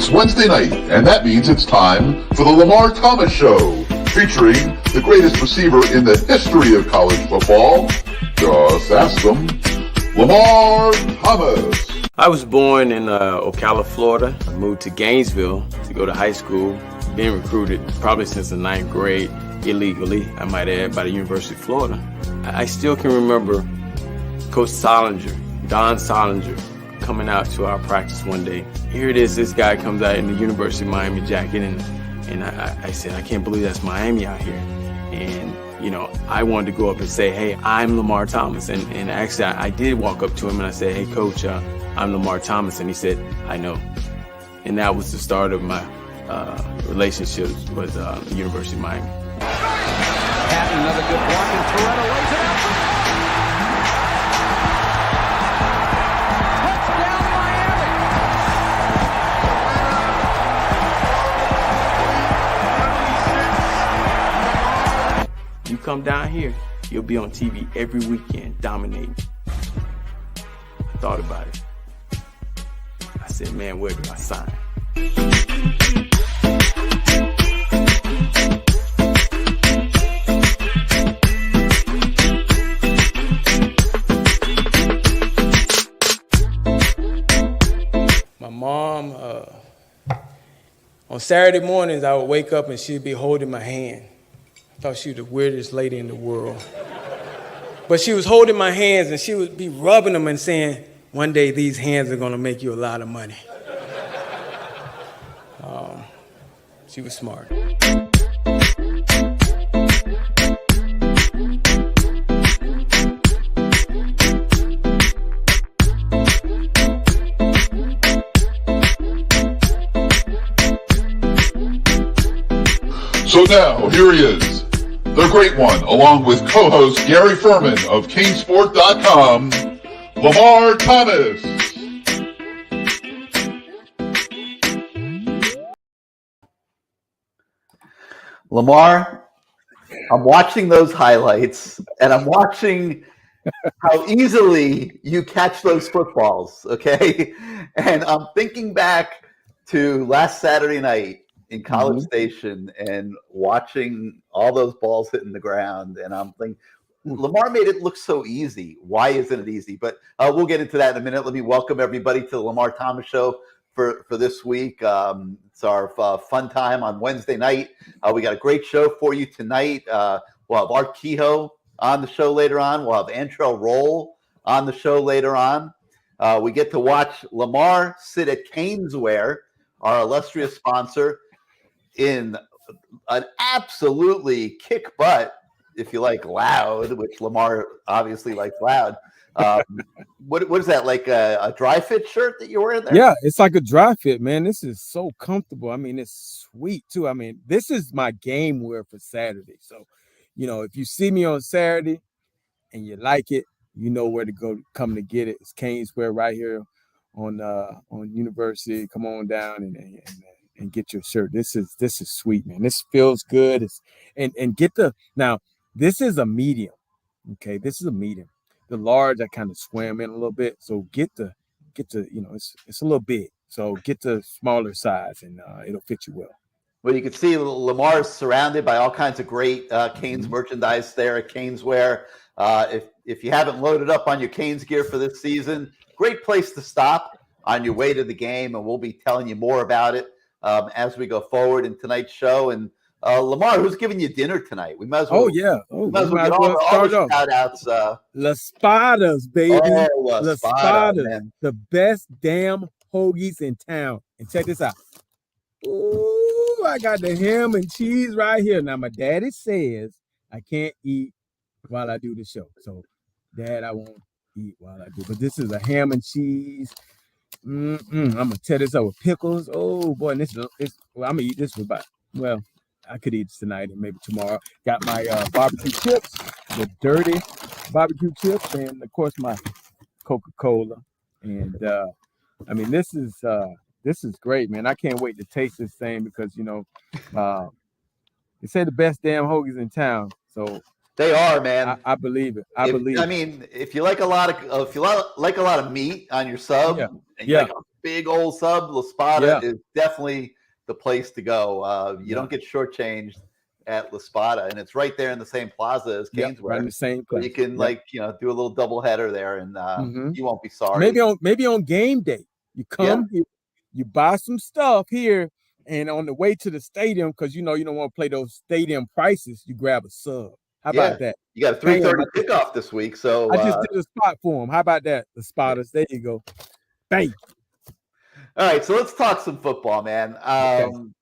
It's Wednesday night, and that means it's time for the Lamar Thomas Show, featuring the greatest receiver in the history of college football. Just ask them, Lamar Thomas. I was born in Ocala, Florida. I moved to Gainesville to go to high school. Been recruited probably since the 9th grade, illegally, I might add, by the University of Florida. I still can remember Coach Solinger, Don Solinger, coming out to our practice one day. Here it is, this guy comes out in the University of Miami jacket, and I said, I can't believe that's Miami out here. And, you know, I wanted to go up and say, hey, I'm Lamar Thomas. And actually, I did walk up to him and I said, hey, Coach, I'm Lamar Thomas. And he said, I know. And that was the start of my relationships with the University of Miami. Patton, another good block, and Torretta lays it out. Touchdown, Miami! You come down here, you'll be on TV every weekend, dominating. I thought about it. I said, man, where do I sign? My mom, on Saturday mornings, I would wake up and she'd be holding my hand. I thought she was the weirdest lady in the world. But she was holding my hands and she would be rubbing them and saying, one day these hands are gonna make you a lot of money. She was smart. So now, here he is, the great one, along with co-host Gary Ferman of CaneSport.com, Lamar Thomas. Lamar, I'm watching those highlights, and I'm watching how easily you catch those footballs, okay? And I'm thinking back to last Saturday night in College Station and watching all those balls hitting the ground, and I'm thinking, Lamar made it look so easy. Why isn't it easy? But we'll get into that in a minute. Let me welcome everybody to the Lamar Thomas Show for this week. It's our fun time on Wednesday night. We got a great show for you tonight. We'll have Art Kehoe on the show later on. We'll have Antrel Rolle on the show later on. We get to watch Lamar sit at CaneSwear, our illustrious sponsor, in an absolutely kick butt, if you like loud, which Lamar obviously likes loud. What is that, like a dry fit shirt that you're wearing there? Yeah, it's like a dry fit, man. This is so comfortable. I mean, it's sweet too. I mean, this is my game wear for Saturday. So, you know, if you see me on Saturday and you like it, you know where to go, come to get it. It's CaneSport right here on University. Come on down and get your shirt. This is sweet, man. This feels good. And get the now. This is a medium. Okay, this is a medium. The large I kind of swam in a little bit. So get the you know, it's a little big. So get the smaller size and it'll fit you well. Well, you can see Lamar is surrounded by all kinds of great Canes merchandise there at CaneSwear. If you haven't loaded up on your Canes gear for this season, great place to stop on your way to the game, and we'll be telling you more about it as we go forward in tonight's show. And Lamar, who's giving you dinner tonight? We might as well. Oh yeah. We might as well get all the shout outs. Las Spadas, baby. Oh, Las Spadas, the best damn hoagies in town. And check this out. Ooh, I got the ham and cheese right here. Now my daddy says I can't eat while I do the show. So, Dad, I won't eat while I do. But this is a ham and cheese. I'm gonna tear this up with pickles. Oh boy, and I'm gonna eat this for about, well, I could eat this tonight and maybe tomorrow. Got my barbecue chips, the dirty barbecue chips, and of course my Coca-Cola. And I mean, this is great, man. I can't wait to taste this thing because, you know, they say the best damn hoagies in town. So they are, man. I believe it. I mean, if you like a lot of meat on your sub, and you like big old sub, La Spada is definitely the place to go. You don't get shortchanged at La Spada, and it's right there in the same plaza as Canesware. Right in the same place. So you can do a little double header there, and you won't be sorry. Maybe on game day, you come, you buy some stuff here, and on the way to the stadium, because you don't want to play those stadium prices, you grab a sub. How about that? You got a 3:30 kickoff this week, so I just did a spot for them. How about that? The spotters. There you go. Bang. All right, so let's talk some football, man. I'm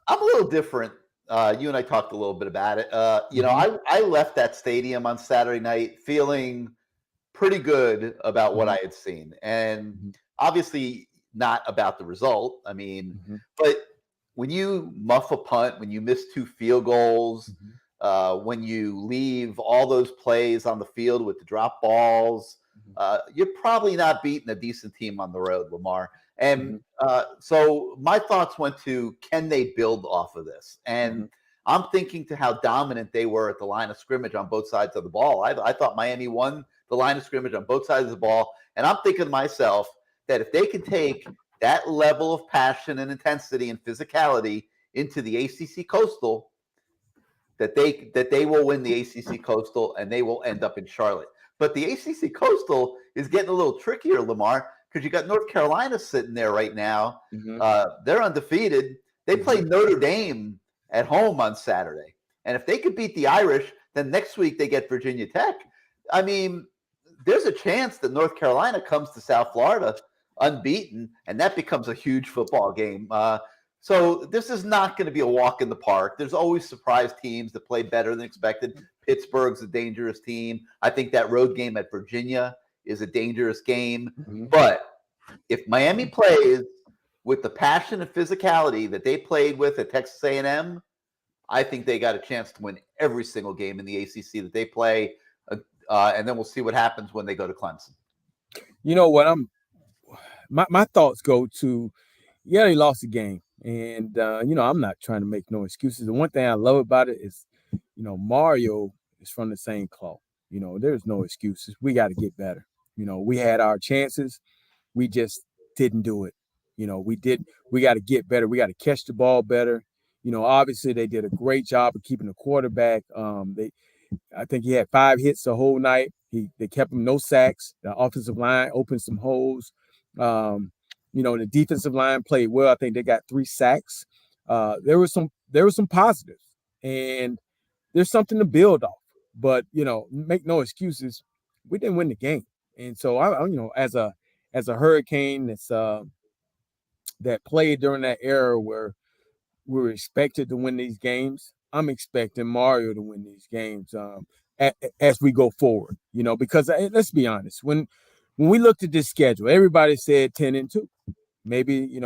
a little different. You and I talked a little bit about it. I left that stadium on Saturday night feeling pretty good about what I had seen, and obviously not about the result. I mean, but when you muff a punt, when you miss 2 field goals, when you leave all those plays on the field with the drop balls, you're probably not beating a decent team on the road, Lamar. And so my thoughts went to, can they build off of this? And I'm thinking to how dominant they were at the line of scrimmage on both sides of the ball. I thought Miami won the line of scrimmage on both sides of the ball. And I'm thinking to myself that if they can take that level of passion and intensity and physicality into the ACC Coastal, that they will win the ACC Coastal and they will end up in Charlotte. But the ACC Coastal is getting a little trickier, Lamar, because you got North Carolina sitting there right now. They're undefeated. They play Notre Dame at home on Saturday. And if they could beat the Irish, then next week they get Virginia Tech. I mean, there's a chance that North Carolina comes to South Florida unbeaten, and that becomes a huge football game. So this is not going to be a walk in the park. There's always surprise teams that play better than expected. Pittsburgh's a dangerous team. I think that road game at Virginia is a dangerous game. But if Miami plays with the passion and physicality that they played with at Texas A&M, I think they got a chance to win every single game in the ACC that they play. And then we'll see what happens when they go to Clemson. You know what? My thoughts go to, they lost the game. And, I'm not trying to make no excuses. The one thing I love about it is, Mario is from the same cloth. There's no excuses. We got to get better. We had our chances. We just didn't do it. We got to get better. We got to catch the ball better. Obviously they did a great job of keeping the quarterback. I think he had 5 hits the whole night. They kept him no sacks. The offensive line opened some holes. The defensive line played well. I think they got 3 sacks. There were some positives, and there's something to build off. But make no excuses. We didn't win the game, and so as a Hurricane that played during that era where we were expected to win these games, I'm expecting Mario to win these games as we go forward. Because let's be honest, when we looked at this schedule, everybody said 10-2. Maybe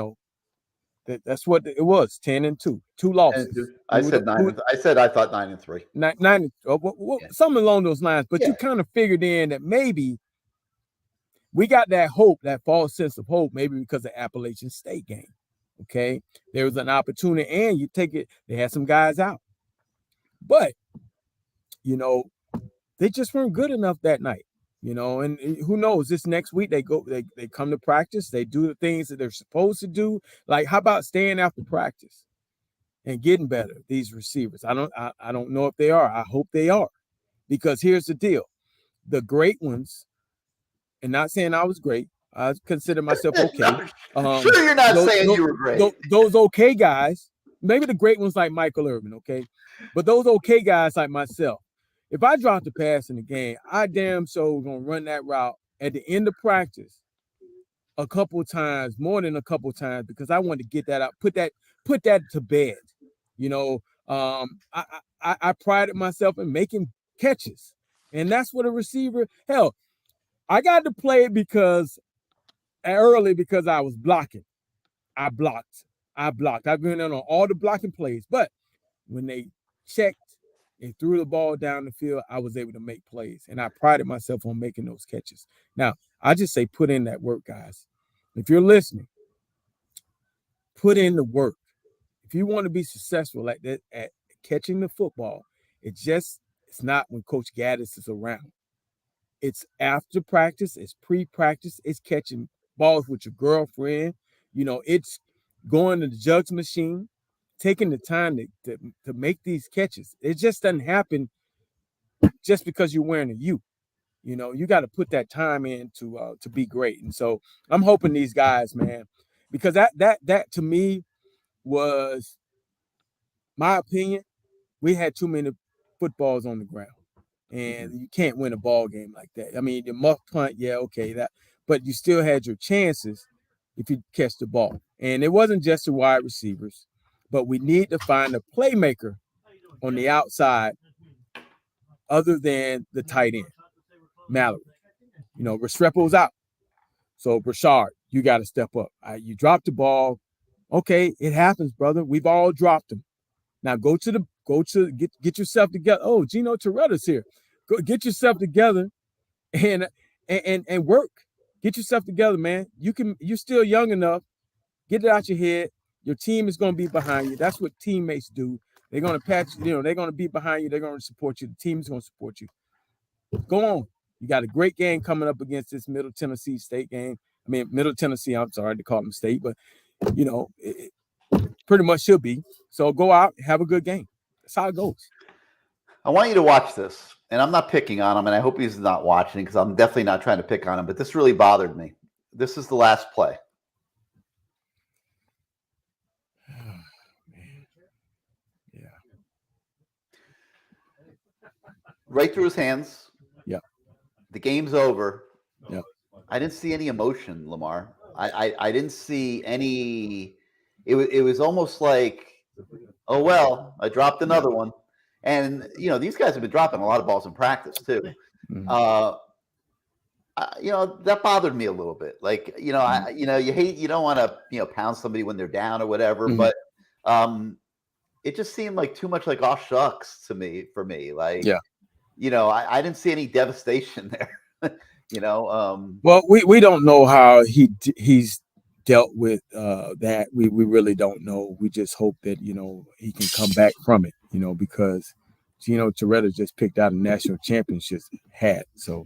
that's what it was, 10-2, 2 losses. I said 9. I thought 9-3. 9. Something along those lines. But you kind of figured in that maybe we got that hope, that false sense of hope, maybe because of Appalachian State game. Okay, there was an opportunity, and you take it. They had some guys out, but they just weren't good enough that night. And who knows? This next week they come to practice. They do the things that they're supposed to do. Like, how about staying after practice and getting better? These receivers, I don't know if they are. I hope they are, because here's the deal: the great ones, and not saying I was great. I consider myself okay. Sure, you're not saying you were great. Those okay guys, maybe the great ones like Michael Irvin, okay, but those okay guys like myself. If I drop the pass in the game, I damn sure gonna run that route at the end of practice a couple of times, more than a couple of times, because I want to get that out, put that to bed. I prided myself in making catches, and that's what a receiver. Hell, I got to play it because I was blocking. I blocked. I've been in on all the blocking plays, but when they checked and threw the ball down the field, I was able to make plays, and I prided myself on making those catches. Now, I just say put in that work, guys. If you're listening, put in the work. If you want to be successful like that at catching the football, it's not when Coach Gaddis is around. It's after practice, it's pre-practice, it's catching balls with your girlfriend. It's going to the jugs machine, taking the time to make these catches. It just doesn't happen just because you're wearing a U. You got to put that time in to be great. And so I'm hoping these guys, man, because that to me was my opinion. We had too many footballs on the ground, and you can't win a ball game like that. I mean, the muff punt, yeah, okay, but you still had your chances if you catch the ball. And it wasn't just the wide receivers, but we need to find a playmaker on the outside other than the tight end, Mallory. Restrepo's out. So, Brashard, you got to step up. You dropped the ball. Okay, it happens, brother. We've all dropped them. Now get yourself together. Oh, Gino Torretta's here. Go get yourself together and work. Get yourself together, man. You're still young enough. Get it out your head. Your team is going to be behind you. That's what teammates do. They're going to patch, they're going to be behind you. They're going to support you. The team's going to support you. Go on. You got a great game coming up against this Middle Tennessee State game. Middle Tennessee, I'm sorry to call them state, but, it pretty much should be. So go out, have a good game. That's how it goes. I want you to watch this, and I'm not picking on him, and I hope he's not watching because I'm definitely not trying to pick on him, but this really bothered me. This is the last play. Yeah. Right through his hands. Yeah. The game's over. Yeah. I didn't see any emotion, Lamar. I didn't see any. It was almost like, oh, well, I dropped another one. And, these guys have been dropping a lot of balls in practice, too. Mm-hmm. That bothered me a little bit. Like, you don't want to, pound somebody when they're down or whatever. Mm-hmm. But it just seemed like too much like, oh, shucks for me. Like, yeah. I didn't see any devastation there. Well, we don't know how he's dealt with that. We really don't know. We just hope that he can come back from it, because Gino Torretta just picked out a national championship hat. So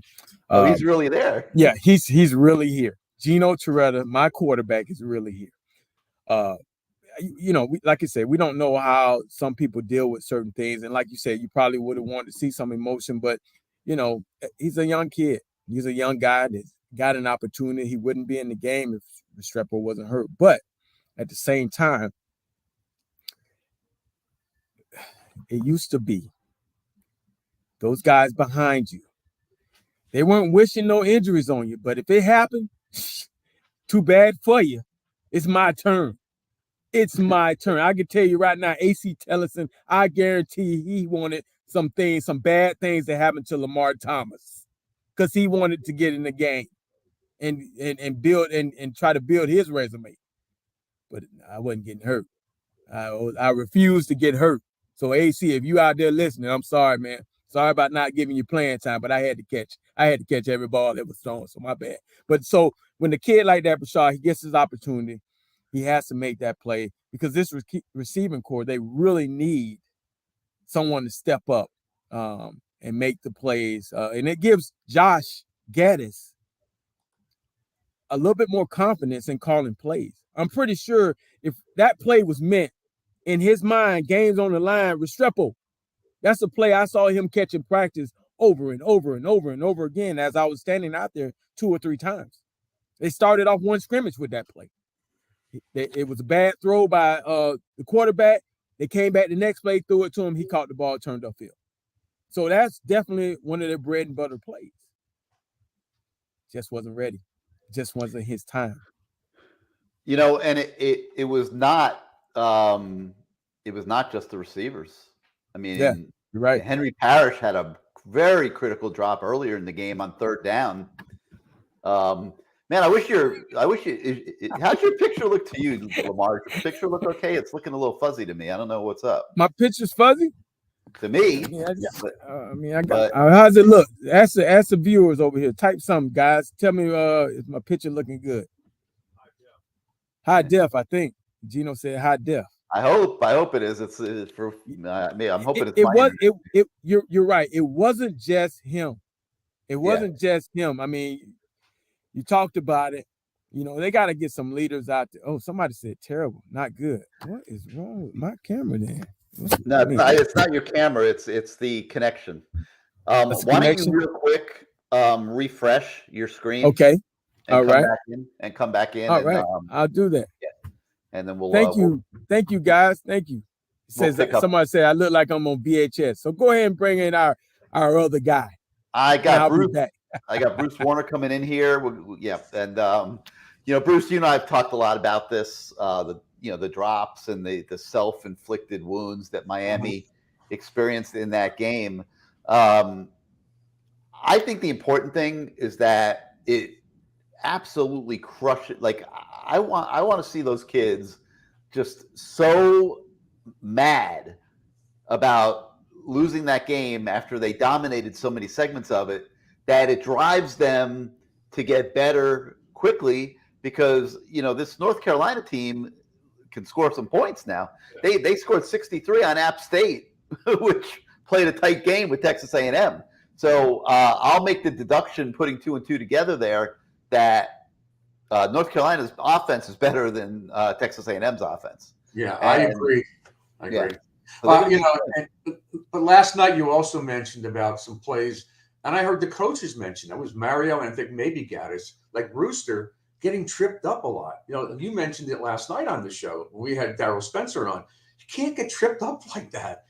he's really there. Yeah, he's really here. Gino Torretta, my quarterback, is really here. Like I said, we don't know how some people deal with certain things, and like you said, you probably would have wanted to see some emotion, but he's a young kid. He's a young guy that got an opportunity. He wouldn't be in the game if Restrepo wasn't hurt. But at the same time, it used to be those guys behind you. They weren't wishing no injuries on you. But if it happened, too bad for you. It's my turn. It's my turn. I can tell you right now, AC Tellison, I guarantee he wanted some bad things to happen to Lamar Thomas. Because he wanted to get in the game and build and try to build his resume. But I wasn't getting hurt. I refused to get hurt. So AC, if you out there listening, I'm sorry, man. Sorry about not giving you playing time, but I had to catch every ball that was thrown. So my bad. But so when the kid like that, Brashard, he gets his opportunity, he has to make that play because this receiving core, they really need someone to step up. And make the plays. And it gives Josh Gaddis a little bit more confidence in calling plays. I'm pretty sure if that play was meant in his mind, games on the line, Restrepo, that's a play I saw him catch in practice over and over and over and over again as I was standing out there 2 or 3 times. They started off one scrimmage with that play. It was a bad throw by the quarterback. They came back the next play, threw it to him. He caught the ball, turned upfield. So that's definitely one of their bread and butter plays. Just wasn't ready. Just wasn't his time. And it was not just the receivers. I mean, yeah, you're right. Henry Parrish had a very critical drop earlier in the game on 3rd down. Man, how's your picture look to you, Lamar? Does the picture look okay? It's looking a little fuzzy to me. I don't know what's up. My picture's fuzzy? To me. How's it look? Ask the viewers over here. Type something, guys. Tell me is my picture looking good? High def, I think. Gino said high def. I hope it is. It's for me. I'm hoping it's You're right. It wasn't just him. It wasn't just him. I mean, you talked about it. they got to get some leaders out there. Oh, somebody said terrible, not good. What is wrong with my camera then? No, it's not your camera. It's the connection. Why don't you real quick refresh your screen? Okay. And All come right. back in and come back in. All and, right. I'll do that. Yeah. And then we'll. Thank you, guys. Thank you. Somebody said I look like I'm on VHS. So go ahead and bring in our other guy. I got Bruce. I got Bruce Warner coming in here. Yeah, and Bruce, you and I have talked a lot about this. The drops and the self-inflicted wounds that Miami experienced in that game. I think the important thing is that it absolutely crushed it. Like I want to see those kids just so mad about losing that game after they dominated so many segments of it that it drives them to get better quickly, because this North Carolina team can score some points now. They scored 63 on App State, which played a tight game with Texas A&M. So I'll make the deduction, putting 2 and 2 together there, that North Carolina's offense is better than Texas A&M's offense. Yeah, I agree. Yeah. But last night you also mentioned about some plays, and I heard the coaches mention, that was Mario and I think maybe Gaddis, like Rooster getting tripped up a lot. You mentioned it last night on the show when we had Darryl Spencer on. You can't get tripped up like that.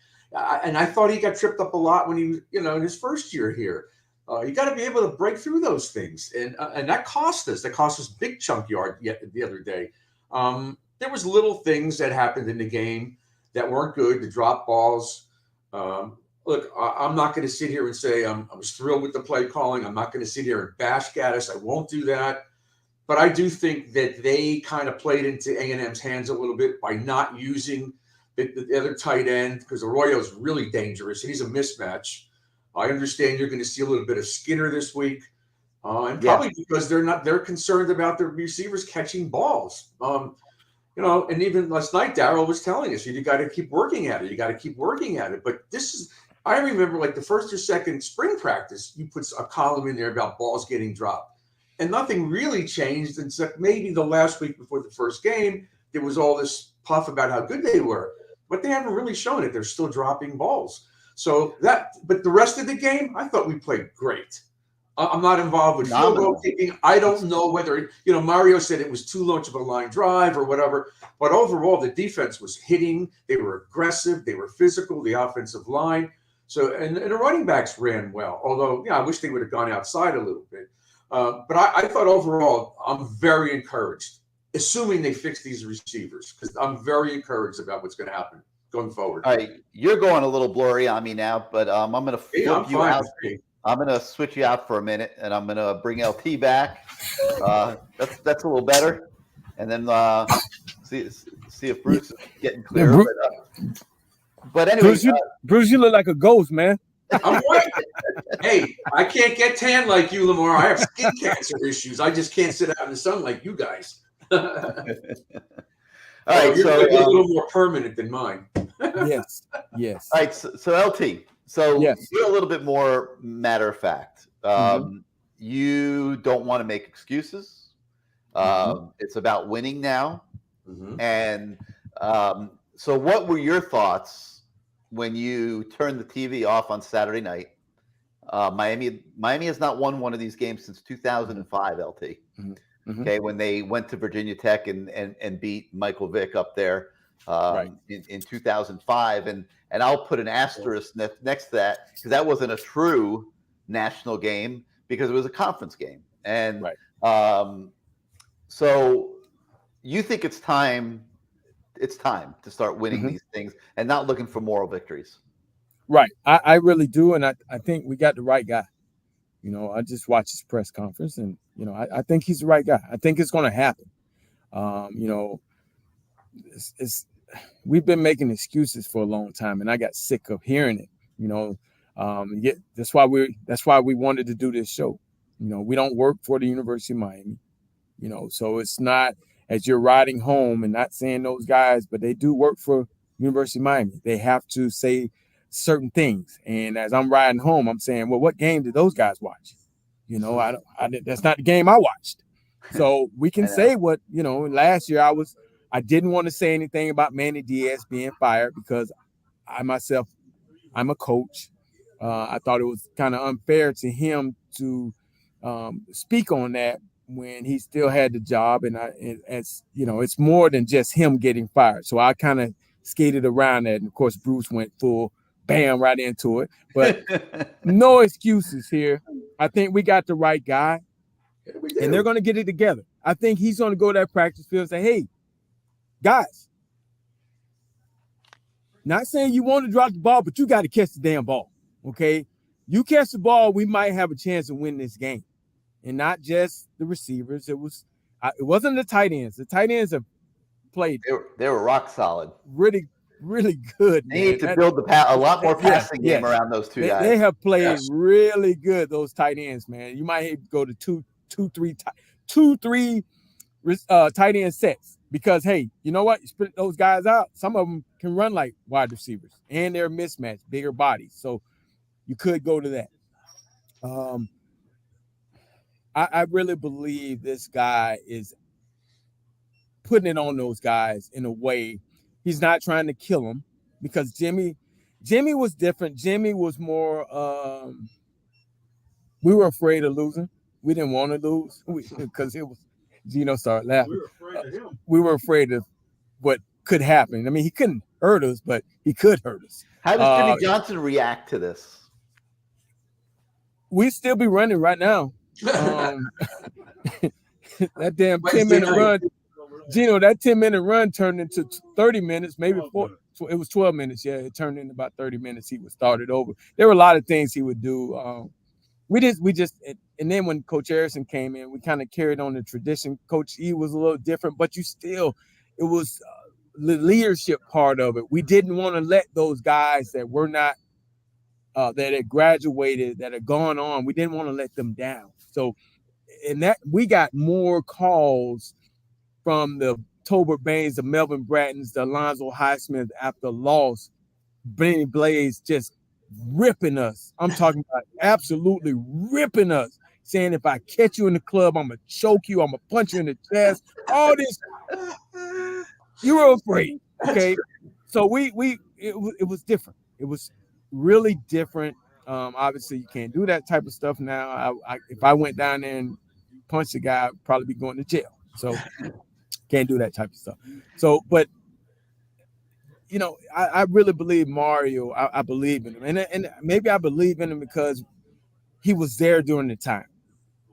And I thought he got tripped up a lot when he was, in his first year here. You got to be able to break through those things, and that cost us. That cost us big chunk yard the other day. There was little things that happened in the game that weren't good. The drop balls. Look, I'm not going to sit here and say I was thrilled with the play calling. I'm not going to sit here and bash Gaddis. I won't do that. But I do think that they kind of played into A&M's hands a little bit by not using the other tight end, because Arroyo's really dangerous and he's a mismatch. I understand you're going to see a little bit of Skinner this week, and probably because they're concerned about the receivers catching balls. And even last night, Darryl was telling us, you got to keep working at it. You got to keep working at it. But I remember like the first or second spring practice, you put a column in there about balls getting dropped, and nothing really changed except maybe the last week before the first game, there was all this puff about how good they were, but they haven't really shown it. They're still dropping balls. But the rest of the game, I thought we played great. I'm not involved with field goal kicking. I don't know whether, Mario said it was too much of a line drive or whatever. But overall, the defense was hitting. They were aggressive. They were physical, the offensive line. So, and the running backs ran well. Although, I wish they would have gone outside a little bit. But I thought overall, I'm very encouraged, assuming they fix these receivers, because I'm very encouraged about what's going to happen going forward. All right, you're going a little blurry on me now, but I'm going to flip you out. I'm going to switch you out for a minute, and I'm going to bring LT back. That's a little better, and then see if Bruce is getting clearer. But anyway, Bruce, you look like a ghost, man. I'm white. Hey, I can't get tan like you, Lamar. I have skin cancer issues. I just can't sit out in the sun like you guys. All right, you're a little more permanent than mine. Yes. All right, so LT. So you're a little bit more matter of fact. You don't want to make excuses. It's about winning now. And so what were your thoughts when you turned the TV off on Saturday night? Miami has not won one of these games since 2005, LT. Okay, when they went to Virginia Tech and beat Michael Vick up there in 2005. And I'll put an asterisk next to that, because that wasn't a true national game, because it was a conference game. And so you think it's time to start winning these things and not looking for moral victories. Right. I really do. And I think we got the right guy. I just watched his press conference, and, I think he's the right guy. I think it's going to happen. We've been making excuses for a long time, and I got sick of hearing it. That's why we wanted to do this show. We don't work for the University of Miami, so it's not as you're riding home and not saying those guys, but they do work for University of Miami. They have to say certain things. And as I'm riding home, I'm saying, well, what game did those guys watch? That's not the game I watched. So we can say what, last year I didn't want to say anything about Manny Diaz being fired because I'm a coach. I thought it was kind of unfair to him to speak on that when he still had the job. And it's more than just him getting fired. So I kind of skated around that. And of course, Bruce went full bam right into it. But no excuses here. I think we got the right guy. And they're going to get it together. I think he's going to go to that practice field and say, hey, guys, not saying you want to drop the ball, but you got to catch the damn ball, okay? You catch the ball, we might have a chance to win this game. And not just the receivers. It wasn't the tight ends. The tight ends have played. They were rock solid. Really, really good. They need to build a lot more passing game around those two guys. They have played really good, those tight ends, man. You might go to two, three tight end sets because, hey, you know what? You split those guys out. Some of them can run like wide receivers, and they're mismatched, bigger bodies. So you could go to that. I really believe this guy is putting it on those guys in a way. He's not trying to kill them because Jimmy was different. Jimmy was more we were afraid of losing. We didn't want to lose because it was Gino started laughing. We were afraid of him. We were afraid of what could happen. I mean, he couldn't hurt us, but he could hurt us. How does Jimmy Johnson react to this? We'd still be running right now. That damn 10-minute run, Gino, that 10-minute run turned into 30 minutes, maybe it was 12 minutes. Yeah, it turned into about 30 minutes. He would start it over. There were a lot of things he would do. We just, and then when Coach Harrison came in, we kind of carried on the tradition. Coach E was a little different, but it was the leadership part of it. We didn't want to let those guys that were not, that had graduated, that had gone on, we didn't want to let them down. So, and that we got more calls from the Tolbert Baines, the Melvin Brattons, the Alonzo Highsmith after loss. Benny Blaze just ripping us. I'm talking about absolutely ripping us, saying if I catch you in the club, I'm going to choke you, I'm going to punch you in the chest. All this. You were afraid. Okay. So it was different. It was really different. Obviously, you can't do that type of stuff now. If I went down there and punched a guy, I'd probably be going to jail. So can't do that type of stuff. So, but I really believe Mario. I believe in him, and maybe I believe in him because he was there during the time.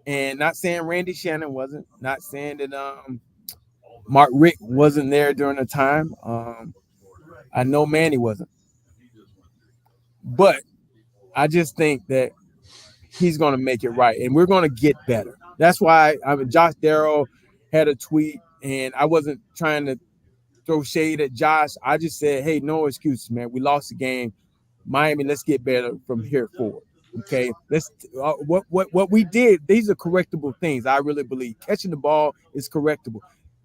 And not saying Randy Shannon wasn't. Not saying that Mark Richt wasn't there during the time. I know Manny wasn't, but I just think that he's going to make it right, and we're going to get better. That's why Josh Darrow had a tweet, and I wasn't trying to throw shade at Josh. I just said, hey, no excuses, man. We lost the game. Miami, let's get better from here forward. Okay, let's what we did. These are correctable things. I really believe catching the ball is correctable.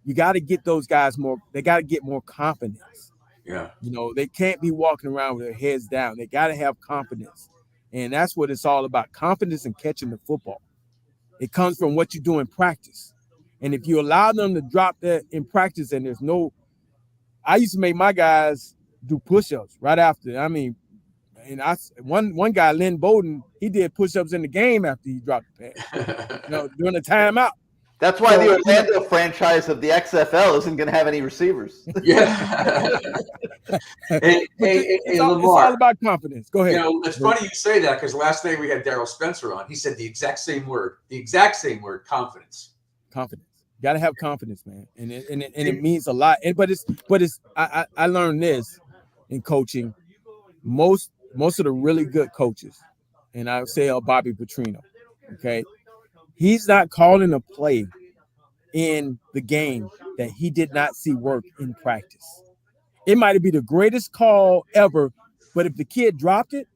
You got to get those guys more. They got to get more confidence. Yeah, they can't be walking around with their heads down. They got to have confidence, and that's what it's all about. Confidence in catching the football. It comes from what you do in practice, and if you allow them to drop that in practice, and there's no. I used to make my guys do push-ups right after. I mean, and one guy, Lynn Bowden, he did push-ups in the game after he dropped the pass, during the timeout. That's why the Orlando franchise of the XFL isn't going to have any receivers. Yeah. Hey, it's Lamar, all about confidence. Go ahead. It's funny you say that because last night we had Darryl Spencer on. He said the exact same word, confidence. Confidence. You got to have confidence, man, and it means a lot. But I learned this in coaching. Most of the really good coaches, and I would say Bobby Petrino, okay, he's not calling a play in the game that he did not see work in practice. It might be the greatest call ever, but if the kid dropped it,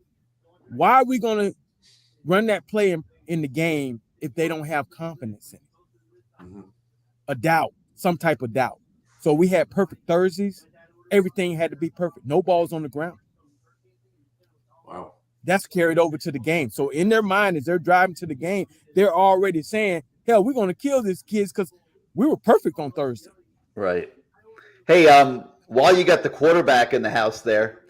why are we going to run that play in the game if they don't have confidence in it? Mm-hmm. A doubt, some type of doubt. So we had perfect Thursdays. Everything had to be perfect. No balls on the ground. Wow. That's carried over to the game. So in their mind, as they're driving to the game, they're already saying, hell, we're going to kill these kids because we were perfect on Thursday. Right. Hey, while you got the quarterback in the house there,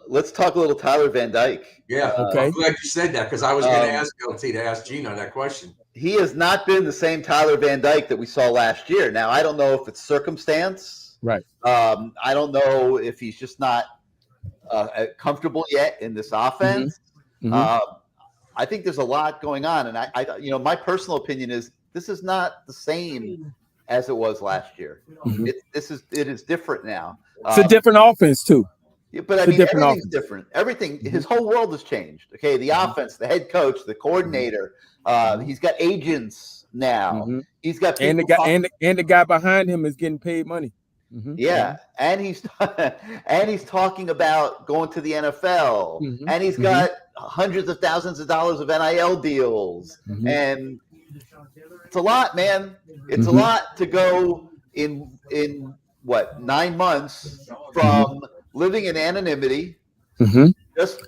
let's talk a little Tyler Van Dyke. Yeah, okay. I'm glad you said that because I was going to ask LT to ask Gino that question. He has not been the same Tyler Van Dyke that we saw last year. Now, I don't know if it's circumstance. Right. I don't know if he's just not comfortable yet in this offense. Mm-hmm. I think there's a lot going on, and I my personal opinion is this is not the same as it was last year. Mm-hmm. It is different now. It's a different offense too. Yeah, but I mean, everything's different. Everything, his whole world has changed. Okay, the offense, the head coach, the coordinator. He's got agents now. Mm-hmm. He's got and the guy behind him is getting paid money. Mm-hmm. Yeah, and he's talking about going to the NFL, mm-hmm. and he's got hundreds of thousands of dollars of NIL deals, and it's a lot, man. It's a lot to go in what 9 months from living in anonymity, just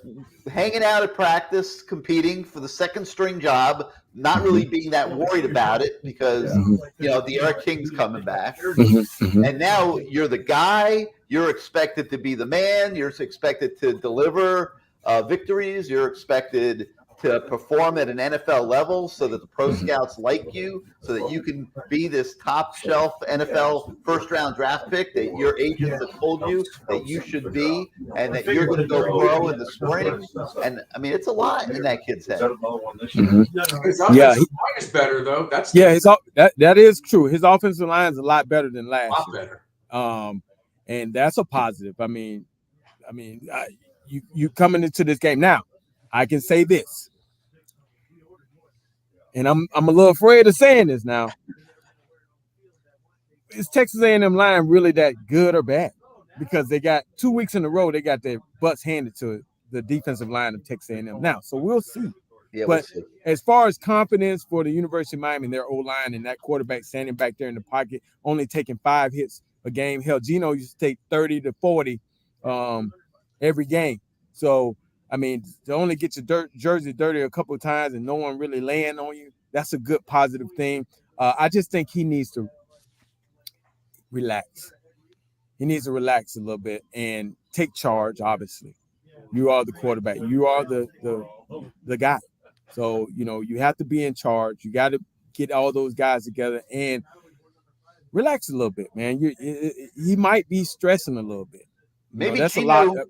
hanging out at practice, competing for the second string job, not really being that worried about it because the Eric King's coming back, and now you're the guy. You're expected to be the man. You're expected to deliver victories. You're expected to perform at an NFL level so that the pro scouts like you, so that you can be this top shelf NFL first round draft pick that your agents have told you that you should be, and that you're going to go pro in the spring. And I mean, it's a lot in that kid's head. His offensive line is better though. That is true. His offensive line is a lot better than last year. Better. And that's a positive. I mean, you coming into this game now. I can say this. And I'm a little afraid of saying this now. Is Texas A&M line really that good or bad? Because they got 2 weeks in a row, they got their butts handed to the defensive line of Texas A&M. Now, so we'll see. Yeah, but as far as confidence for the University of Miami, their O-line and that quarterback standing back there in the pocket, only taking 5 hits a game. Hell, Gino used to take 30 to 40 every game. So, I mean, to only get your jersey dirty a couple of times and no one really laying on you, that's a good positive thing. I just think he needs to relax. He needs to relax a little bit and take charge, obviously. You are the quarterback. You are the guy. So, you have to be in charge. You got to get all those guys together and relax a little bit, man. He might be stressing a little bit. Maybe that's Gino a lot.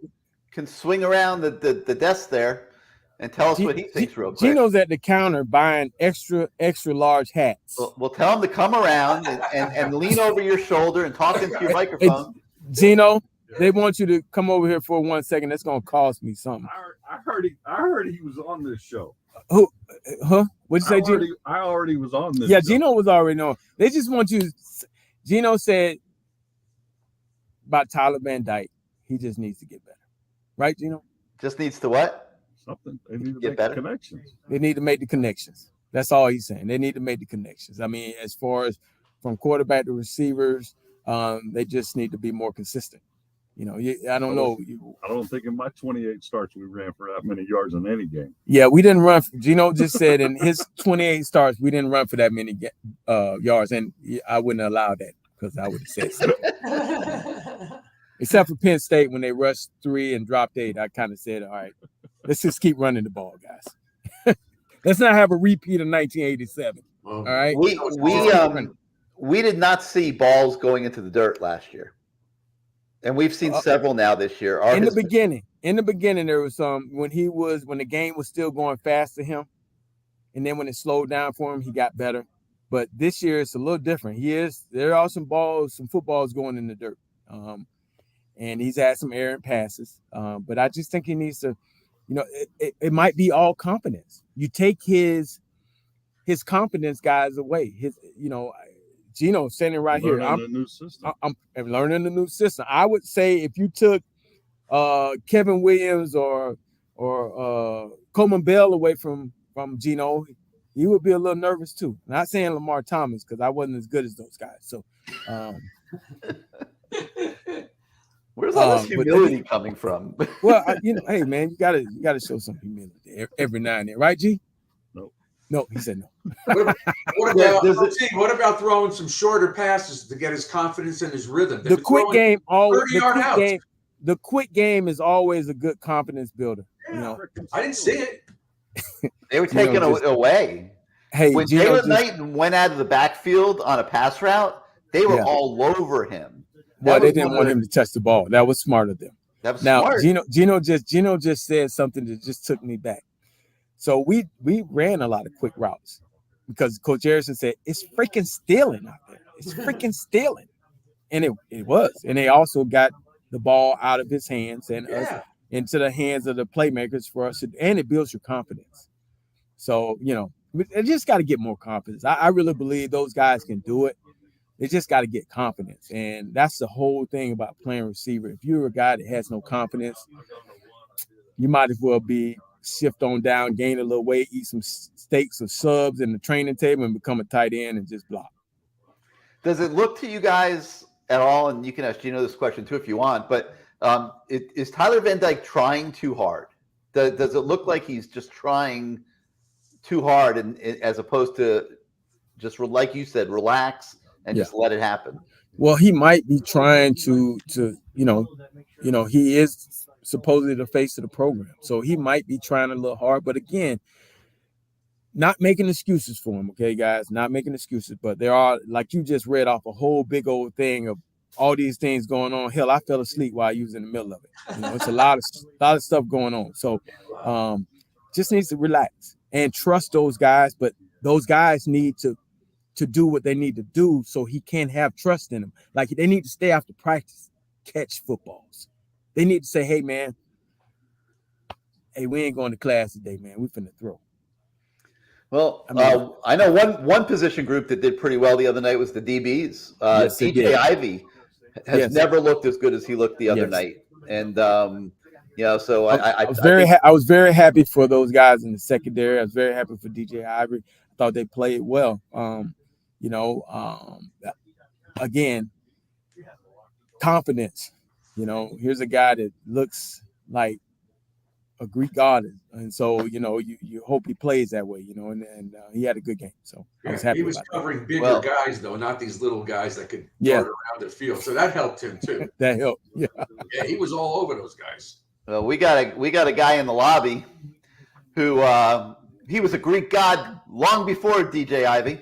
Can swing around the desk there and tell us what he thinks real quick. Gino's at the counter buying extra large hats. We'll tell him to come around and lean over your shoulder and talk into your microphone. Hey, Gino, they want you to come over here for 1 second. That's gonna cost me something. I heard he was on this show. Who? Huh? What'd you say, Gino? I already was on this. Yeah, show. Gino was already on. They just want you. Gino said about Tyler Van Dyke, he just needs to get better. Right, Gino? Just needs to what? Something. They need to Get make better. connections. They need to make the connections. That's all he's saying. They need to make the connections. I mean, as far as from quarterback to receivers, they just need to be more consistent. I don't know. I don't think in my 28 starts we ran for that many yards in any game. Yeah, we didn't run. Gino just said in his 28 starts, we didn't run for that many yards, and I wouldn't allow that because I would have said so. Except for Penn State when they rushed 3 and dropped 8, I kind of said, all right, let's just keep running the ball, guys. Let's not have a repeat of 1987. All right. We did not see balls going into the dirt last year, and we've seen several now this year. In the beginning, there was some when the game was still going fast to him, and then when it slowed down for him, he got better. But this year it's a little different. There are some footballs going in the dirt. And he's had some errant passes. But I just think he needs to, it might be all confidence. You take his confidence guys away. Gino standing right here. I'm learning the new system. I would say if you took Kevin Williams or Coleman Bell away from Gino, he would be a little nervous too. Not saying Lamar Thomas because I wasn't as good as those guys. So where's all this humility coming from? Well, hey man, you gotta show some humility every now and then, right, G? No. No, he said no. What about throwing some shorter passes to get his confidence and his rhythm? The quick game always. The quick game is always a good confidence builder. Yeah, you know? I didn't see it. They were taking it away. Hey, when Jalen Knighton went out of the backfield on a pass route, they were all over him. Well, they didn't want him to touch the ball. That was smart of them. That was now, smart. Gino just said something that just took me back. So we ran a lot of quick routes because Coach Harrison said it's freaking stealing out there. It's freaking stealing, and it was. And they also got the ball out of his hands and us into the hands of the playmakers for us, and it builds your confidence. So they just got to get more confidence. I really believe those guys can do it. They just got to get confidence, and that's the whole thing about playing receiver. If you're a guy that has no confidence, you might as well be shift on down, gain a little weight, eat some steaks or subs in the training table, and become a tight end and just block. Does it look to you guys at all? And you can ask Gino this question too if you want. But is Tyler Van Dyke trying too hard? Does it look like he's just trying too hard, and as opposed to just like you said, relax and just let it happen? Well, he might be trying to he is supposedly the face of the program, so he might be trying a little hard. But again, not making excuses for him, okay, guys, not making excuses. But there are, like you just read off, a whole big old thing of all these things going on. Hell, I fell asleep while you was in the middle of it. It's a lot of stuff going on. So just needs to relax and trust those guys. But those guys need to do what they need to do so he can have trust in them. Like, they need to stay after practice, catch footballs. They need to say, hey, man, we ain't going to class today, man. We finna throw. Well, I know one position group that did pretty well the other night was the DBs. DJ Ivey has never looked as good as he looked the other night. And, so I was very happy for those guys in the secondary. I was very happy for DJ Ivey. I thought they played well. Again, confidence. Here's a guy that looks like a Greek god, and so you hope he plays that way. And he had a good game. So I was happy. He was covering bigger guys though, not these little guys that could dart around the field. So that helped him too. That helped. Yeah. Yeah, he was all over those guys. Well, we got a guy in the lobby who he was a Greek god long before DJ Ivey,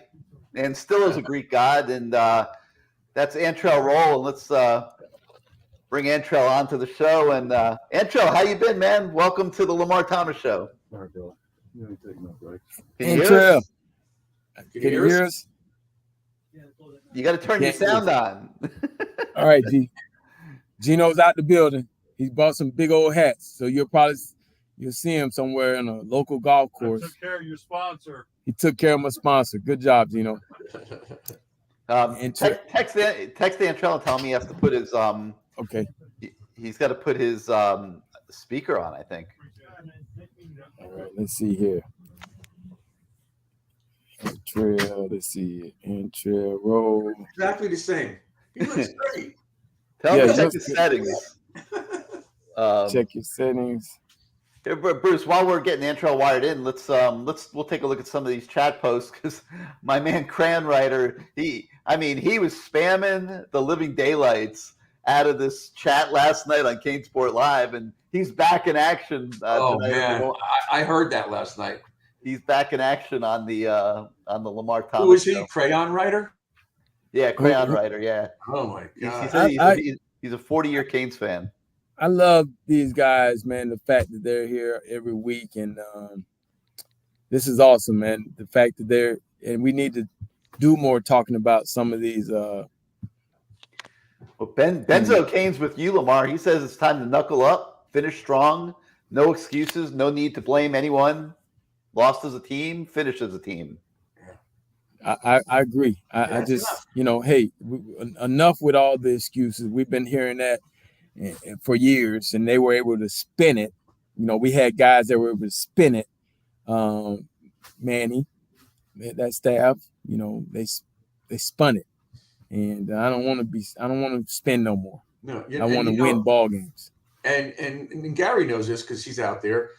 and still is a Greek god, and that's Antrel Rolle. And let's bring Antrel onto the show. And Antrel, how you been, man? Welcome to the Lamar Thomas Show. You ain't taking no breaks. Antrel, can you hear us? You got to turn your sound on. All right, G. Gino's out the building. He bought some big old hats, so you'll see him somewhere in a local golf course. I took care of your sponsor. He took care of my sponsor. Good job, Gino. Text Antrel and tell him he has to put his Okay. He's got to put his speaker on, I think. All right, let's see here. Antrel, let's see. Antrel Rolle. Exactly the same. He looks great. Tell him to check his settings. Check your settings. Here, Bruce, while we're getting Antrel wired in, we'll take a look at some of these chat posts, because my man Cranwriter, he was spamming the living daylights out of this chat last night on CaneSport Live, and he's back in action. Man, I heard that last night. He's back in action on the Lamar Thomas. Who is he? Show. Crayon Writer? Yeah, Crayon Writer. Yeah. Oh my God. He's a 40-year Canes fan. I love these guys, man. The fact that they're here every week, and this is awesome, man. The fact that and we need to do more talking about some of these. Well, Benzo Canes with you, Lamar. He says it's time to knuckle up, finish strong, no excuses, no need to blame anyone. Lost as a team, finished as a team. I agree. I just, enough with all the excuses. We've been hearing that for years, and they were able to spin it. We had guys that were able to spin it. Manny, that staff, they spun it, and I don't want to spin no more. No, I want to win ball games. And Gary knows this because he's out there.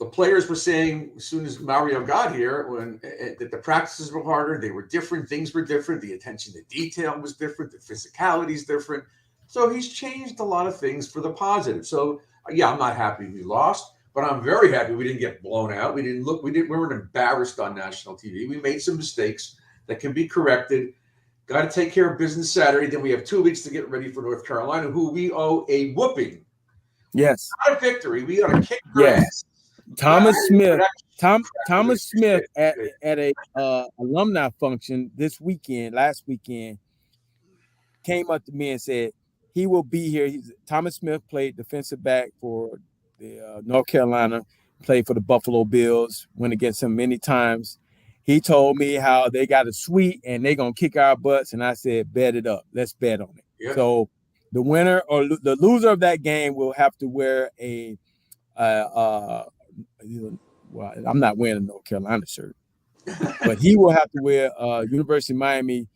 the players were saying as soon as Mario got here, that the practices were harder, they were different, things were different, the attention to detail was different, the physicality is different. So he's changed a lot of things for the positive. So yeah, I'm not happy we lost, but I'm very happy we didn't get blown out. We weren't embarrassed on national TV. We made some mistakes that can be corrected. Got to take care of business Saturday. Then we have 2 weeks to get ready for North Carolina, who we owe a whooping. Yes. Not a victory. We got to kick their ass. Thomas Smith at a alumni function last weekend, came up to me and said he will be here. Thomas Smith played defensive back for the North Carolina, played for the Buffalo Bills, went against him many times. He told me how they got a suite and they're going to kick our butts. And I said, bet it up. Let's bet on it. Yep. So the winner or the loser of that game will have to wear well, I'm not wearing a North Carolina shirt, but he will have to wear a University of Miami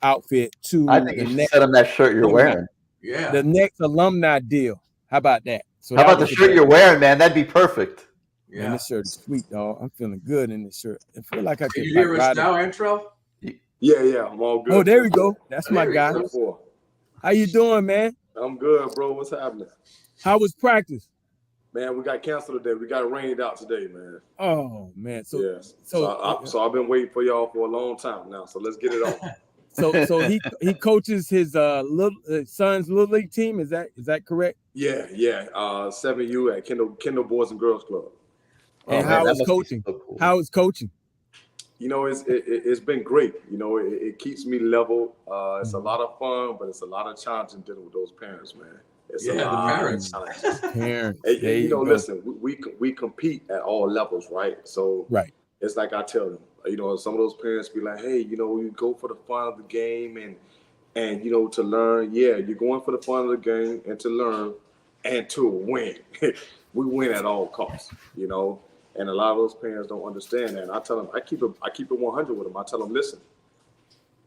outfit to I think you should set him that shirt you're wearing. Yeah. The next alumni deal. How about that? So how about the shirt you're wearing, man? That'd be perfect. Yeah, man, this shirt is sweet, dog. I'm feeling good in this shirt. I feel like I could. You hear us now, Antrel? Yeah, I'm all good. Oh, there we go. That's my guy. How you doing, man? I'm good, bro. What's happening? How was practice? Man, we got canceled today. We got it rained out today, man. Oh man, so I've been waiting for y'all for a long time now. So let's get it on. So he coaches his son's little league team. Is that correct? Yeah. 7U at Kendall Boys and Girls Club. And how is coaching? So cool. How is coaching? You know, it's been great. You know, it keeps me level. It's a lot of fun, but it's a lot of challenging dealing with those parents, man. It's the parents. Parents. And, you know, listen, we compete at all levels, right? So it's like I tell them, you know, some of those parents be like, hey, you know, you go for the fun of the game and you know, to learn. Yeah, you're going for the fun of the game and to learn and to win. We win at all costs, you know. And a lot of those parents don't understand that. And I tell them, I keep it 100 with them. I tell them, listen,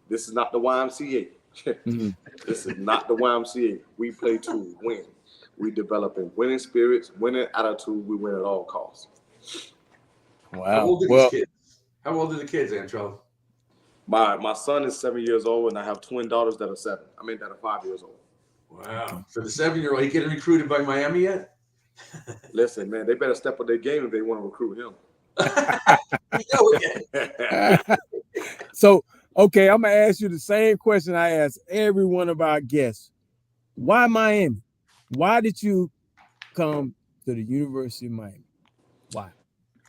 this is not the YMCA. This is not the YMCA. We play to win. We develop in winning spirits, winning attitude. We win at all costs. Wow. How old are these kids? How old are the kids, Antrel? My son is 7 years old, and I have twin daughters that are 5 years old. Wow. So the 7-year-old, he getting recruited by Miami yet? Listen, man, they better step up their game if they want to recruit him. So, okay, I'm going to ask you the same question I ask every one of our guests. Why Miami? Why did you come to the University of Miami? Why?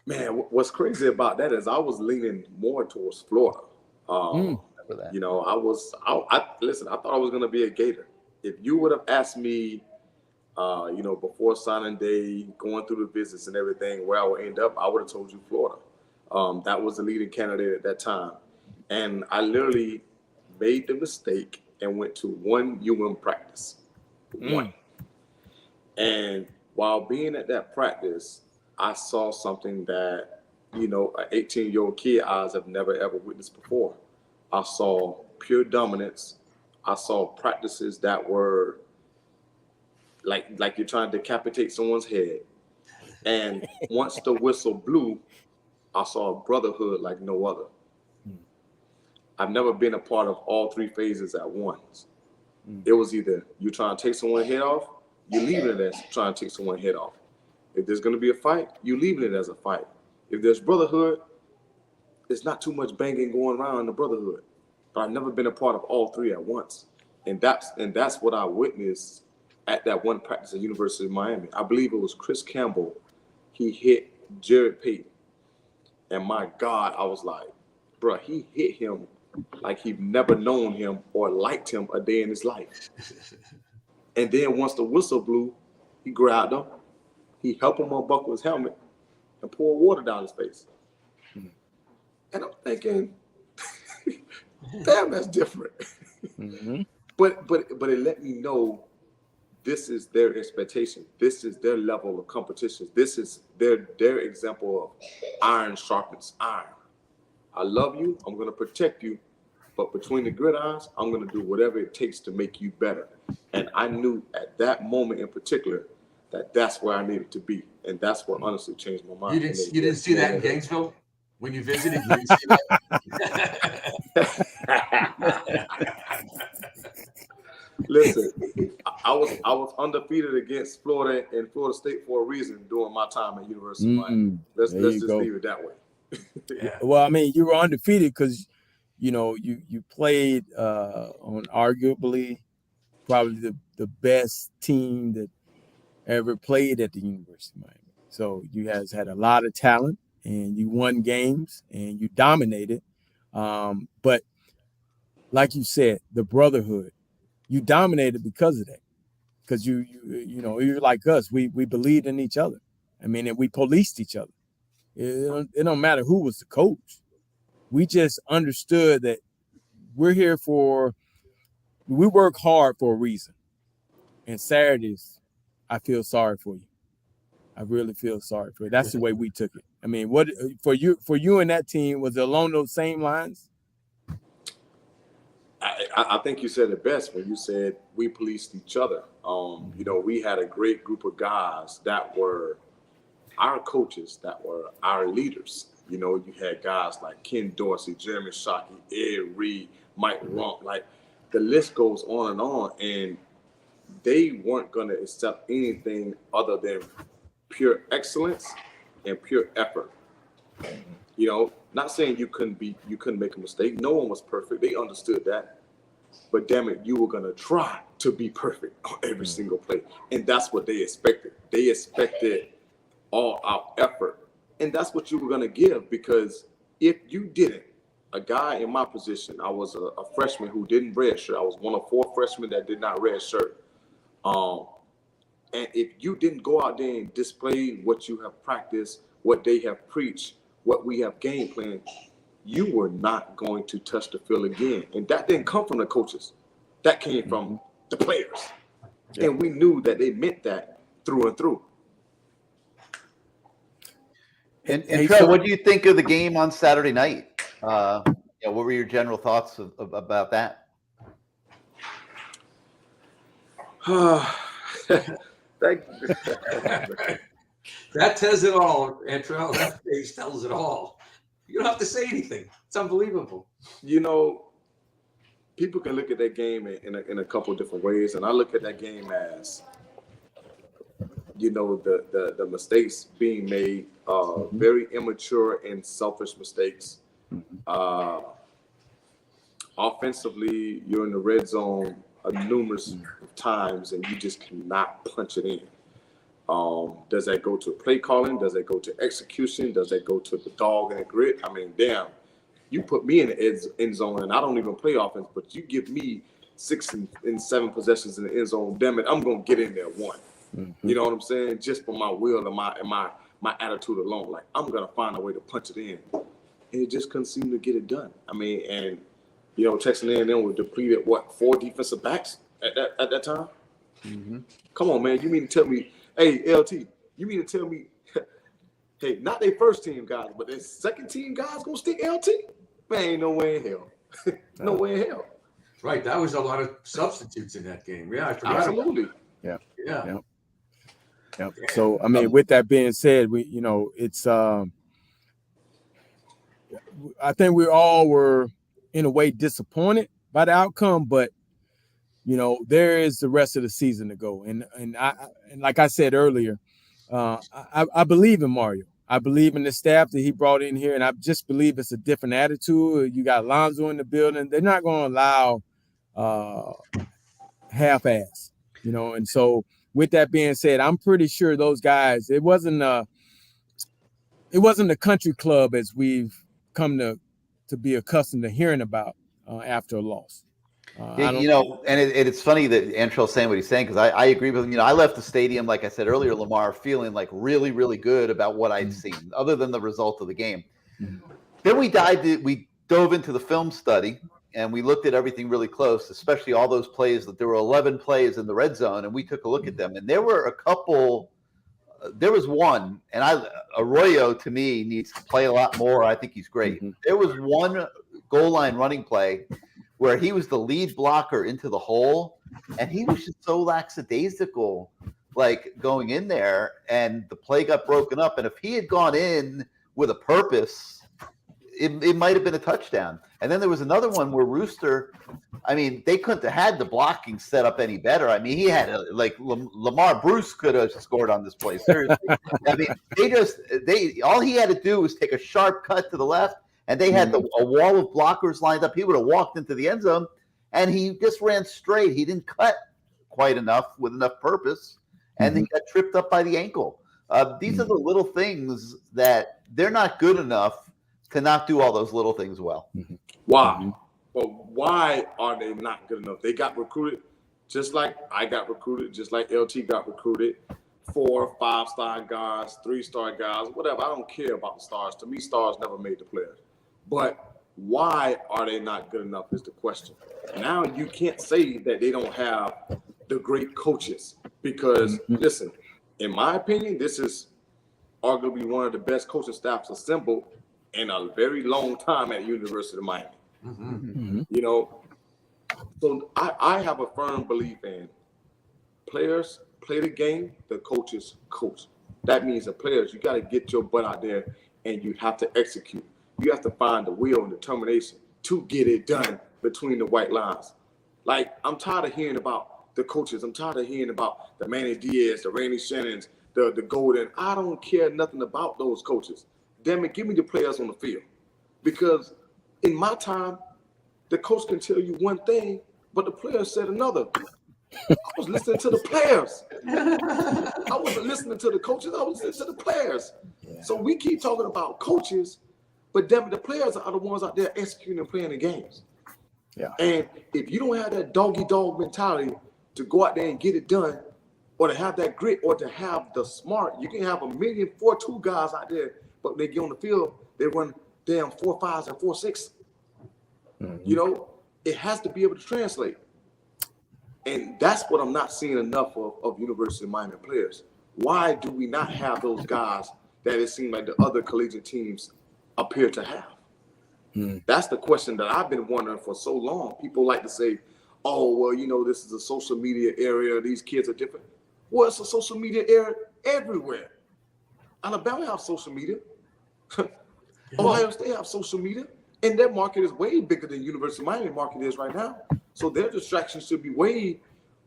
Man, what's crazy about that is I was leaning more towards Florida. You know, listen, I thought I was going to be a Gator. If you would have asked me, you know, before signing day, going through the visits and everything, where I would end up, I would have told you Florida. That was the leading candidate at that time. And I literally made the mistake and went to one UM practice. One. And while being at that practice, I saw something that, you know, an 18-year-old kid eyes have never, ever witnessed before. I saw pure dominance. I saw practices that were like you're trying to decapitate someone's head. And once the whistle blew, I saw a brotherhood like no other. I've never been a part of all three phases at once. It was either you trying to take someone's head off, you leaving it as trying to take someone's head off. If there's going to be a fight, you leaving it as a fight. If there's brotherhood, there's not too much banging going around in the brotherhood. But I've never been a part of all three at once. And that's what I witnessed at that one practice at University of Miami. I believe it was Chris Campbell. He hit Jared Payton. And my God, I was like, bro, he hit him like he'd never known him or liked him a day in his life. And then once the whistle blew, he grabbed him. He helped him unbuckle his helmet and poured water down his face. And I'm thinking, damn, that's different. But it let me know this is their expectation. This is their level of competition. This is their example of iron sharpens iron. I love you. I'm going to protect you. But between the gridirons, I'm going to do whatever it takes to make you better. And I knew at that moment in particular that that's where I needed to be. And that's what honestly changed my mind. You didn't see that in Gainesville when you visited? You didn't see that? Listen, I was undefeated against Florida and Florida State for a reason during my time at University of Miami. Let's just leave it that way. Yeah. Well, I mean, you were undefeated because, you know, you played on arguably probably the best team that ever played at the University of Miami. So you guys had a lot of talent and you won games and you dominated. But like you said, the brotherhood, you dominated because of that. Because you know, you're like us. We believed in each other. I mean, and we policed each other. It don't matter who was the coach. We just understood that we work hard for a reason. And Saturdays, I feel sorry for you. I really feel sorry for you. That's the way we took it. I mean, what for you and that team, was it along those same lines? I think you said it best when you said we policed each other. You know, we had a great group of guys that were our coaches, that were our leaders. You know, you had guys like Ken Dorsey, Jeremy Shockey, Ed Reed, Mike Rump, like the list goes on, and they weren't going to accept anything other than pure excellence and pure effort. You know, not saying you couldn't make a mistake. No one was perfect. They understood that. But damn it, you were going to try to be perfect on every single play. And that's what they expected. They expected all out effort. And that's what you were going to give, because if you didn't, a guy in my position, I was a freshman who didn't redshirt. I was one of 4 freshmen that did not redshirt. And if you didn't go out there and display what you have practiced, what they have preached, what we have game planned, you were not going to touch the field again. And that didn't come from the coaches. That came from the players. Yeah. And we knew that they meant that through and through. And Trey, what do you think of the game on Saturday night? What were your general thoughts about that? That tells it all, Antrel. That face tells it all. You don't have to say anything. It's unbelievable. You know, people can look at that game in a couple of different ways, and I look at that game as, you know, the mistakes being made, very immature and selfish mistakes. Offensively, you're in the red zone numerous times, and you just cannot punch it in. Does that go to play calling? Does that go to execution? Does that go to the dog and the grit? I mean, damn, you put me in the end zone, and I don't even play offense, but you give me 6 and 7 possessions in the end zone. Damn it, I'm gonna get in there one. You know what I'm saying? Just for my will and my attitude alone, like I'm gonna find a way to punch it in, and it just couldn't seem to get it done. I mean, and you know, Texas A&M was depleted 4 defensive backs at that time. Come on, man, you mean to tell me? Hey, LT, you mean to tell me, hey, not their first team guys, but their second team guys gonna stick LT? Man, ain't no way in hell. No way in hell. Right, that was a lot of substitutes in that game. Yeah, I forgot. Absolutely. Yeah. Yeah. So, I mean, with that being said, it's I think we all were in a way disappointed by the outcome, but you know, there is the rest of the season to go. And like I said earlier, I believe in Mario. I believe in the staff that he brought in here, and I just believe it's a different attitude. You got Lonzo in the building. They're not going to allow half-ass, you know. And so with that being said, I'm pretty sure those guys, it wasn't a country club as we've come to be accustomed to hearing about after a loss. It's funny that Antrel's saying what he's saying, because I agree with him. You know, I left the stadium, like I said earlier, Lamar, feeling like really, really good about what I'd seen, other than the result of the game. Then we dove into the film study, and we looked at everything really close, especially all those plays. That there were 11 plays in the red zone, and we took a look at them. And there were a couple. There was one, and Arroyo to me needs to play a lot more. I think he's great. There was one goal line running play where he was the lead blocker into the hole, and he was just so lackadaisical like going in there, and the play got broken up. And if he had gone in with a purpose, it might have been a touchdown. And then there was another one where Rooster, I mean, they couldn't have had the blocking set up any better. I mean, he had Lamar Bruce could have scored on this play. Seriously. I mean, all he had to do was take a sharp cut to the left, and they had a wall of blockers lined up. He would have walked into the end zone, and he just ran straight. He didn't cut quite enough with enough purpose, and he got tripped up by the ankle. These are the little things that they're not good enough to not do all those little things well. Wow. Well, why are they not good enough? They got recruited just like I got recruited, just like LT got recruited. 4, 5-star guys, 3-star guys, whatever. I don't care about the stars. To me, stars never made the players. But why are they not good enough is the question. Now you can't say that they don't have the great coaches because, listen, in my opinion, this is arguably one of the best coaching staffs assembled in a very long time at University of Miami. You know, so I have a firm belief in players play the game, the coaches coach. That means the players, you got to get your butt out there and you have to execute. You have to find the will and determination to get it done between the white lines. Like, I'm tired of hearing about the coaches. I'm tired of hearing about the Manny Diaz, the Randy Shannons, the Golden. I don't care nothing about those coaches. Damn it, give me the players on the field. Because in my time, the coach can tell you one thing, but the players said another. I was listening to the players. I wasn't listening to the coaches. I was listening to the players. So we keep talking about coaches, but damn it, the players are the ones out there executing and playing the games. And if you don't have that dog mentality to go out there and get it done, or to have that grit, or to have the smart, you can have 1,000,000 4-2 guys out there, but when they get on the field, they run damn 4.5s and 4.6. You know, it has to be able to translate. And that's what I'm not seeing enough of University of Miami players. Why do we not have those guys that it seems like the other collegiate teams appear to have? That's the question that I've been wondering for so long. People like to say, oh, well, you know, this is a social media area. These kids are different. Well, it's a social media area everywhere. Alabama have social media. Ohio State have social media. And their market is way bigger than University of Miami market is right now. So their distractions should be way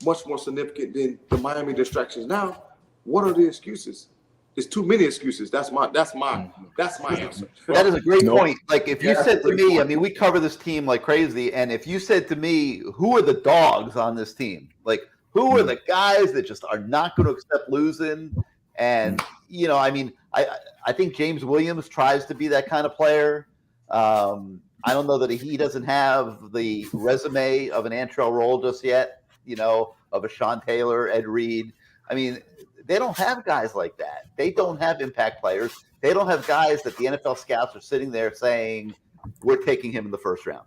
much more significant than the Miami distractions now. What are the excuses? There's too many excuses. That's my answer. That is a great point. Like if you said to me, I mean, we cover this team like crazy, and if you said to me, who are the dogs on this team? Like who are the guys that just are not going to accept losing? And you know, I mean, I think James Williams tries to be that kind of player. I don't know that he doesn't have the resume of an Antrel Rolle just yet, you know, of a Sean Taylor, Ed Reed. I mean, they don't have guys like that. They don't have impact players. They don't have guys that the NFL scouts are sitting there saying, we're taking him in the first round.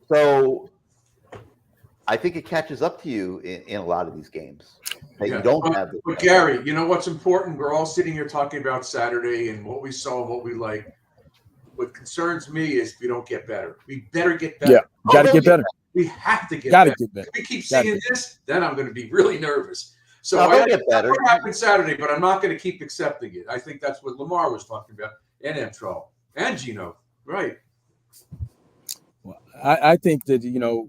So I think it catches up to you in a lot of these games. You don't have this. But Gary, you know what's important? We're all sitting here talking about Saturday and what we saw, what we like. What concerns me is we don't get better. We better get better. Yeah, got to get better. We have to get better. If we keep seeing this, then I'm going to be really nervous. So I get better. What happened Saturday, but I'm not going to keep accepting it. I think that's what Lamar was talking about, and Antrel, and Gino. Right. Well, I think that, you know,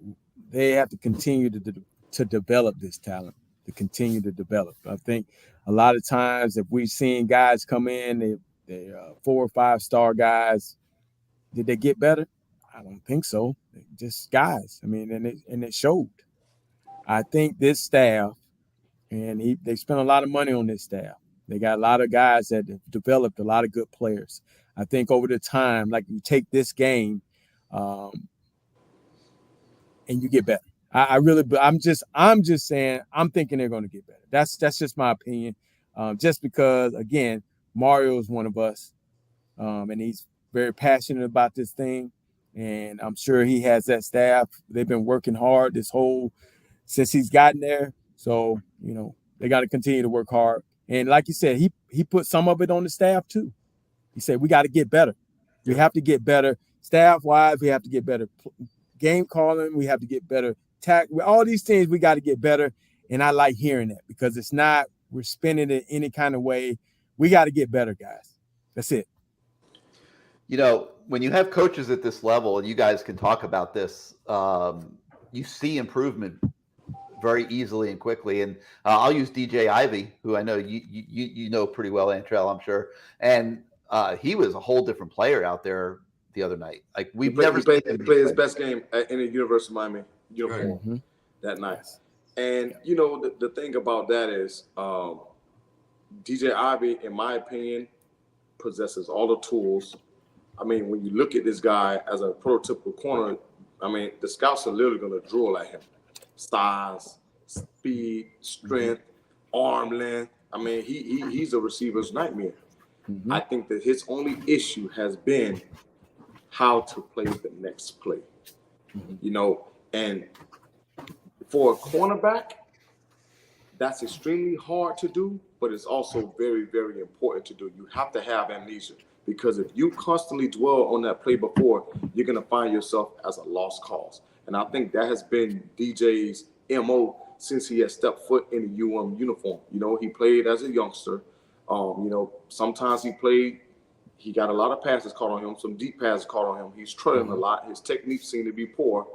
they have to continue to develop this talent, to continue to develop. I think a lot of times if we've seen guys come in, they're 4 or 5-star guys, did they get better? I don't think so. They're just guys. I mean, and it showed. I think this staff, and they spent a lot of money on this staff. They got a lot of guys that have developed a lot of good players. I think over the time, like you take this game, and you get better. I'm just saying, I'm thinking they're going to get better. That's just my opinion. Just because, again, Mario is one of us, and he's very passionate about this thing, and I'm sure he has that staff. They've been working hard since he's gotten there. So, you know, they got to continue to work hard. And like you said, he put some of it on the staff too. He said, we got to get better. We have to get better. Staff-wise, we have to get better. Game calling, we have to get better. All these things, we got to get better. And I like hearing that because it's not we're spinning it any kind of way. We got to get better, guys. That's it. You know, when you have coaches at this level, and you guys can talk about this, you see improvement very easily and quickly. And I'll use DJ Ivey, who I know you know pretty well, Antrel, I'm sure. And he was a whole different player out there the other night. Like we've never played his best game in the University of Miami uniform that night. And you know the thing about that is DJ Ivey, in my opinion, possesses all the tools. I mean, when you look at this guy as a prototypical corner, I mean, the scouts are literally going to drool at him. Size, speed, strength, arm length. I mean, he's a receiver's nightmare. I think that his only issue has been how to play the next play. You know, and for a cornerback, that's extremely hard to do, but it's also very, very important to do. You have to have amnesia. Because if you constantly dwell on that play before, you're going to find yourself as a lost cause. And I think that has been DJ's MO since he has stepped foot in the UM uniform. You know, he played as a youngster. You know, sometimes he got a lot of passes caught on him, some deep passes caught on him. He's trailing a lot. His technique seemed to be poor,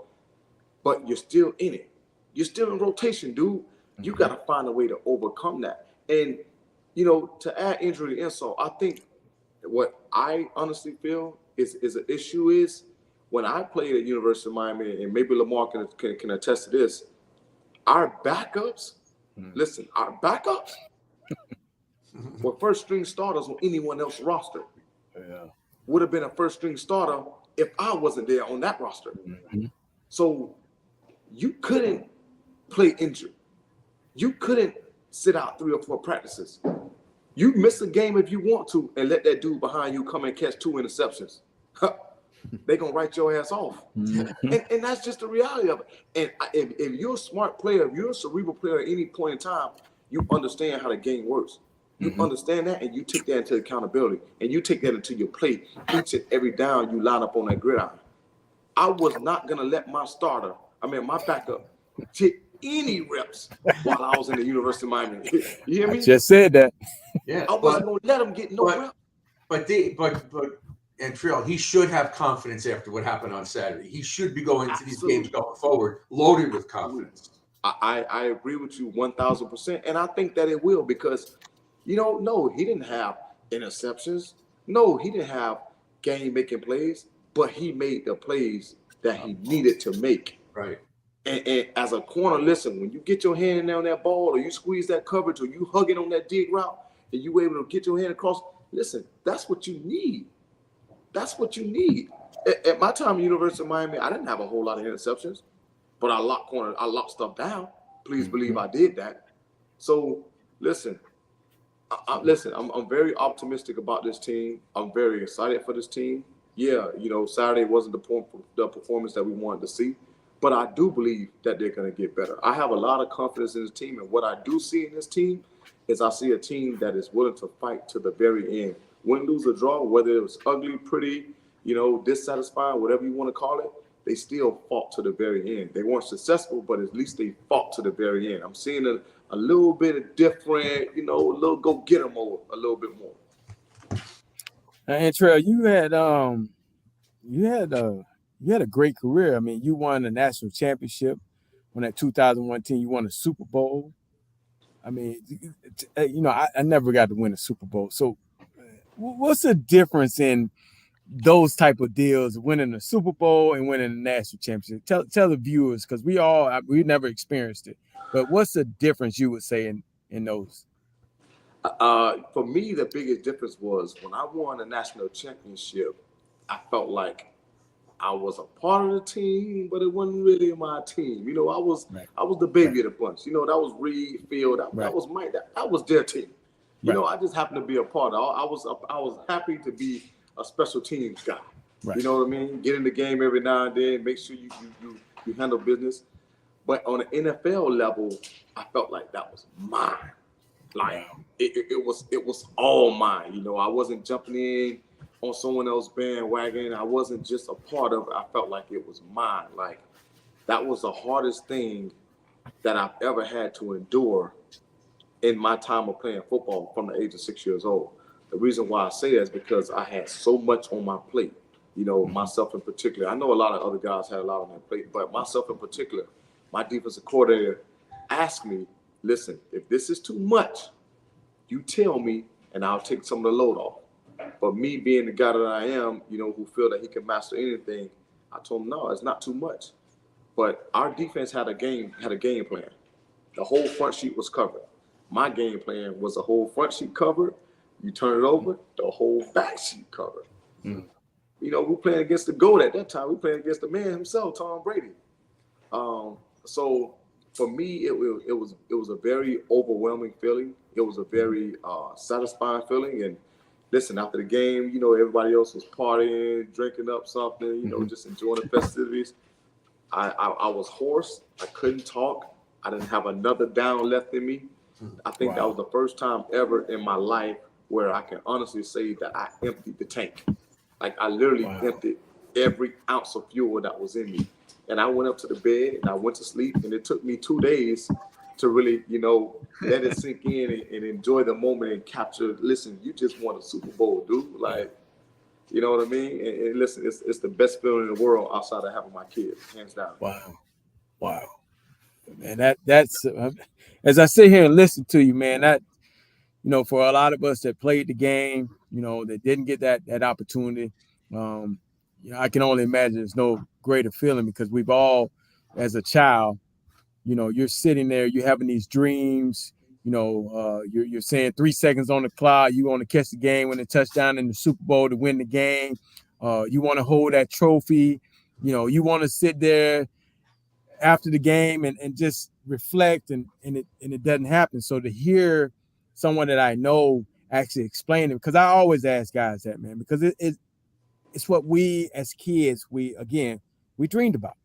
but you're still in it. You're still in rotation, dude. You got to find a way to overcome that. And, you know, to add injury to insult, I think what I honestly feel is an issue is when I played at University of Miami, and maybe Lamar can attest to this, our backups, listen, our backups were first-string starters on anyone else's roster. Would have been a first-string starter if I wasn't there on that roster. So you couldn't play injured. You couldn't sit out 3 or 4 practices. You miss a game if you want to and let that dude behind you come and catch 2 interceptions. They're going to write your ass off. And that's just the reality of it. And if you're a smart player, if you're a cerebral player at any point in time, you understand how the game works. You understand that, and you take that into accountability, and you take that into your play each and every down you line up on that gridiron. I was not going to let my backup, take any reps while I was in the University of Miami. You hear me? I just said that. Yeah, I wasn't going to let him get no reps. But Antrel, he should have confidence after what happened on Saturday. He should be going into these games going forward loaded with confidence. I agree with you 1,000%, and I think that it will because, you know, no, he didn't have interceptions. No, he didn't have game-making plays, but he made the plays that he needed to make. Right. And as a corner, listen, when you get your hand on that ball or you squeeze that coverage or you hug it on that dig route and you able to get your hand across, listen, that's what you need. That's what you need. At my time at University of Miami, I didn't have a whole lot of interceptions, but I locked stuff down. Please believe I did that. So listen, I'm very optimistic about this team. I'm very excited for this team. Yeah, you know, Saturday wasn't the performance that we wanted to see. But I do believe that they're going to get better. I have a lot of confidence in this team. And what I do see in this team is I see a team that is willing to fight to the very end. Win, lose, or draw, whether it was ugly, pretty, you know, dissatisfying, whatever you want to call it, they still fought to the very end. They weren't successful, but at least they fought to the very end. I'm seeing a little bit of different, you know, a little go-get-em mode a little bit more. Antrel, you had a great career. I mean, you won a national championship on that 2001 team. You won a Super Bowl. I mean, you know, I never got to win a Super Bowl. So what's the difference in those type of deals, winning a Super Bowl and winning a national championship? Tell the viewers, because we never experienced it. But what's the difference you would say in those? For me, the biggest difference was when I won a national championship, I felt like I was a part of the team, but it wasn't really my team. You know, I was the baby of the bunch. You know, that was Reed, Field, that was Mike, that was their team. You know, I just happened to be a part of it. I was happy to be a special teams guy. You know what I mean? Get in the game every now and then, make sure you handle business. But on an NFL level, I felt like that was mine. Like it was all mine. You know, I wasn't jumping in on someone else's bandwagon. I wasn't just a part of it. I felt like it was mine. Like that was the hardest thing that I've ever had to endure in my time of playing football from the age of 6 years old. The reason why I say that is because I had so much on my plate. You know, myself in particular. I know a lot of other guys had a lot on their plate, but myself in particular, my defensive coordinator asked me, listen, if this is too much, you tell me and I'll take some of the load off. But me being the guy that I am, you know, who feel that he can master anything, I told him, no, it's not too much. But our defense had a game plan. The whole front sheet was covered. My game plan was the whole front sheet covered. You turn it over, the whole back sheet covered. You know, we playing against the GOAT at that time. We playing against the man himself, Tom Brady. So for me, it was a very overwhelming feeling. It was a very satisfying feeling. And listen, after the game, you know, everybody else was partying, drinking up something, you know, just enjoying the festivities. I was hoarse. I couldn't talk. I didn't have another down left in me. I think that was the first time ever in my life where I can honestly say that I emptied the tank. Like I literally emptied every ounce of fuel that was in me. And I went up to the bed and I went to sleep. And it took me 2 days to really, you know, let it sink in and enjoy the moment and capture. Listen, you just won a Super Bowl, dude. Like, you know what I mean? And listen, it's the best feeling in the world outside of having my kids, hands down. Wow. Man, that's as I sit here and listen to you, man, that, you know, for a lot of us that played the game, you know, that didn't get that opportunity, you know, I can only imagine there's no greater feeling because we've all, as a child, you know, you're sitting there, you're having these dreams, you know, you're saying 3 seconds on the clock, you want to catch the game, win a touchdown in the Super Bowl to win the game. You want to hold that trophy, you know, you want to sit there after the game and just reflect and it doesn't happen. So to hear someone that I know actually explain it, because I always ask guys that, man, because it's what we as kids, we dreamed about.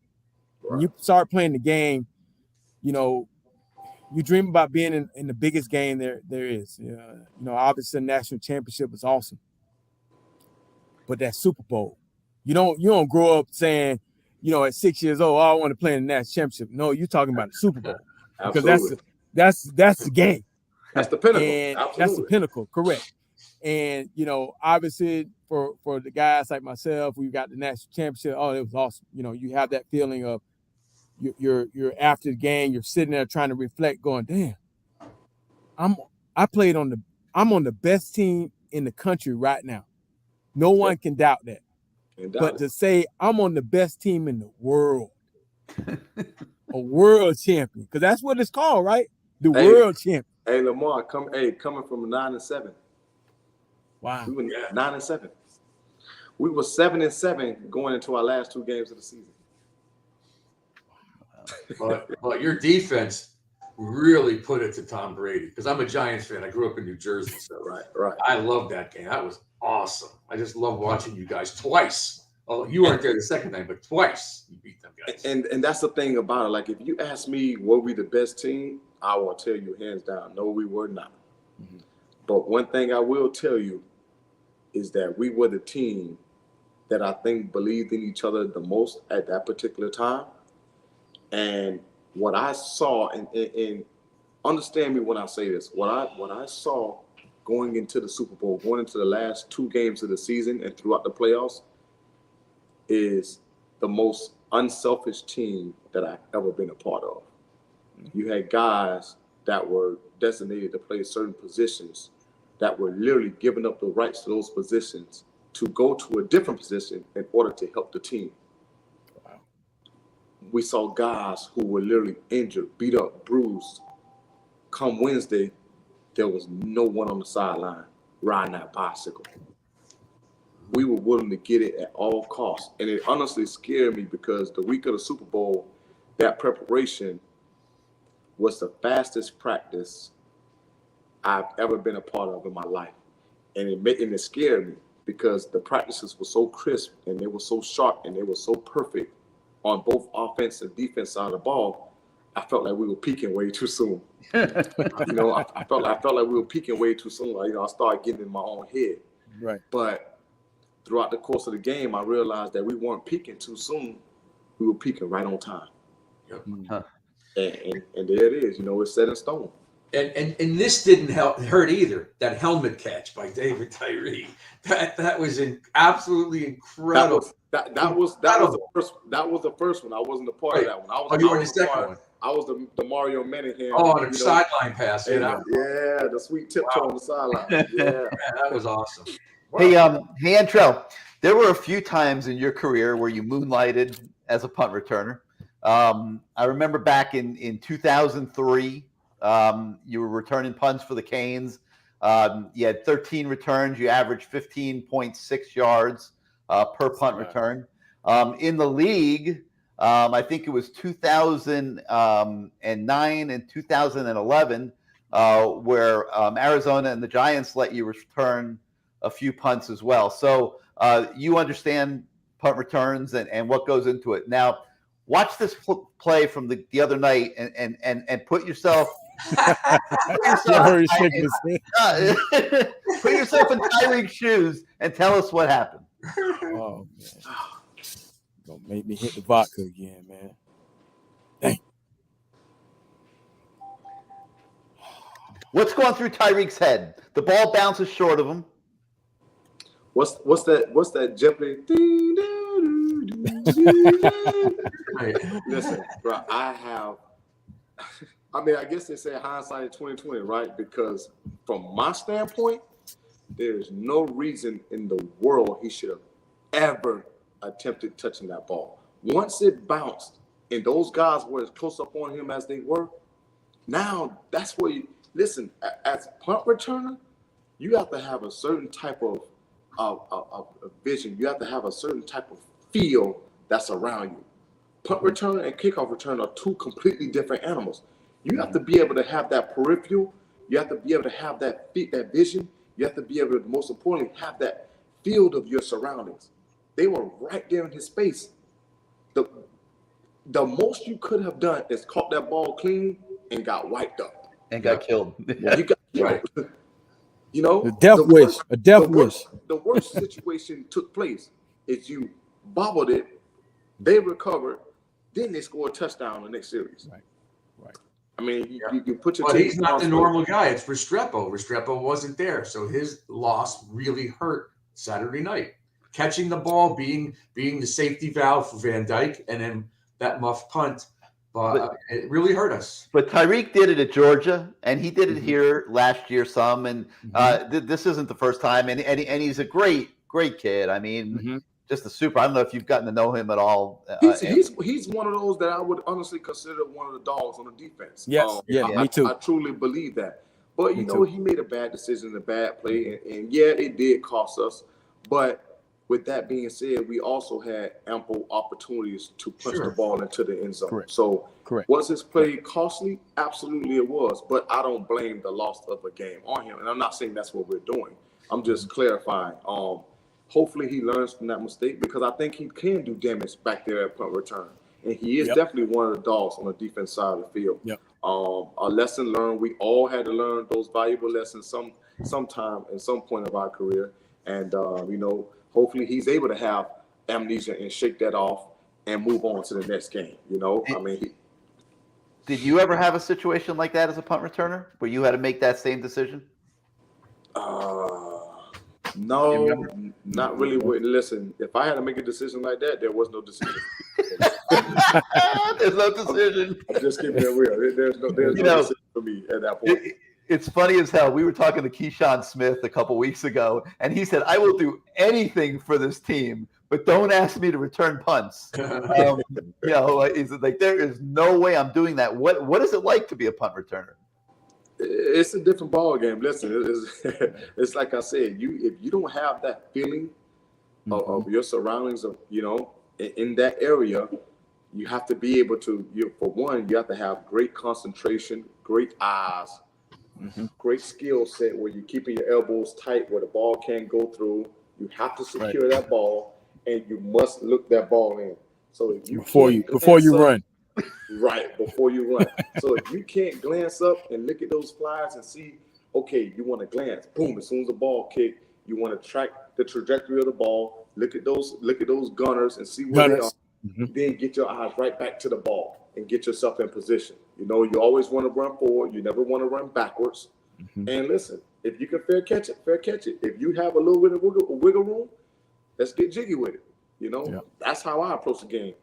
When you start playing the game, you know, you dream about being in the biggest game there is. You know, obviously the national championship was awesome. But that Super Bowl, you don't grow up saying, you know, at 6 years old, I want to play in the national championship. No, you're talking about the Super Bowl. Because that's the game. That's the pinnacle. And absolutely. That's the pinnacle, correct. And, you know, obviously for the guys like myself, we got the national championship. Oh, it was awesome. You know, you have that feeling of you're after the game, you're sitting there trying to reflect, going, damn, I'm on the best team in the country right now. No one can doubt that. But to say I'm on the best team in the world, a world champion, because that's what it's called, right? The world champion. Hey, Lamar, coming from 9-7. Wow. We were 9-7. We were 7-7 going into our last 2 games of the season. But your defense really put it to Tom Brady, because I'm a Giants fan. I grew up in New Jersey, so right. I love that game. That was awesome. I just love watching you guys twice. Oh, you weren't there the second time, but twice you beat them guys. And that's the thing about it. Like, if you ask me, were we the best team? I will tell you hands down, no, we were not. Mm-hmm. But one thing I will tell you is that we were the team that I think believed in each other the most at that particular time. And what I saw, and understand me when I say this, what I saw going into the Super Bowl, going into the last 2 games of the season and throughout the playoffs, is the most unselfish team that I've ever been a part of. You had guys that were designated to play certain positions that were literally giving up the rights to those positions to go to a different position in order to help the team. Wow. We saw guys who were literally injured, beat up, bruised. Come Wednesday, there was no one on the sideline riding that bicycle. We were willing to get it at all costs. And it honestly scared me because the week of the Super Bowl, that preparation was the fastest practice I've ever been a part of in my life. And it scared me because the practices were so crisp and they were so sharp and they were so perfect on both offense and defense side of the ball. I felt like we were peaking way too soon. You know, I felt like we were peaking way too soon. Like, you know, I started getting in my own head. Right. But throughout the course of the game, I realized that we weren't peaking too soon. We were peaking right on time. Yep. Huh. And there it is. It's set in stone. And this didn't hurt either. That helmet catch by David Tyree. That was absolutely incredible. That was the first one. I wasn't a part of that one. You were in the second one. I was the Mario Manningham. On the sideline pass. The sweet tiptoe on the sideline. Yeah, that was awesome. Wow. Hey, Antrel, there were a few times in your career where you moonlighted as a punt returner. I remember back in 2003, you were returning punts for the Canes. You had 13 returns. You averaged 15.6 yards per punt return. In the league, I think it was 2009 and 2011, where Arizona and the Giants let you return a few punts as well. So you understand punt returns and what goes into it. Now, watch this play from the other night and put yourself put yourself in Tyreek's shoes and tell us what happened. Oh, man. Don't make me hit the vodka again, man. Dang. What's going through Tyreek's head? The ball bounces short of him. What's that Jeopardy? Listen, bro, I guess they say hindsight is 20/20, right? Because from my standpoint, there's no reason in the world he should have ever attempted touching that ball. Once it bounced and those guys were as close up on him as they were, now that's where you listen. As a punt returner, you have to have a certain type of vision. You have to have a certain type of feel that's around you. Punt returner and kickoff returner are two completely different animals. You have to be able to have that peripheral. You have to be able to have that vision. You have to be able to, most importantly, have that field of your surroundings. They were right there in his face. The most you could have done is caught that ball clean and got wiped up. And got killed. You got killed. The death wish. The worst situation took place is you bobbled it, they recovered, then they scored a touchdown in the next series. Right. I mean, you put your. But he's not the normal guy. It's Restrepo. Restrepo wasn't there, so his loss really hurt Saturday night. Catching the ball, being the safety valve for Van Dyke, and then that muff punt, but it really hurt us. But Tyreek did it at Georgia, and he did it here last year some, and this isn't the first time. And he's a great kid. I mean, just a super. I don't know if you've gotten to know him at all. He's one of those that I would honestly consider one of the dogs on the defense. Yes, me too. I truly believe that. But he made a bad decision, a bad play, and it did cost us. But with that being said, we also had ample opportunities to punch the ball into the end zone. Correct. So was his play costly? Absolutely it was. But I don't blame the loss of a game on him. And I'm not saying that's what we're doing. I'm just clarifying. Hopefully he learns from that mistake, because I think he can do damage back there at punt return. And he is definitely one of the dogs on the defense side of the field. A lesson learned. We all had to learn those valuable lessons sometime at some point of our career. And, hopefully he's able to have amnesia and shake that off and move on to the next game. Did you ever have a situation like that as a punt returner where you had to make that same decision? No, not really. Listen, if I had to make a decision like that, there was no decision. There's no decision. Just keep it real. There's no decision for me at that point. It's funny as hell. We were talking to Keyshawn Smith a couple weeks ago, and he said, "I will do anything for this team, but don't ask me to return punts." He's like, there is no way I'm doing that. What is it like to be a punt returner? It's a different ball game. Listen, it's like I said. If you don't have that feeling of your surroundings, in that area, you have to be able to. For one, you have to have great concentration, great eyes. Great skill set where you're keeping your elbows tight where the ball can't go through. You have to secure that ball, and you must look that ball in. So if you before you run. Right, before you run. So if you can't glance up and look at those flies and see, okay, you want to glance, boom, as soon as the ball kick, you want to track the trajectory of the ball, look at those gunners and see where they are. then get your eyes right back to the ball and get yourself in position. You know, you always want to run forward. You never want to run backwards. And listen, if you can fair catch it, fair catch it. If you have a little bit of wiggle room, let's get jiggy with it. You know, that's how I approach the game.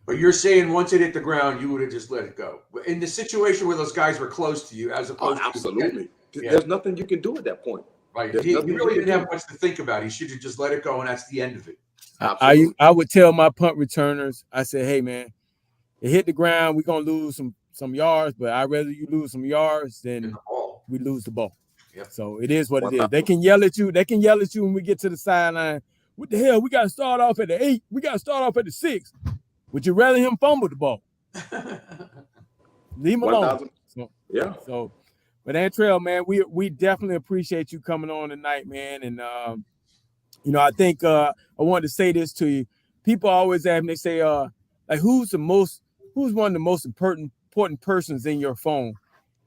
But you're saying once it hit the ground, you would have just let it go. In the situation where those guys were close to you, as opposed to absolutely. There's nothing you can do at that point. Right. He really didn't have much to think about. He should have just let it go, and that's the end of it. I would tell my punt returners, I said, hey, man, it hit the ground. We're going to lose some yards, but I'd rather you lose some yards than we lose the ball. Yep. So it is what it is. They can yell at you. They can yell at you when we get to the sideline. What the hell? We got to start off at the 8. We got to start off at the 6. Would you rather him fumble the ball? Leave him alone. So, but Antrel, man, we definitely appreciate you coming on tonight, man. And you know, I think I wanted to say this to you. People always ask me, they say, like, who's one of the most important persons in your phone?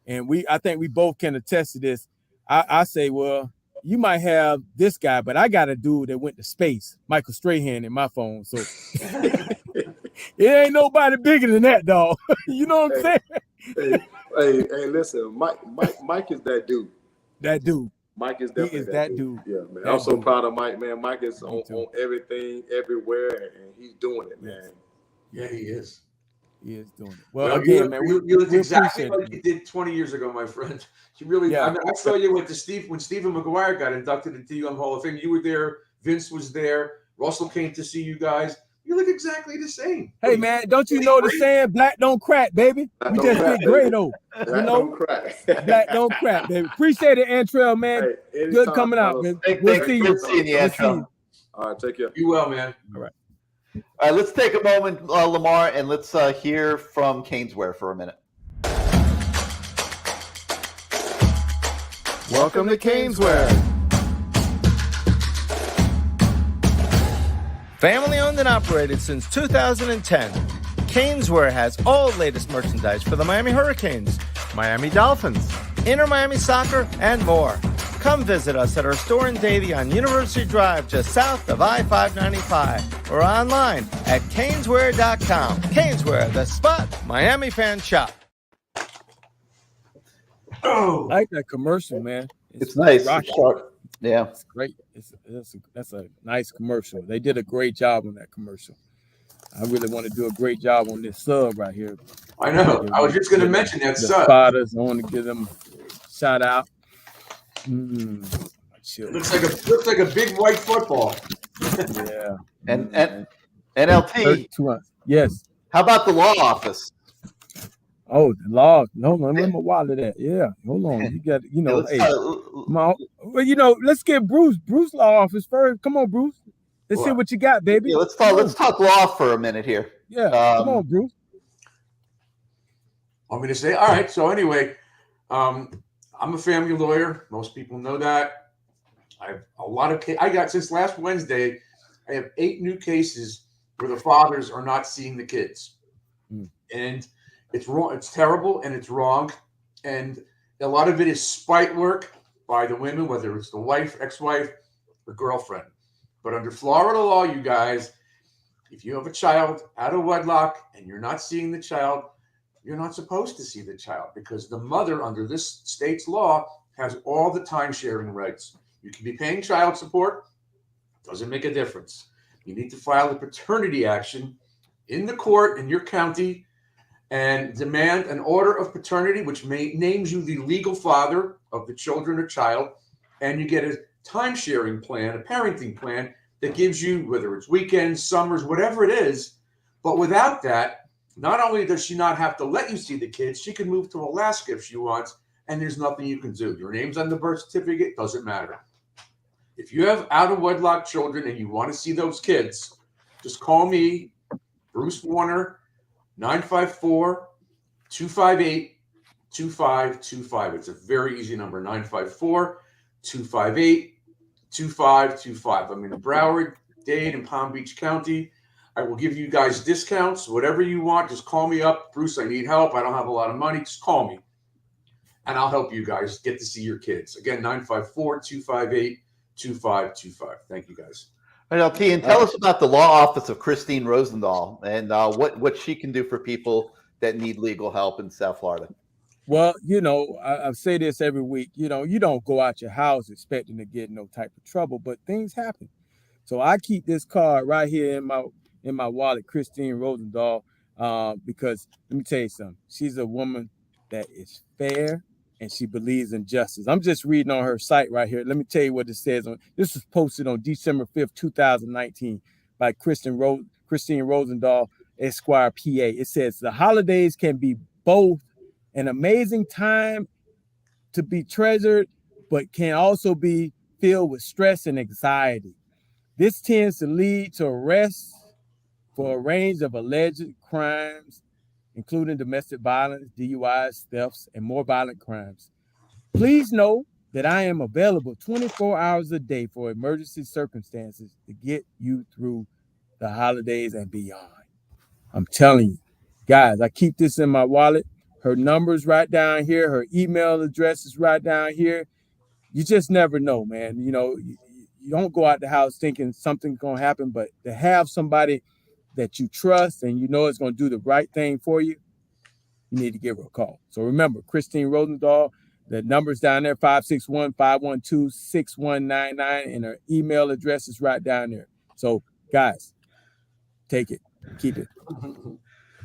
And I think we both can attest to this. I say, well, you might have this guy, but I got a dude that went to space, Michael Strahan, in my phone. So it ain't nobody bigger than that, dog. You know what I'm saying? Hey, listen, Mike is that dude. That dude. Mike is definitely that dude. Yeah, man. I'm so proud of Mike, man. Mike is on everything, everywhere, and he's doing it, man. Yeah, he is. He is doing it. Well, again, man, you look exactly like you did 20 years ago, my friend. You really. Yeah. I mean, I saw you when Stephen McGuire got inducted into the Hall of Fame. You were there. Vince was there. Russell came to see you guys. You look exactly the same. Hey, man, don't you know the saying, black don't crack, baby? We just get gray, though. You know? Black don't crack, baby. Appreciate it, Antrel, man. Hey, good coming out, man. We'll see you. Antrel. All right, take care. You well, man. All right. All right, let's take a moment, Lamar, and let's hear from CaneSport for a minute. Welcome to CaneSport. Family owned and operated since 2010, CaneSport has all latest merchandise for the Miami Hurricanes, Miami Dolphins, Inter Miami Soccer, and more. Come visit us at our store in Davie on University Drive, just south of I-595, or online at caneswear.com. CaneSport, the spot Miami fans shop. Oh, I like that commercial, man. It's nice. Yeah, it's great. That's a nice commercial. They did a great job on that commercial. I really want to do a great job on this sub right here. I know. I was just going to mention that sub. Spotters. I want to give them a shout out. Looks like a big white football. Yeah. And NLT. Yes. How about the law office? Oh, the law. No, let me wallet that. Yeah. Hold on. You got, you know, hey. Well, you know, let's get Bruce law office first. Come on, Bruce. Let's see what you got, baby. Yeah, let's talk law for a minute here. Yeah. Come on, Bruce. Want me to say? All right. So anyway, I'm a family lawyer. Most people know that. I have a lot of I got since last Wednesday. I have 8 new cases where the fathers are not seeing the kids, and it's wrong. It's terrible, and it's wrong, and a lot of it is spite work by the women, whether it's the wife, ex-wife, or girlfriend. But under Florida law, you guys, if you have a child out of wedlock and you're not seeing the child, you're not supposed to see the child because the mother, under this state's law, has all the time-sharing rights. You can be paying child support. Doesn't make a difference. You need to file a paternity action in the court in your county and demand an order of paternity, which names you the legal father of the children or child, and you get a time-sharing plan, a parenting plan that gives you, whether it's weekends, summers, whatever it is. But without that, not only does she not have to let you see the kids, she can move to Alaska if she wants, and there's nothing you can do. Your name's on the birth certificate, doesn't matter. If you have out-of-wedlock children and you want to see those kids, just call me, Bruce Warner, 954-258-2525. It's a very easy number, 954-258-2525. I'm in Broward, Dade, and Palm Beach County. I will give you guys discounts, whatever you want. Just call me up. Bruce, I need help. I don't have a lot of money. Just call me, and I'll help you guys get to see your kids. Again, 954-258-2525. Thank you, guys. All right, T, and tell us about the law office of Christine Rosendahl and what she can do for people that need legal help in South Florida. Well, I say this every week. You don't go out your house expecting to get no type of trouble, but things happen. So I keep this card right here in my wallet, Christine Rosendahl, because let me tell you something. She's a woman that is fair and she believes in justice. I'm just reading on her site right here. Let me tell you what it says. This was posted on December 5th, 2019 by Christine Rosendahl, Esquire, PA. It says, the holidays can be both an amazing time to be treasured, but can also be filled with stress and anxiety. This tends to lead to arrests for a range of alleged crimes, including domestic violence, DUIs, thefts, and more violent crimes. Please know that I am available 24 hours a day for emergency circumstances to get you through the holidays and beyond. I'm telling you, guys, I keep this in my wallet. Her number's right down here. Her email address is right down here. You just never know, man. You don't go out the house thinking something's going to happen, but to have somebody that you trust and you know is going to do the right thing for you, you need to give her a call. So remember, Christine Rosendahl, the number's down there, 561-512-6199, and her email address is right down there. So, guys, take it. Keep it. All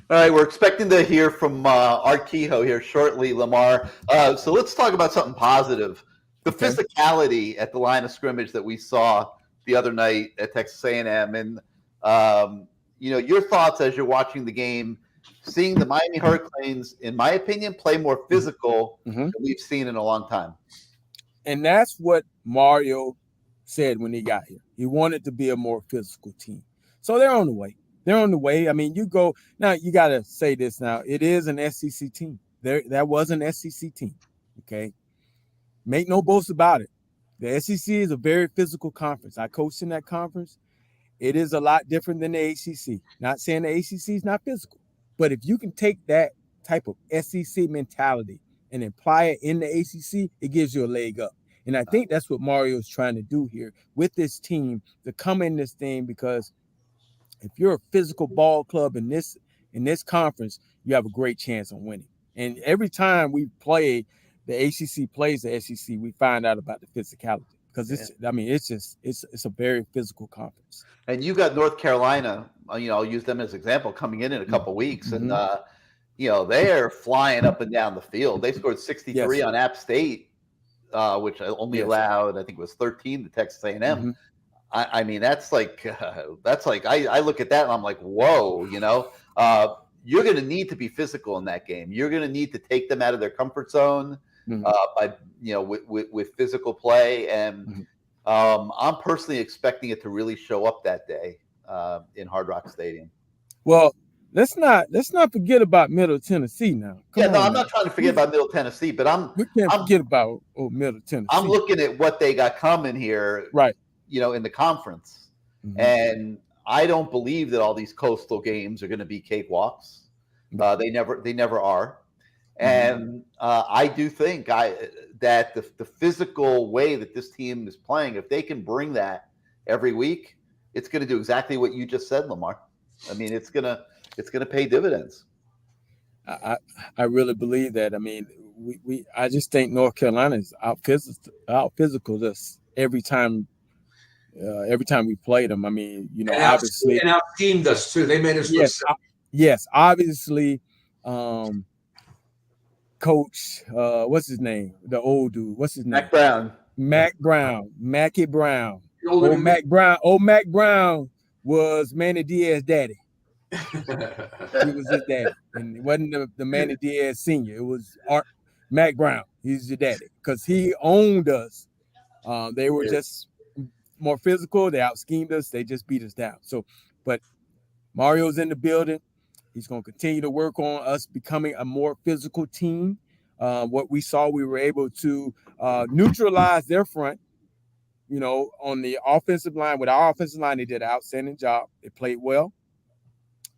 right, we're expecting to hear from Art Kehoe here shortly, Lamar. So let's talk about something positive. The physicality at the line of scrimmage that we saw the other night at Texas A&M, and your thoughts as you're watching the game, seeing the Miami Hurricanes, in my opinion, play more physical than we've seen in a long time. And that's what Mario said when he got here. He wanted to be a more physical team. So they're on the way. I mean, you got to say this now. It is an SEC team. That was an SEC team, okay? Make no boast about it. The SEC is a very physical conference. I coached in that conference. It is a lot different than the ACC. Not saying the ACC is not physical, but if you can take that type of SEC mentality and apply it in the ACC, it gives you a leg up. And I think that's what Mario is trying to do here with this team, to come in this thing, because if you're a physical ball club in this conference, you have a great chance on winning. And every time we play, the ACC plays the SEC, we find out about the physicality, because it's a very physical conference. And you got North Carolina, I'll use them as an example, coming in a couple weeks, and they're flying up and down the field. They scored 63 on App State, which only allowed, I think it was 13 to Texas A&M. I mean, that's like I look at that and I'm like, whoa, you're going to need to be physical in that game. You're going to need to take them out of their comfort zone by with physical play, and I'm personally expecting it to really show up that day in Hard Rock Stadium. Well, let's not forget about Middle Tennessee now. I'm not trying to forget about Middle Tennessee, but we can't forget about Middle Tennessee. I'm looking at what they got coming here, right? In the conference, and I don't believe that all these coastal games are going to be cakewalks. They never are. And I do think that the physical way that this team is playing, if they can bring that every week, it's going to do exactly what you just said, Lamar. I mean, it's gonna pay dividends. I really believe that. I mean, I just think North Carolina is out physical us every time we played them. I mean, obviously, and our team does too. They made us look simple. Yes, obviously, Coach, what's his name? The old dude, what's his name? Mac Brown. Mac Brown was Manny Diaz's daddy. He was his daddy, and it wasn't the Manny Diaz Sr. It was Mac Brown. He's your daddy because he owned us. They were just more physical. They out-schemed us. They just beat us down. So, but Mario's in the building. He's going to continue to work on us becoming a more physical team. What we saw, we were able to neutralize their front, on the offensive line. With our offensive line, they did an outstanding job. They played well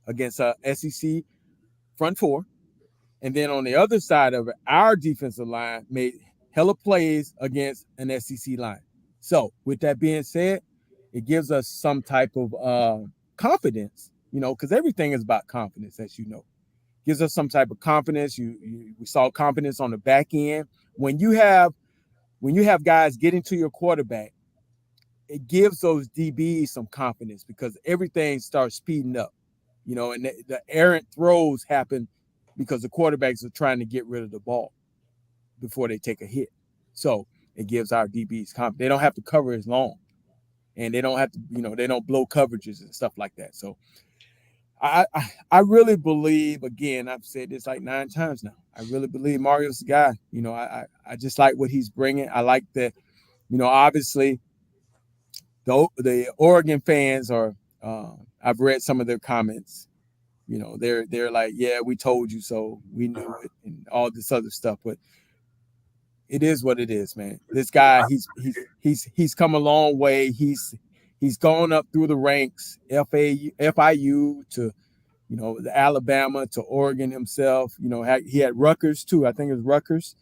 against SEC front four. And then on the other side of it, our defensive line made hella plays against an SEC line. So with that being said, it gives us some type of confidence, because everything is about confidence, as you know. Gives us some type of confidence. We saw confidence on the back end. When you have guys getting to your quarterback, it gives those DBs some confidence because everything starts speeding up, and the errant throws happen because the quarterbacks are trying to get rid of the ball before they take a hit. So it gives our DBs confidence. They don't have to cover as long, and they don't have to, they don't blow coverages and stuff like that. So I really believe, again, I've said this like 9 times now, I really believe Mario's the guy. I just like what he's bringing. I like that, obviously the Oregon fans are, I've read some of their comments, they're like, yeah, we told you so, we knew it, and all this other stuff, but it is what it is, man. This guy, he's come a long way. He's gone up through the ranks, FIU to, the Alabama to Oregon himself. He had Rutgers too. I think it was Rutgers.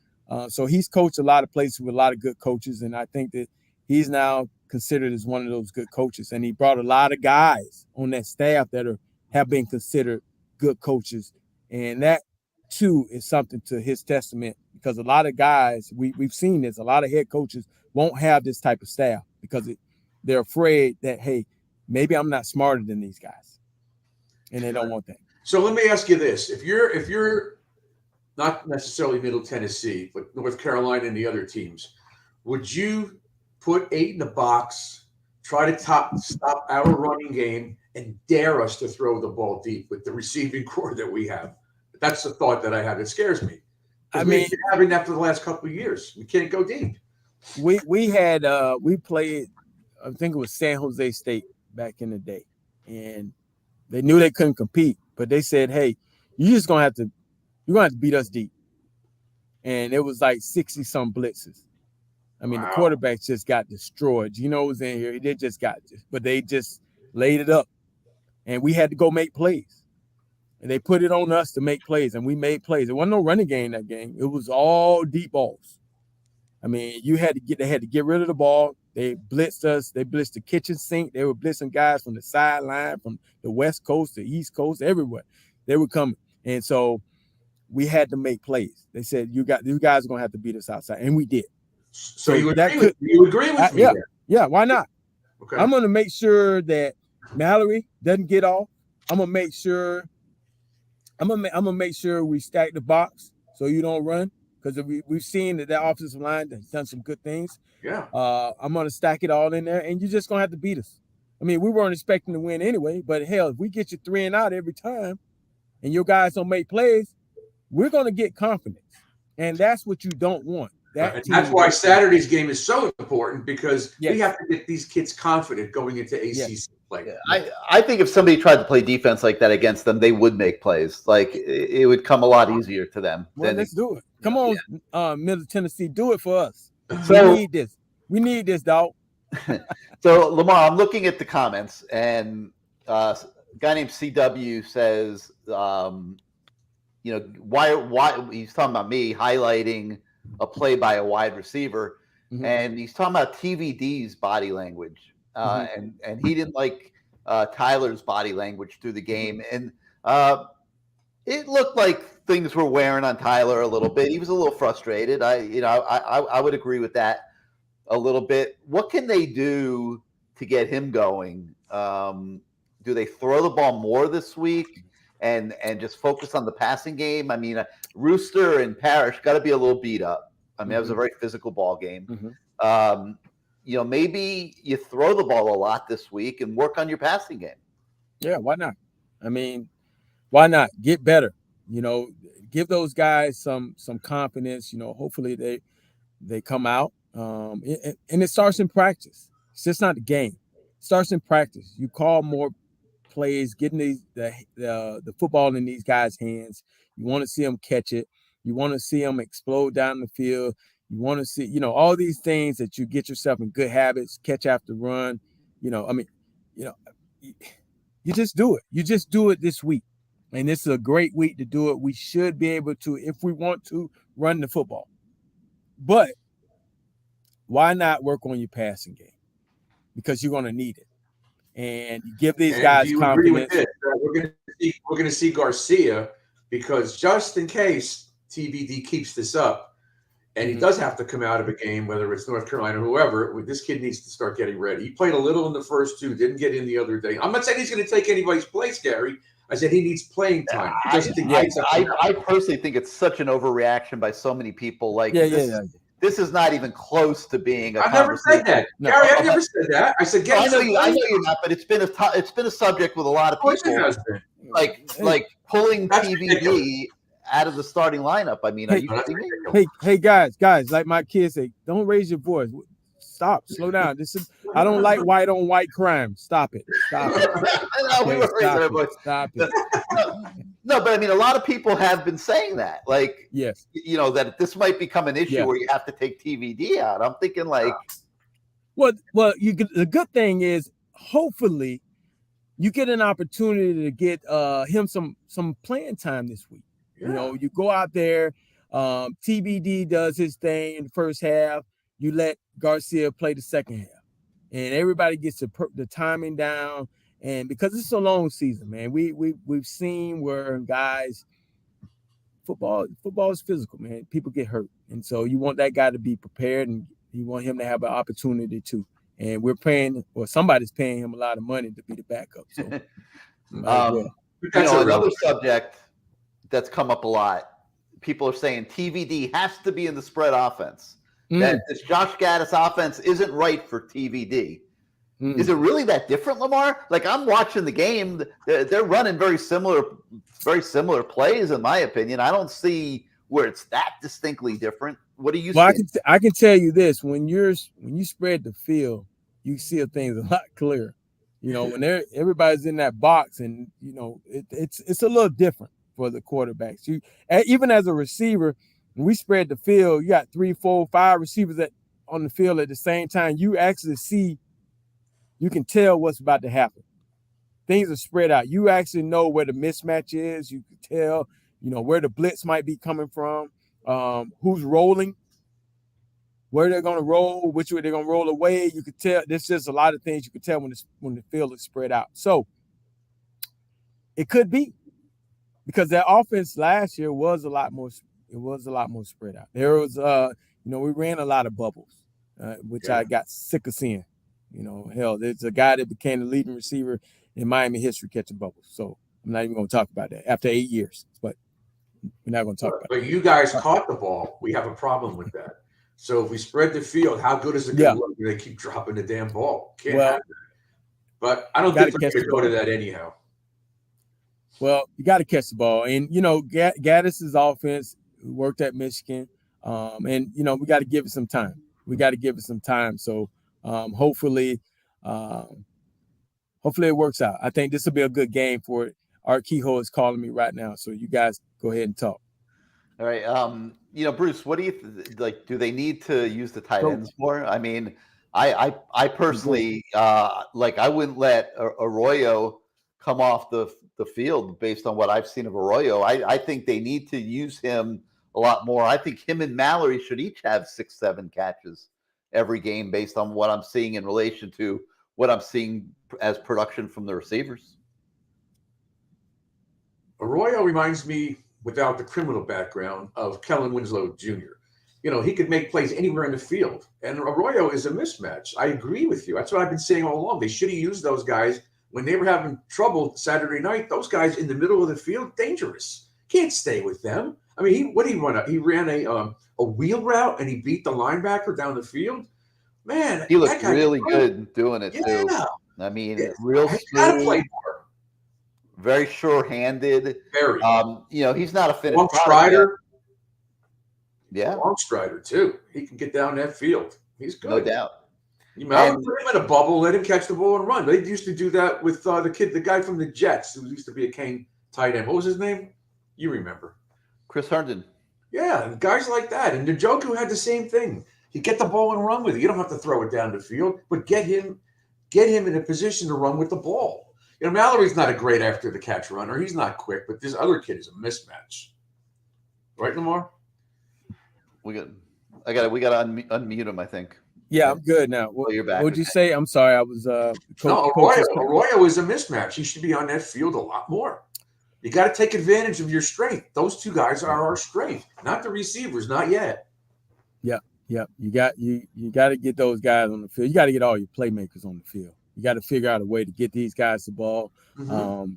So he's coached a lot of places with a lot of good coaches, and I think that he's now considered as one of those good coaches. And he brought a lot of guys on that staff that have been considered good coaches, and that too is something to his testament, because a lot of guys, we've seen this, a lot of head coaches won't have this type of staff because they're afraid that, hey, maybe I'm not smarter than these guys, and they don't want that. So let me ask you this: if you're not necessarily Middle Tennessee, but North Carolina and the other teams, would you put 8 in the box, try to stop our running game, and dare us to throw the ball deep with the receiving core that we have? That's the thought that I have. It scares me. I mean, we've been having that for the last couple of years. We can't go deep. We played, I think it was San Jose State back in the day, and they knew they couldn't compete, but they said, hey, you're gonna have to beat us deep. And it was like 60-some blitzes. I mean, The quarterbacks just got destroyed. Gino was in here. They just but they just laid it up, and we had to go make plays. And they put it on us to make plays, and we made plays. There wasn't no running game that game. It was all deep balls. I mean, they had to get rid of the ball. They blitzed us. They blitzed the kitchen sink. They were blitzing guys from the sideline, from the West Coast, the East Coast, everywhere. They were coming. And so we had to make plays. They said, you guys are going to have to beat us outside. And we did. So you agree with me? Yeah, why not? Okay. I'm going to make sure that Mallory doesn't get off. I'm going to make sure we stack the box so you don't run, because we've seen that offensive line has done some good things. Yeah. I'm going to stack it all in there, and you're just going to have to beat us. I mean, we weren't expecting to win anyway, but hell, if we get you 3 and out every time and your guys don't make plays, we're going to get confidence, and that's what you don't want. And that's why Saturday's game is so important, because we have to get these kids confident going into ACC play. Yeah, I think if somebody tried to play defense like that against them, they would make plays. Like, it would come a lot easier to them. Well, let's do it. Come on, Middle Tennessee, do it for us. So, we need this. We need this, dog. So, Lamar, I'm looking at the comments, and a guy named CW says, why he's talking about me highlighting a play by a wide receiver, and he's talking about TVD's body language, and he didn't like Tyler's body language through the game, and it looked like things were wearing on Tyler a little bit. He was a little frustrated. I would agree with that a little bit. What can they do to get him going? Do they throw the ball more this week and just focus on the passing game? I mean, Rooster and Parrish got to be a little beat up. I mean, that was a very physical ball game. Maybe you throw the ball a lot this week and work on your passing game. Yeah, why not? I mean, why not? Get better. Give those guys some confidence. Hopefully they come out. And it starts in practice. It's just not the game. It starts in practice. You call more plays, getting the football in these guys' hands. You want to see them catch it. You want to see them explode down the field. You want to see, all these things that you get yourself in good habits, catch after run. You just do it. You just do it this week. And this is a great week to do it. We should be able to, if we want to, run the football. But why not work on your passing game? because you're going to need it. And you give these And guys do you confidence. agree with this? We're going to see Garcia, because just in case TVD keeps this up and he does have to come out of a game, whether it's North Carolina or whoever, this kid needs to start getting ready. He played a little in the first two, didn't get in the other day. I'm not saying he's going to take anybody's place, Gary. I said he needs playing time. I personally think it's such an overreaction by so many people. Like, this is not even close to being. I never said that, Gary. I never said that. I said, I know you're not, but it's been a subject with a lot of people. Like pulling TVD out of the starting lineup. I mean, are you kidding me? Hey, guys, like my kids say, don't raise your voice. Stop, slow down. I don't like white on white crime. Stop it. Stop it. No, but I mean, a lot of people have been saying that. Like, yes, that this might become an issue where you have to take TVD out. I'm thinking like, well, the good thing is, hopefully, you get an opportunity to get him some playing time this week. Yeah. You go out there. TBD does his thing in the first half. You let Garcia play the second half, and everybody gets the timing down. And because it's a long season, man, we've seen where guys, football is physical, man. People get hurt, and so you want that guy to be prepared, and you want him to have an opportunity too. And we're paying, or somebody's paying him a lot of money to be the backup. So, another subject that's come up a lot. People are saying TVD has to be in the spread offense. That this Josh Gaddis offense isn't right for TVD. Is it really that different, Lamar? Like, I'm watching the game. They're running very similar plays, in my opinion. I don't see where it's that distinctly different. What do you see? I can tell you this: when you spread the field, you see things a lot clearer. When everybody's in that box, and it's a little different for the quarterbacks. Even as a receiver, when we spread the field, you got 3, 4, 5 receivers on the field at the same time. You actually see. You can tell what's about to happen. Things are spread out. You actually know where the mismatch is. You can tell, where the blitz might be coming from, who's rolling, where they're going to roll, which way they're going to roll away. You can tell. There's just a lot of things you can tell when the field is spread out. So it could be because that offense last year was a lot more. It was a lot more spread out. There was, we ran a lot of bubbles, which I got sick of seeing. Hell, there's a guy that became the leading receiver in Miami history catching bubbles. So I'm not even going to talk about that after 8 years, but we're not going to talk about it. But you guys caught the ball. We have a problem with that. So if we spread the field, how good is it going to look? They keep dropping the damn ball. Can't have that. But I don't think they're going to go to that anyhow. Well, you got to catch the ball. And, Gaddis' offense worked at Michigan. And, we got to give it some time. So, hopefully it works out. I think this will be a good game for it. Art Kehoe is calling me right now, so you guys go ahead and talk. All right. Bruce, what do you like? Do they need to use the tight ends more? I mean, I personally I wouldn't let Arroyo come off the field based on what I've seen of Arroyo. I think they need to use him a lot more. I think him and Mallory should each have 6-7 catches every game based on what I'm seeing in relation to what I'm seeing as production from the receivers. Arroyo reminds me, without the criminal background, of Kellen Winslow Jr. He could make plays anywhere in the field. And Arroyo is a mismatch. I agree with you. That's what I've been saying all along. They should have used those guys when they were having trouble Saturday night. Those guys in the middle of the field, dangerous. Can't stay with them. I mean, he ran a wheel route and he beat the linebacker down the field. Man, he looked really good doing it too. I mean, real smooth, very sure-handed. Very. He's not a finished Long strider. Yeah, long strider too. He can get down that field. He's good, no doubt. Put him in a bubble, let him catch the ball and run. They used to do that with the guy from the Jets who used to be a Cane tight end. What was his name? You remember? Chris Herndon. Yeah, guys like that. And Njoku had the same thing. You get the ball and run with it. You don't have to throw it down the field, but get him in a position to run with the ball. Mallory's not a great after the catch runner. He's not quick, but this other kid is a mismatch. Right, Lamar? We got to unmute him, I think. Yeah, I'm good now. you're back. What'd you say? I'm sorry. I was Arroyo was a mismatch. He should be on that field a lot more. You got to take advantage of your strength. Those two guys are our strength, not the receivers, not yet. Yeah. You got to get those guys on the field. You got to get all your playmakers on the field. You got to figure out a way to get these guys the ball. Mm-hmm.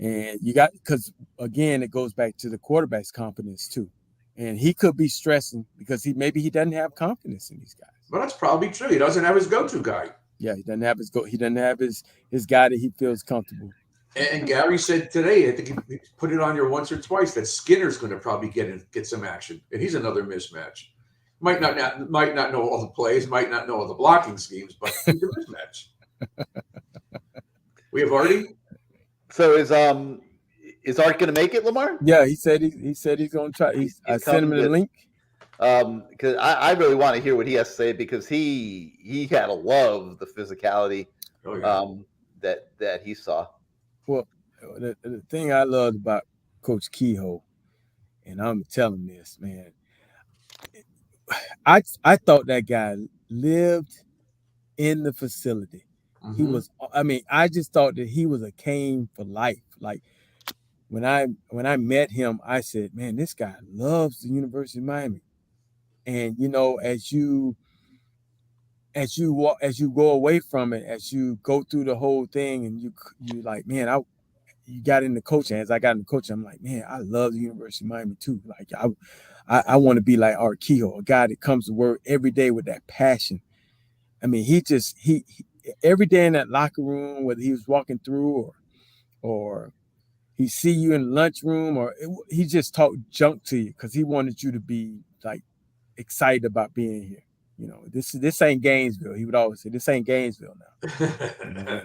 And you got, because again, it goes back to the quarterback's confidence too. And he could be stressing because he doesn't have confidence in these guys. Well, that's probably true. He doesn't have his go-to guy. Yeah, he doesn't have his guy that he feels comfortable. And Gary said today, I think he put it on here once or twice, that Skinner's going to probably get some action, and he's another mismatch. Might not know all the plays, might not know all the blocking schemes, but he's a mismatch. We have Artie. So is Art going to make it, Lamar? Yeah, he said he's going to try. I sent him the link. Because I really want to hear what he has to say, because he had to love the physicality that he saw. Well, the thing I loved about Coach Kehoe, and I'm telling this, man, I thought that guy lived in the facility. Mm-hmm. He was, I just thought that he was a Cane for life. Like when I met him, I said, man, this guy loves the University of Miami. And as you go away from it, as you go through the whole thing, and you like, man, you got in the coaching. As I got in the coaching, I'm like, man, I love the University of Miami too. Like I want to be like Art Kehoe, a guy that comes to work every day with that passion. I mean, he every day in that locker room, whether he was walking through or he see you in the lunchroom, he just talked junk to you because he wanted you to be like excited about being here. This ain't Gainesville. He would always say, this ain't Gainesville now.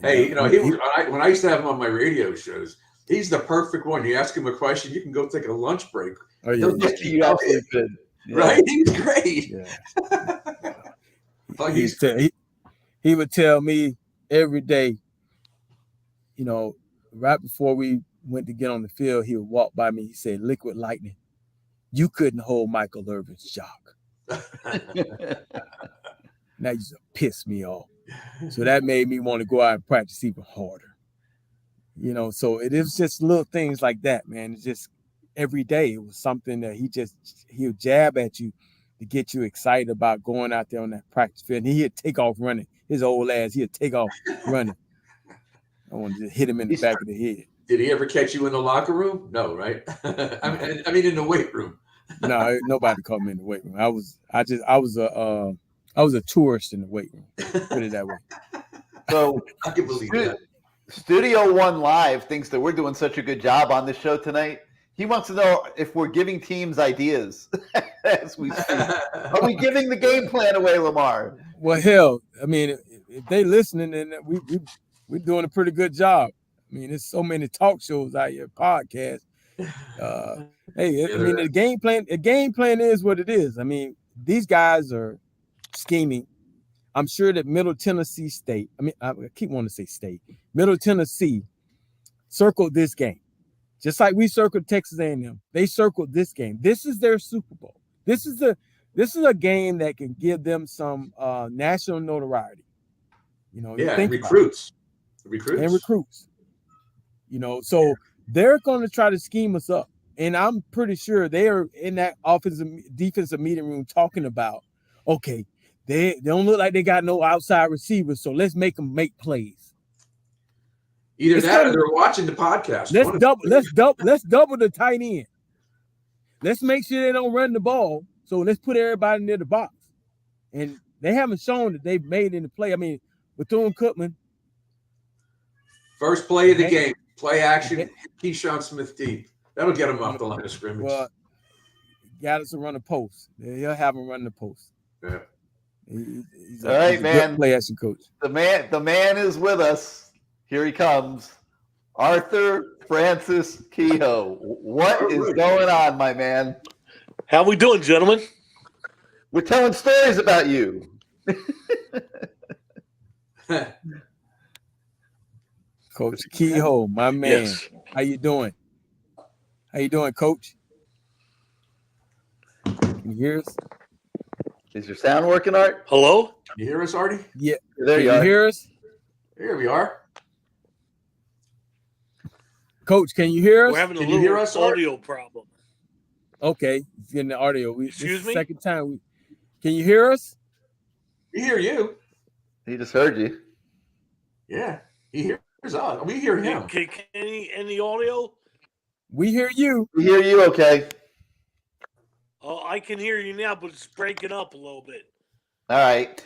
Hey, when I used to have him on my radio shows, he's the perfect one. You ask him a question, you can go take a lunch break. Oh, yeah. You absolutely could. Yeah. Right? He was great. Yeah. He would tell me every day, right before we went to get on the field, he would walk by me. He said, "Liquid lightning, you couldn't hold Michael Irvin's jock." Now you just piss me off. So that made me want to go out and practice even harder. So it is just little things like that, man. It's just every day. It was something that he'll jab at you to get you excited about going out there on that practice field. And he'd take off running. His old ass, he'd take off running. I wanted to hit him in the back of the head. Did he ever catch you in the locker room? No, right? I mean, in the weight room. No, nobody caught me in the weight room. I was a tourist in the weight room. Put it that way. So I can believe that. Studio One Live thinks that we're doing such a good job on this show tonight. He wants to know if we're giving teams ideas as we speak. Are we giving the game plan away, Lamar? Well, hell, I mean, if they listening, then we're doing a pretty good job. I mean, there's so many talk shows out here, podcasts. Hey, I mean, the game plan is what it is. I mean, these guys are scheming. I'm sure that Middle Tennessee State, I keep wanting to say state, Middle Tennessee circled this game. Just like we circled Texas A&M, they circled this game. This is their Super Bowl. This is a game that can give them some national notoriety. Recruits. So they're going to try to scheme us up, and I'm pretty sure they are in that defensive meeting room talking about, okay, they don't look like they got no outside receivers, so let's make them make plays. Either that or they're watching the podcast. Let's double the tight end. Let's make sure they don't run the ball. So let's put everybody near the box. And they haven't shown that they've made any play. I mean, Bethune-Cookman. First play of the game, play action, Keyshawn Smith deep. That'll get him off the line of scrimmage. Well, Gaddis will run a post. He'll have him run the post. Yeah. He's all right, man. Play action coach. The man is with us. Here he comes. Arthur Francis Kehoe. What is going on, my man? How we doing, gentlemen? We're telling stories about you. Coach Kehoe, my man. Yes. How you doing? How you doing, Coach? Can you hear us? Is your sound working, Art? Hello? Can you hear us, Artie? Yeah. There Can you you are. hear us? Here we are. Coach, can you hear us? We're having a Can you hear little us, Art? audio problem. Okay, it's in the audio. Excuse me? Second time. Can you hear us? We hear you. He just heard you. Yeah, he hears us. We hear him. Can any audio? We hear you. We hear you okay. Oh, I can hear you now, but it's breaking up a little bit. All right.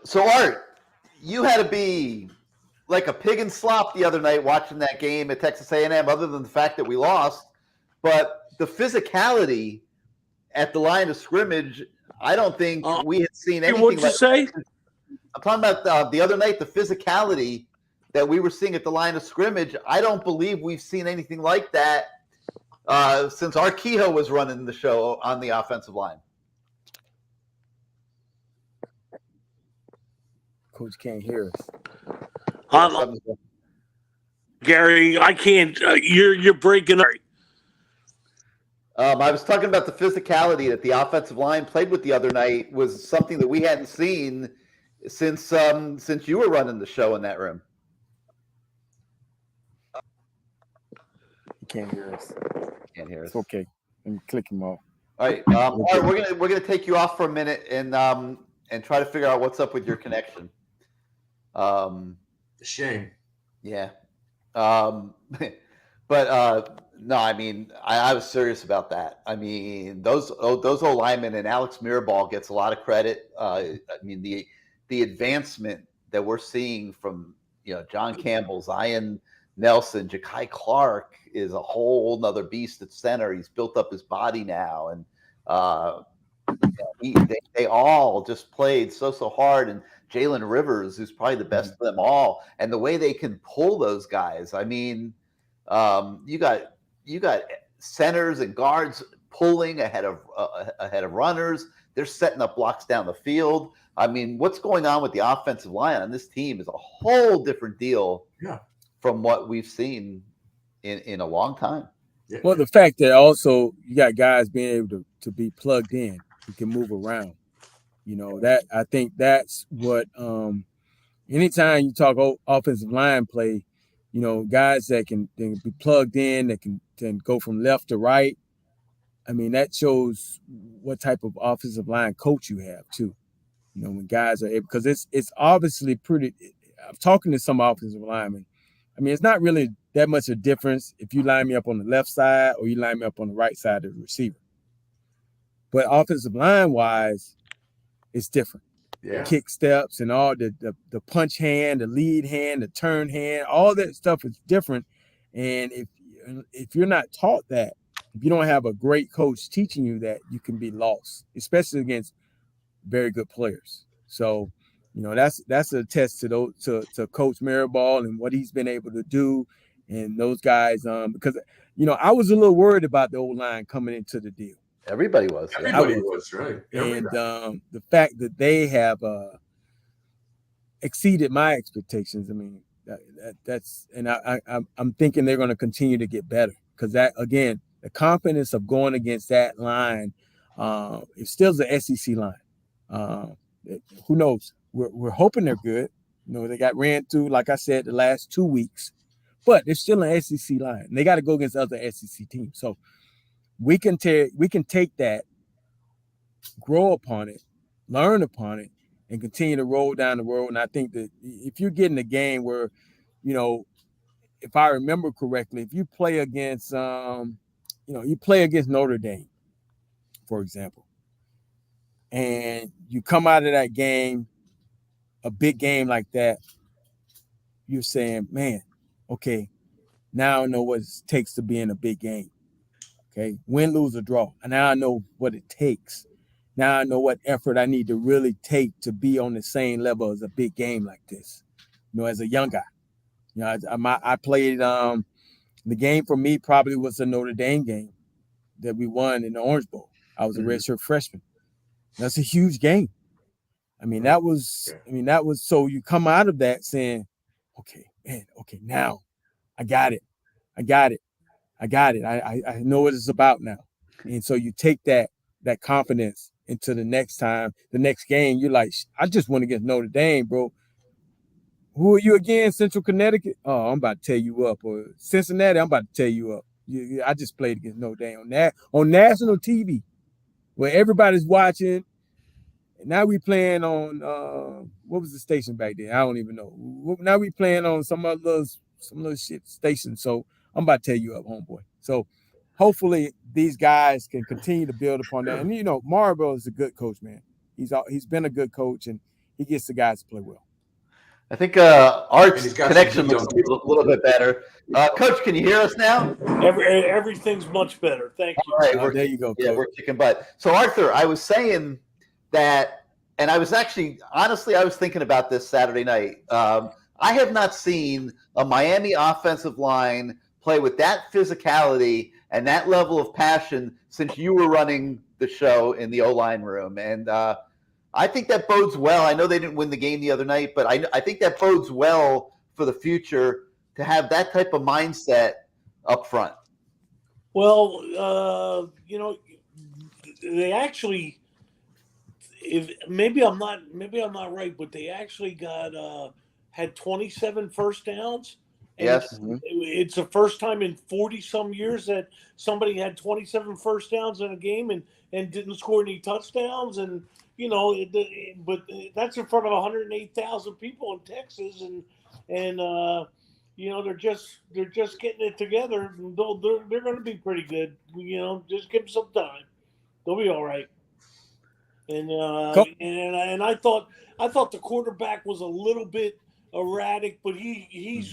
So, Art, you had to be like a pig in slop the other night watching that game at Texas A&M, other than the fact that we lost. But the physicality at the line of scrimmage, I don't think we had seen anything What'd you like say? I'm talking about the other night, the physicality that we were seeing at the line of scrimmage. I don't believe we've seen anything like that since our Kehoe was running the show on the offensive line. Coach can't hear us. Gary, I can't. You're breaking up. I was talking about the physicality that the offensive line played with the other night was something that we hadn't seen since you were running the show in that room. You can't hear us. Can't hear us. It's okay. Let me click him off. All right. All right, we're gonna take you off for a minute and try to figure out what's up with your connection. Shame. Yeah. But no, I mean, I was serious about that. I mean, those old linemen, and Alex Mirabal gets a lot of credit. I mean, the advancement that we're seeing from John Campbell, Zion Nelson, Ja'Kai Clark is a whole nother beast at center. He's built up his body now, and they all just played so hard. And Jalen Rivers, who's probably the best of them all, and the way they can pull those guys. I mean, you got centers and guards pulling ahead of runners. They're setting up blocks down the field. I mean, what's going on with the offensive line on this team is a whole different deal from what we've seen in a long time. Yeah. Well, the fact that also you got guys being able to be plugged in, who can move around. That I think that's what anytime you talk offensive line play, guys that can be plugged in, that can go from left to right. I mean, that shows what type of offensive line coach you have too. When guys are able, because it's obviously pretty. I'm talking to some offensive linemen. I mean, it's not really that much of a difference if you line me up on the left side or you line me up on the right side of the receiver. But offensive line wise, it's different. Yeah. Kick steps and all the punch hand, the lead hand, the turn hand, all that stuff is different. And if you're not taught that, if you don't have a great coach teaching you that, you can be lost, especially against very good players. So, that's a test to Coach Mirabal and what he's been able to do, and those guys. Because I was a little worried about the old line coming into the deal. Everybody was. Everybody was, right? And the fact that they have exceeded my expectations. I mean, that's and I'm thinking they're going to continue to get better, because that, again, the confidence of going against that line, it's still the SEC line. Who knows? We're hoping they're good. They got ran through, like I said, the last 2 weeks, but they're still an SEC line. And they got to go against other SEC teams. So we can take that, grow upon it, learn upon it, and continue to roll down the road. And I think that if you're getting a game where, if I remember correctly, if you play against, you play against Notre Dame, for example, and you come out of that game, a big game like that, you're saying, man, okay, now I know what it takes to be in a big game. Okay, win, lose, or draw. And now I know what it takes. Now I know what effort I need to really take to be on the same level as a big game like this. As a young guy, I played the game for me probably was the Notre Dame game that we won in the Orange Bowl. I was a redshirt freshman. That's a huge game. I mean, that was so you come out of that saying, okay, man, okay, now I got it. I know what it's about now. And so you take that confidence into the next game, you're like, I just went against Notre Dame, bro. Who are you again? Central Connecticut? Oh, I'm about to tear you up. Or Cincinnati, I'm about to tear you up. I just played against Notre Dame on national TV where everybody's watching. And now we playing on what was the station back then? I don't even know. Now we playing on some little shit station. So I'm about to tear you up, homeboy. So hopefully these guys can continue to build upon that. And Maribel is a good coach, man. He's been a good coach, and he gets the guys to play well. I think Art's connection looks a little bit better. Coach, can you hear us now? Everything's much better. Thank you. All right, there you go. Yeah, we're kicking butt. So Arthur, I was saying that, and I was actually, honestly, I was thinking about this Saturday night. I have not seen a Miami offensive line play with that physicality and that level of passion since you were running the show in the O-line room. And I think that bodes well. I know they didn't win the game the other night, but I think that bodes well for the future to have that type of mindset up front. Well, they actually, maybe I'm not right, but they actually had 27 first downs. And yes. It's the first time in 40-some years that somebody had 27 first downs in a game and didn't score any touchdowns. And, but that's in front of 108,000 people in Texas. And they're just getting it together. They're going to be pretty good. Just give them some time. They'll be all right. And I thought the quarterback was a little bit erratic, but he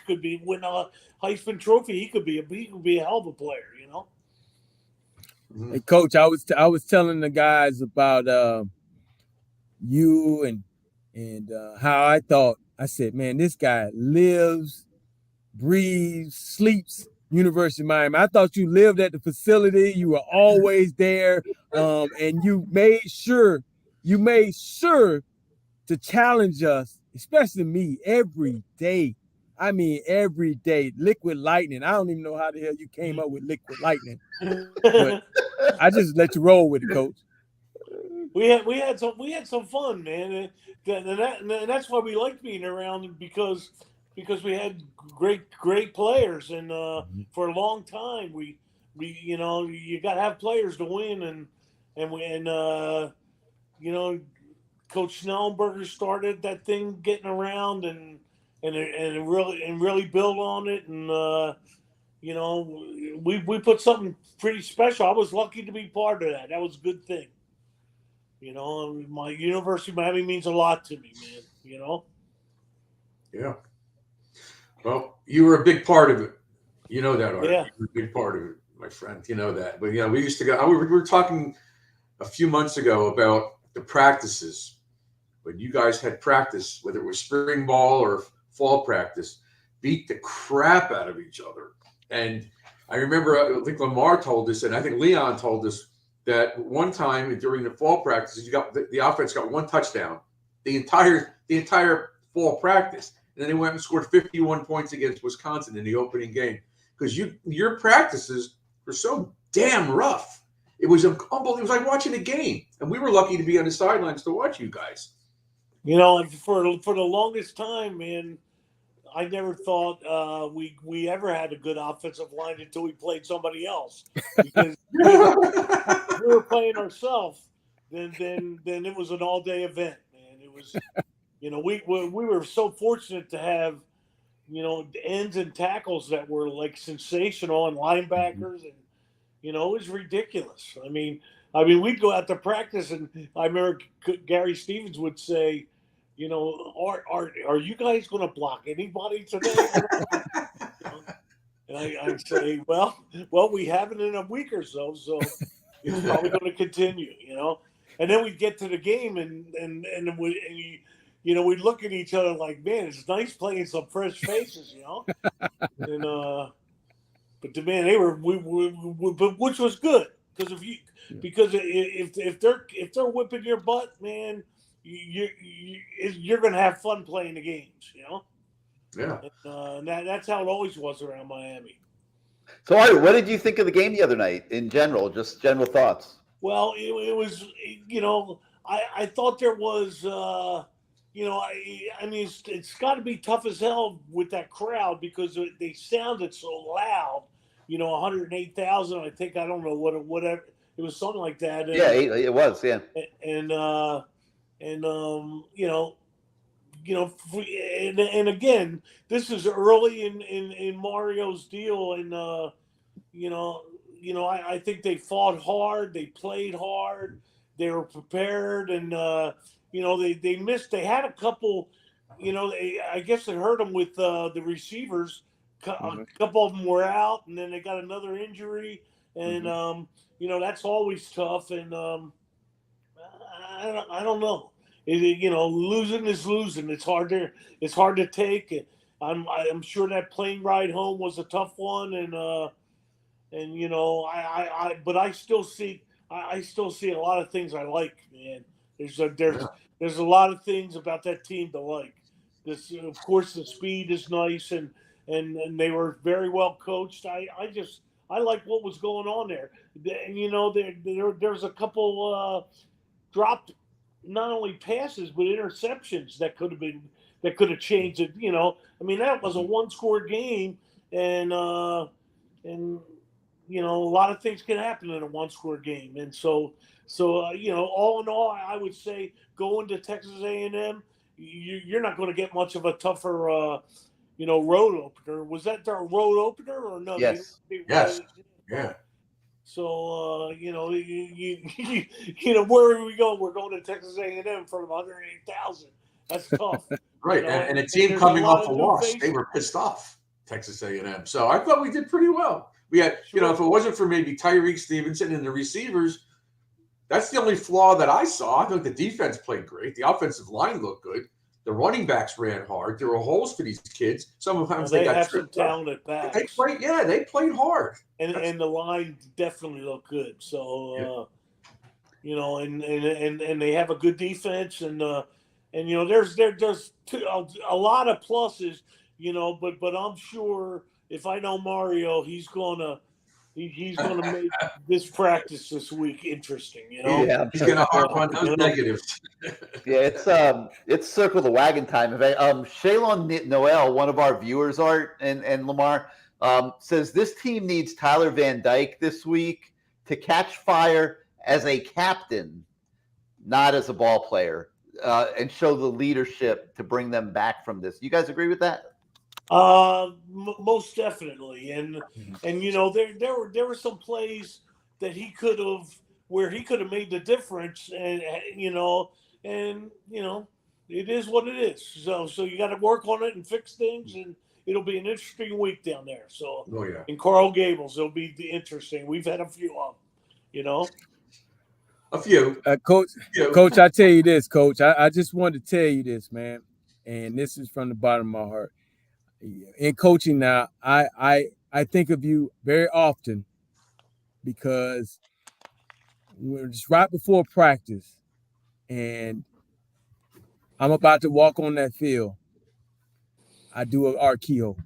could be win a Heisman Trophy. He could be a hell of a player, Hey, Coach, I was telling the guys about you and how I said, man, this guy lives, breathes, sleeps University of Miami. I thought you lived at the facility. You were always there, and you made sure to challenge us, especially me, every day. I mean, every day. Liquid lightning. I don't even know how the hell you came up with liquid lightning, but I just let you roll with it, Coach. We had some fun, man, and that's why we liked being around because we had great players, and for a long time we you got to have players to win, and Coach Schnellenberger started that thing getting around and really build on it, and we put something pretty special. I was lucky to be part of that. That was a good thing. My University of Miami means a lot to me, man. Yeah. Well, you were a big part of it. You know that, Art. Yeah. You were a big part of it, my friend. You know that. But we used to go. We were talking a few months ago about the practices. When you guys had practice, whether it was spring ball or fall practice, beat the crap out of each other. And I remember, I think Lamar told us, and I think Leon told us that one time during the fall practices, the offense got one touchdown the entire fall practice, and then they went and scored 51 points against Wisconsin in the opening game because your practices were so damn rough. It was unbelievable. It was like watching a game, and we were lucky to be on the sidelines to watch you guys. For the longest time, man, I never thought we ever had a good offensive line until we played somebody else. Because if we were playing ourselves, then it was an all-day event, man. It was, we were so fortunate to have, ends and tackles that were like sensational and linebackers, and it was ridiculous. I mean, we'd go out to practice, and I remember Gary Stevens would say, are you guys going to block anybody today? And I'd say, well, we haven't in a week or so it's probably going to continue, And then we'd get to the game, and we'd look at each other like, man, it's nice playing some fresh faces, And but the man, they were, which was good because if they're whipping your butt, man, you're going to have fun playing the games, Yeah. And that's how it always was around Miami. So, Art, what did you think of the game the other night in general? Just general thoughts. Well, it was, I thought there was, I mean, it's got to be tough as hell with that crowd because they sounded so loud. 108,000. I think, I don't know whatever it was, something like that. And, yeah, it was. Yeah, and and again, this is early in Mario's deal, and I think they fought hard, they played hard, they were prepared, and they missed. They had a couple, I guess it hurt them with the receivers. A couple of them were out, and then they got another injury, and that's always tough. And I don't know. Losing is losing. It's hard to take. I'm sure that plane ride home was a tough one, but I still see a lot of things I like, man. There's a lot of things about that team to like. This, of course, the speed is nice, and they were very well coached. I like what was going on there. There's a couple dropped, not only passes but interceptions that could have changed it. I mean, that was a one-score game, and a lot of things can happen in a one-score game. And so all in all, I would say going to Texas A&M, you're not going to get much of a tougher road opener. Was that their road opener or no? Yes. Yes. Yeah. So where are we going? We're going to Texas A&M for 108,000. That's tough. Right, and a team coming off a loss, they were pissed off, Texas A&M. So I thought we did pretty well. We had, if it wasn't for maybe Tyreek Stevenson and the receivers, that's the only flaw that I saw. I think the defense played great. The offensive line looked good. The running backs ran hard. There were holes for these kids. Sometimes they got have some talented backs. They played hard. And the line definitely looked good. So, and they have a good defense, and there's a lot of pluses, but I'm sure if I know Mario, he's gonna make this practice this week interesting. Yeah, he's gonna harp on those negatives. Yeah, it's circle the wagon time. Shaylon Noel, one of our viewers, Art and Lamar, says this team needs Tyler Van Dyke this week to catch fire as a captain, not as a ball player, and show the leadership to bring them back from this. You guys agree with that? Most definitely, and there were some plays that he could have made the difference, and it is what it is. So you got to work on it and fix things, and it'll be an interesting week down there. So in Coral Gables, it'll be interesting. We've had a few of them, A few. Coach, I tell you this, Coach. I just wanted to tell you this, man, and this is from the bottom of my heart. In coaching now, I think of you very often because we're just right before practice and I'm about to walk on that field. I do an art Kehoe.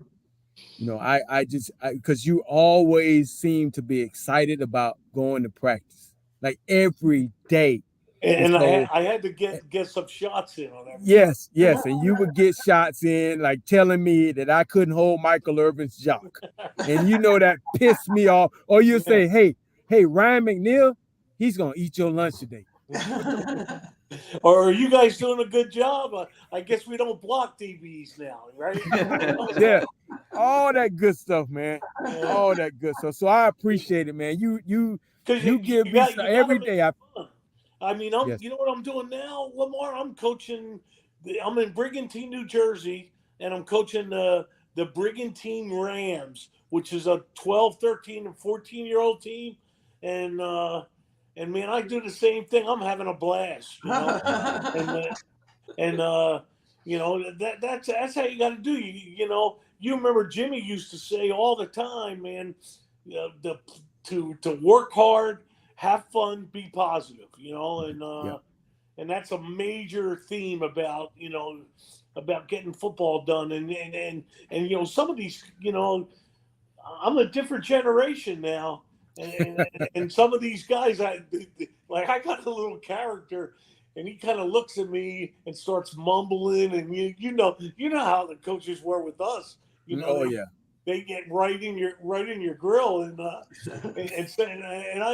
Because you always seem to be excited about going to practice, like every day. And I had to get some shots in on that. Yes. And you would get shots in, like telling me that I couldn't hold Michael Irvin's jock. And that pissed me off. Or you'll say, hey, Ryan McNeil, he's going to eat your lunch today. Or are you guys doing a good job? I guess we don't block DBs now, right? Yeah. All that good stuff, man. All that good stuff. So I appreciate it, man. You give me every day. Yes. You know what I'm doing now, Lamar? I'm coaching. I'm in Brigantine, New Jersey, and I'm coaching the Brigantine Rams, which is a 12, 13, and 14-year-old team. And man, I do the same thing. I'm having a blast. That's how you got to do. You remember Jimmy used to say all the time, man, to work hard, have fun, be positive, and that's a major theme about getting football done. And some of these, I'm a different generation now. And some of these guys, I got a little character, and he kind of looks at me and starts mumbling, and you know how the coaches were with us. You know, they get right in your grill, and I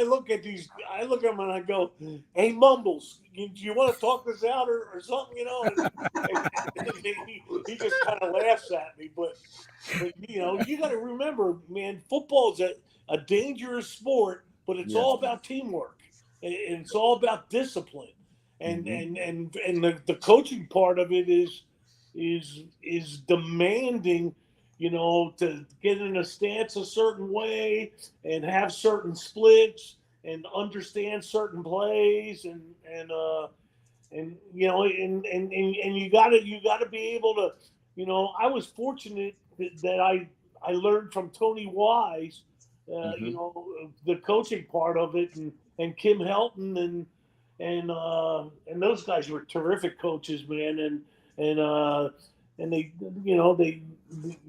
look at them and I go, "Hey, Mumbles, do you want to talk this out or something?" You know, and he just kind of laughs at me. But you know, you got to remember, man, football is a dangerous sport, but it's all about teamwork, and it's all about discipline, and the coaching part of it is demanding, you know, to get in a stance a certain way and have certain splits and understand certain plays and you know, and you gotta be able to, you know, I was fortunate that I learned from Tony Wise, you know, the coaching part of it, and Kim Helton and those guys were terrific coaches, man, and they, you know,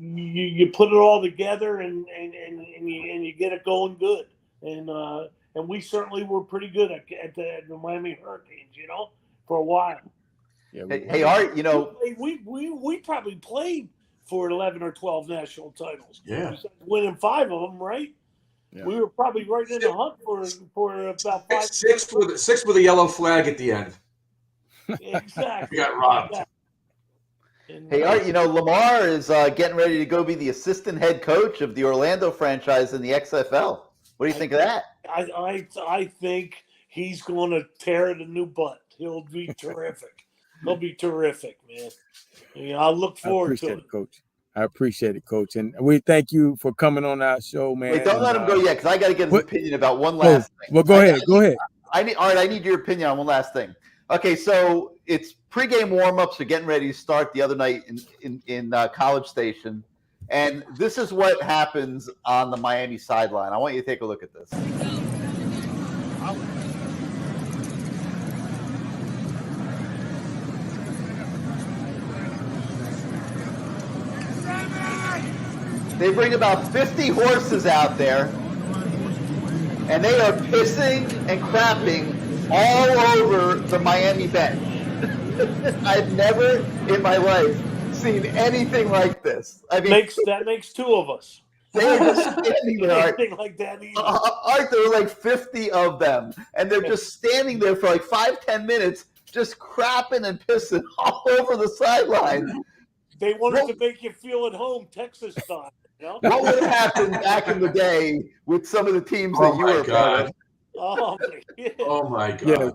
you put it all together and you get it going good, and we certainly were pretty good at the Miami Hurricanes, you know, for a while. Yeah, hey Art, you know, we probably played for 11 or 12 national titles. Yeah, winning 5 of them, right? Yeah. We were probably right in the hunt for about 5. Six with a yellow flag at the end. Exactly. We got robbed. Hey Art, you know, Lamar is getting ready to go be the assistant head coach of the Orlando franchise in the XFL. What do you think of that? I think he's going to tear it a new butt. He'll be terrific. He'll be terrific, man. You know, I look forward to it, Coach. I appreciate it, Coach, and we thank you for coming on our show, man. Wait, don't let him go yet, because I got to get his opinion about one last thing. Well, go ahead. I need your opinion on one last thing. Okay, so it's pregame warm-ups are getting ready to start the other night in College Station, and this is what happens on the Miami sideline. I want you to take a look at this. They bring about 50 horses out there, and they are pissing and crapping all over the Miami bench. I've never in my life seen anything like this. I mean, that makes 2 of us. They are just standing there. Anything like that either. Art, there were like 50 of them, and they're just standing there for like 5-10 minutes, just crapping and pissing all over the sideline. They wanted to make you feel at home, Texas style. You know? What would have happened back in the day with some of the teams that you were part of? Oh my God. Yeah.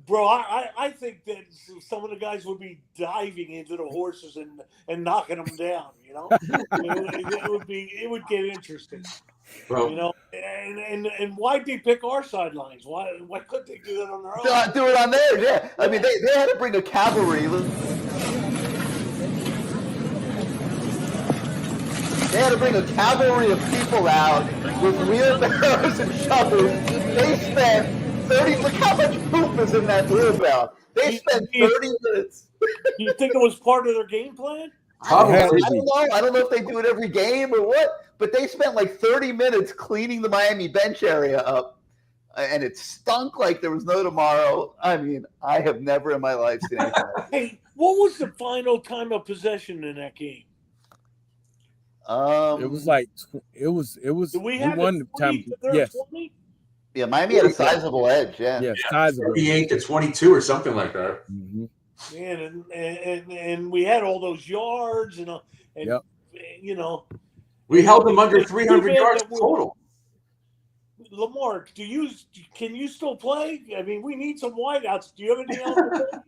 Bro, I think that some of the guys would be diving into the horses and knocking them down, you know? it would get interesting. Bro. You know, and why'd they pick our sidelines? Why couldn't they do that on their own? Do it on theirs, yeah. I mean, they had to bring a cavalry. They had to bring a cavalry of people out with wheelbarrows and shovels. They spent 30. Look how much poop is in that wheelbarrow. They spent 30 minutes. Do you think it was part of their game plan? I don't know. I don't know if they do it every game or what, but they spent like 30 minutes cleaning the Miami bench area up, and it stunk like there was no tomorrow. I mean, I have never in my life seen anything like that. Hey, what was the final time of possession in that game? It was like it was. We won the time. Yes. 20? Yeah, Miami had a sizable edge. Yeah, sizable. 38-22 or something like that. Mm-hmm. Man, and we had all those yards and you know, we held them under 300 yards total. Lamar, can you still play? I mean, we need some wideouts. Do you have anything else to say?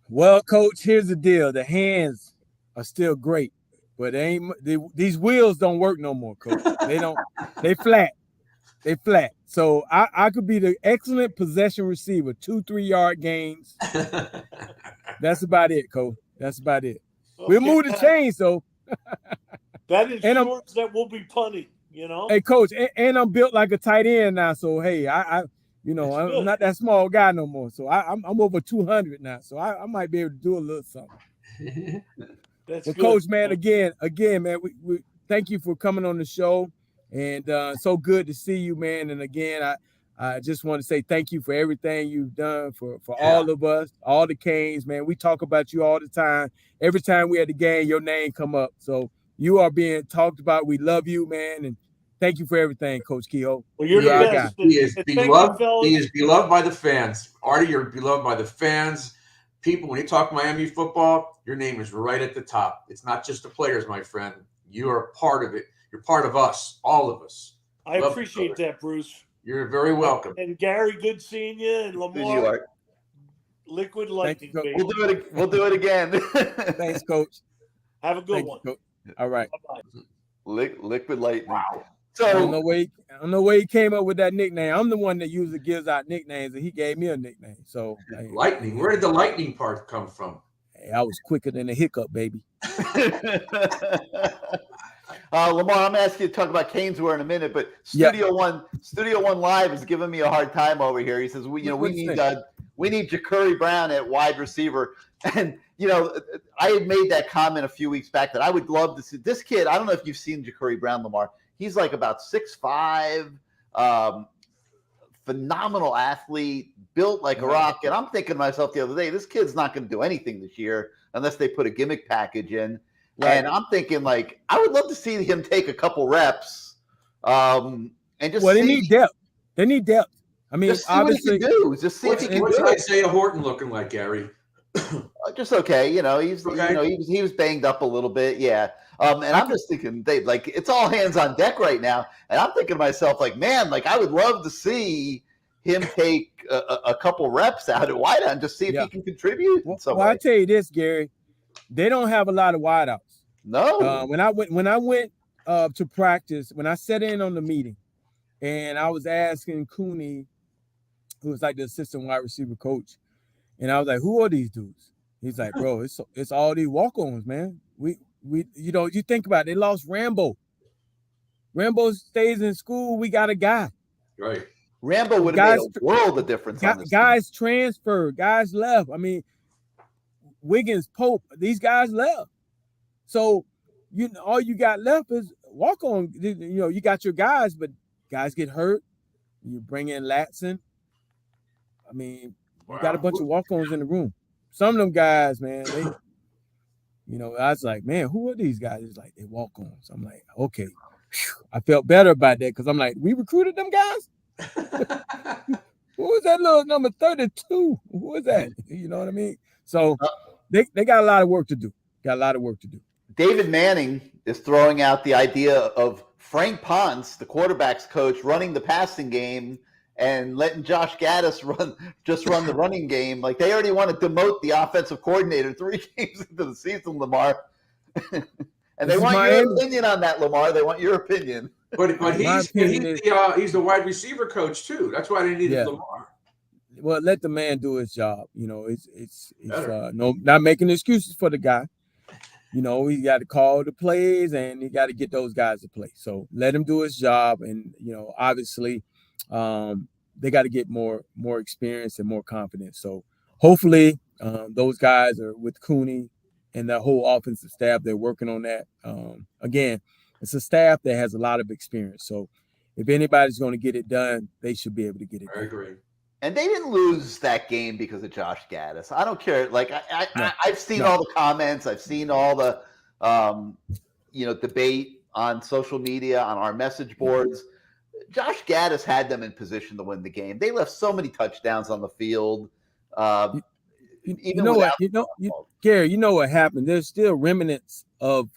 Well, Coach, here's the deal: the hands are still great, but these wheels don't work no more, Coach. They don't. They flat. They flat. So I could be the excellent possession receiver, 2-3 yard gains. That's about it, Coach. That's about it. Okay. We'll move the chains, though. That ensures that we'll be punting, you know. Hey, Coach, and I'm built like a tight end now. So hey, I'm not that small guy no more. So I'm over 200 now. So I might be able to do a little something. That's well, good. Coach, man, again, man, we thank you for coming on the show. And so good to see you, man. And again, I just want to say thank you for everything you've done for all of us, all the Canes, man. We talk about you all the time. Every time we at the game, your name come up. So you are being talked about. We love you, man. And thank you for everything, Coach Kehoe. Well, you're the best. He is beloved. He is beloved by the fans. Artie, you're beloved by the fans. People, when you talk Miami football, your name is right at the top. It's not just the players, my friend. You are part of it. You're part of us, all of us. I appreciate that, Bruce. You're very welcome. And Gary, good seeing you. And Lamar, liquid lightning. You, baby. We'll do it again. Thanks, Coach. Have a good one. You, all right. Bye-bye. Liquid lightning. Wow. So I don't know where he came up with that nickname. I'm the one that usually gives out nicknames, and he gave me a nickname. So lightning. Where did the lightning part come from? Hey, I was quicker than a hiccup, baby. Lamar, I'm gonna ask you to talk about Caneswear in a minute, but Studio One Live is giving me a hard time over here. He says we need Ja'Cory Brown at wide receiver, and I had made that comment a few weeks back that I would love to see this kid. I don't know if you've seen Ja'Cory Brown, Lamar. He's like about 6'5", phenomenal athlete, built like a rock. And I'm thinking to myself the other day, this kid's not going to do anything this year unless they put a gimmick package in. Right. And I'm thinking, like, I would love to see him take a couple reps and just they need depth. They need depth. I mean, just see obviously, what he can do. Just see if he can do it. What's Isaiah Horton looking like, Gary? Just okay. He was banged up a little bit. Yeah. And I'm just thinking, Dave, like, it's all hands on deck right now. And I'm thinking to myself, like, man, like, I would love to see him take a couple reps out at wideout and just see if he can contribute. Well, I tell you this, Gary, they don't have a lot of wideouts. No. When I went to practice, when I sat in on the meeting, and I was asking Cooney, who was like the assistant wide receiver coach, and I was like, "Who are these dudes?" He's like, "Bro, it's all these walk-ons, man. We you think about it, they lost Rambo. Rambo stays in school. We got a guy. Right. Rambo would have made a world of difference. Guys transferred. Guys left. I mean, Wiggins, Pope, these guys left. So, all you got left is walk-on. You got your guys, but guys get hurt. You bring in Latson. I mean, you got a bunch of walk-ons in the room. Some of them guys, man, they, I was like, man, who are these guys? It's like, they walk-ons. I'm like, okay. I felt better about that because I'm like, we recruited them guys? Who was that little number 32? Who was that? You know what I mean? So they got a lot of work to do. David Manning is throwing out the idea of Frank Ponce, the quarterback's coach, running the passing game and letting Josh Gaddis run the running game. Like, they already want to demote the offensive coordinator 3 games into the season, Lamar. And they want your opinion on that, Lamar. They want your opinion. But he's the wide receiver coach too. That's why they needed Lamar. Well, let the man do his job. It's not making excuses for the guy. He got to call the plays and he got to get those guys to play. So let him do his job. And obviously, they got to get more experience and more confidence. So hopefully, those guys are with Cooney and the whole offensive staff. They're working on that. Again, it's a staff that has a lot of experience. So if anybody's going to get it done, they should be able to get it done. I agree. And they didn't lose that game because of Josh Gaddis. I don't care. Like, I've seen all the comments. I've seen all the, debate on social media, on our message boards. Josh Gaddis had them in position to win the game. They left so many touchdowns on the field. Gary, you know what happened? There's still remnants of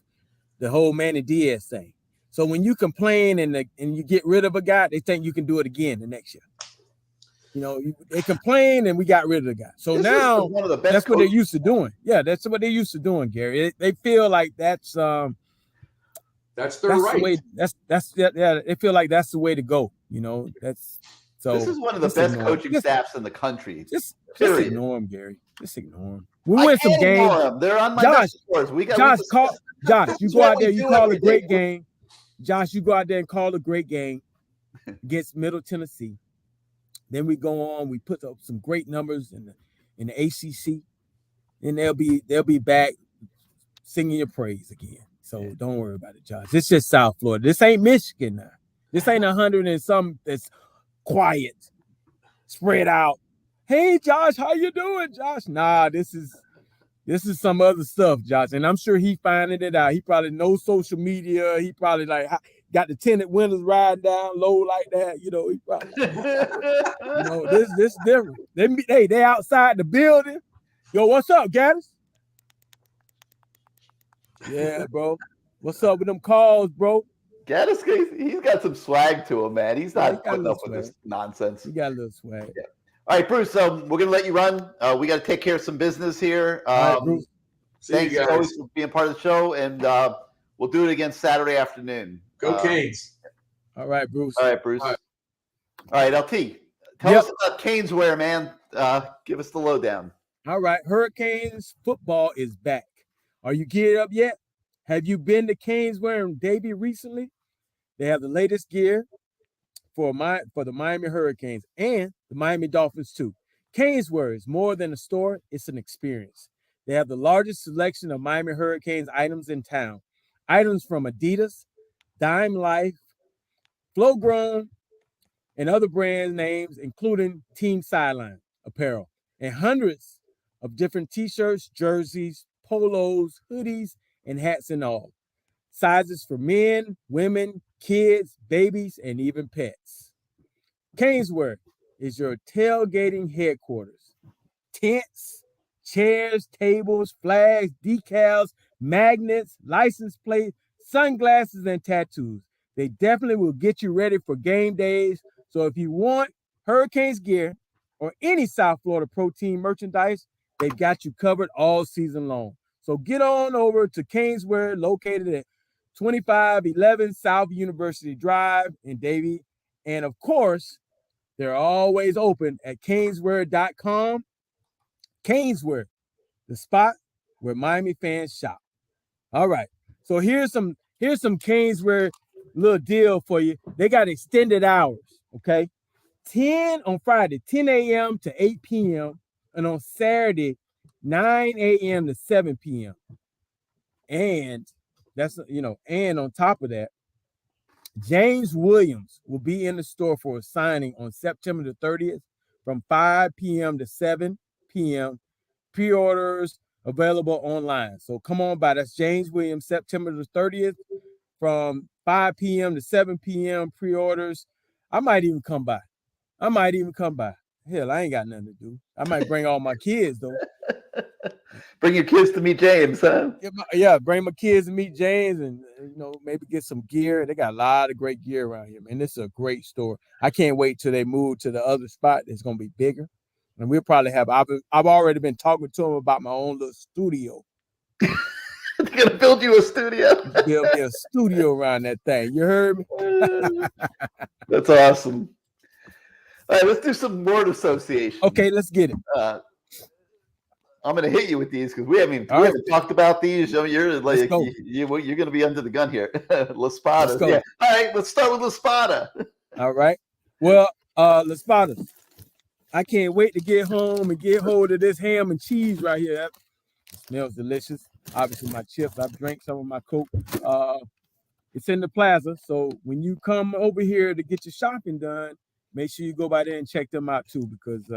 the whole Manny Diaz thing. So when you complain and you get rid of a guy, they think you can do it again the next year. They complain and we got rid of the guy. So now that's what they're used to doing. Yeah, that's what they're used to doing, Gary. They feel like that's their right. They feel like that's the way to go. This is one of the best coaching staffs in the country. Just ignore him, Gary. Just ignore him. We win some games. They're on my message boards. Josh, you go out there, you call a great game. Josh, you go out there and call a great game against Middle Tennessee. Then we go on, we put up some great numbers in the ACC, and they'll be back singing your praise again. So don't worry about it, Josh. It's just South Florida. This ain't Michigan now. This ain't 100 and some that's quiet, spread out. Hey, Josh, how you doing, Josh? Nah, this is some other stuff, Josh. And I'm sure he finding it out. He probably knows social media. He probably like got the tinted windows riding down low like that. You know, he probably, you know, this different. They outside the building. Yo, what's up, Gaddis? Yeah, bro. What's up with them calls, bro? Gaddis, he's got some swag to him, man. He's not putting up with this nonsense. He got a little swag. Yeah. All right, Bruce. We're gonna let you run. We got to take care of some business here. All right, Bruce. Thanks always for being part of the show, and we'll do it again Saturday afternoon. Go Canes. All right, Bruce. All right, Bruce. All right, LT. Tell us about Canes wear, man. Give us the lowdown. All right, Hurricanes football is back. Are you geared up yet? Have you been to Canes wearing Davie recently? They have the latest gear for the Miami Hurricanes and the Miami Dolphins too. Canes wear is more than a store, it's an experience. They have the largest selection of Miami Hurricanes items in town. Items from Adidas, Dime Life, Flow Grown, and other brand names, including Team Sideline apparel, and hundreds of different t-shirts, jerseys, polos, hoodies, and hats and all. Sizes for men, women, kids, babies, and even pets. Caneswear is your tailgating headquarters. Tents, chairs, tables, flags, decals, magnets, license plates, sunglasses, and tattoos. They definitely will get you ready for game days. So if you want Hurricanes gear or any South Florida Pro Team merchandise, they've got you covered all season long. So get on over to Caneswear, located at 2511 South University Drive in Davie. And of course, they're always open at caneswear.com. Caneswear, the spot where Miami fans shop. All right. So here's some Caneswear little deal for you. They got extended hours, okay? 10 on Friday, 10 a.m. to 8 p.m. and on Saturday, 9 a.m. to 7 p.m. And that's, and on top of that, James Williams will be in the store for a signing on September the 30th from 5 p.m. to 7 p.m. Pre-orders available online. So come on by. That's James Williams, September the 30th from 5 p.m. to 7 p.m. Pre-orders. I might even come by. Hell, I ain't got nothing to do. I might bring all my kids, though. Bring your kids to meet James, huh? Yeah, bring my kids to meet James and, maybe get some gear. They got a lot of great gear around here, man. This is a great store. I can't wait till they move to the other spot. It's going to be bigger. And we'll probably have, I've already been talking to them about my own little studio. They're going to build you a studio? Build me a studio around that thing. You heard me? That's awesome. All right, let's do some word association. Okay, let's get it. I'm going to hit you with these because we haven't talked about these. You're like you're going to be under the gun here. La Spada. Yeah. All right, let's start with La Spada. All right. Well, La Spada. I can't wait to get home and get hold of this ham and cheese right here. That smells delicious. Obviously, my chips. I've drank some of my Coke. It's in the plaza. So when you come over here to get your shopping done, make sure you go by there and check them out too, because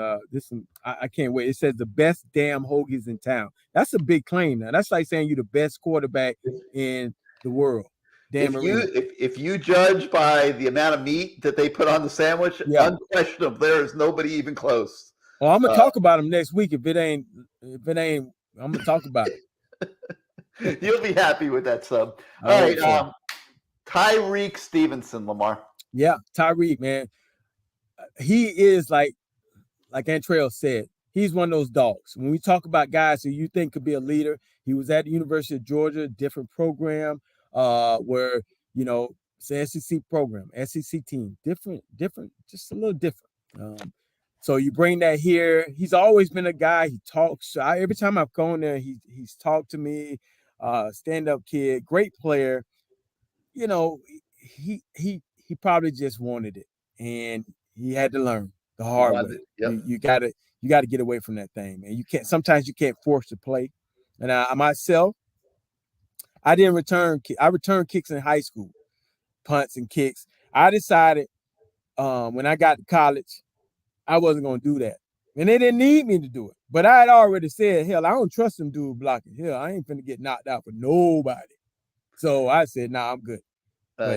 I can't wait. It says the best damn hoagies in town. That's a big claim now. That's like saying you're the best quarterback in the world. Damn if you judge by the amount of meat that they put on the sandwich, unquestionable, there is nobody even close. Well, I'm gonna talk about them next week. If it ain't, I'm gonna talk about it. You'll be happy with that sub. All right, Tyreek Stevenson, Lamar. Yeah, Tyreek, man. He is like Antrel said, he's one of those dogs. When we talk about guys who you think could be a leader, he was at the University of Georgia, different program, where, it's an SEC program, SEC team, different, just a little different. So you bring that here. He's always been a guy. He talks. Every time I've gone there, he's talked to me. Stand-up kid, great player. He probably just wanted it, and he had to learn the hard way. Yep. You got to get away from that thing, man. Sometimes you can't force the play. And myself, I didn't return. I returned kicks in high school, punts and kicks. I decided when I got to college, I wasn't going to do that. And they didn't need me to do it. But I had already said, hell, I don't trust them dude blocking. Hell, I ain't finna get knocked out for nobody. So I said, nah, I'm good.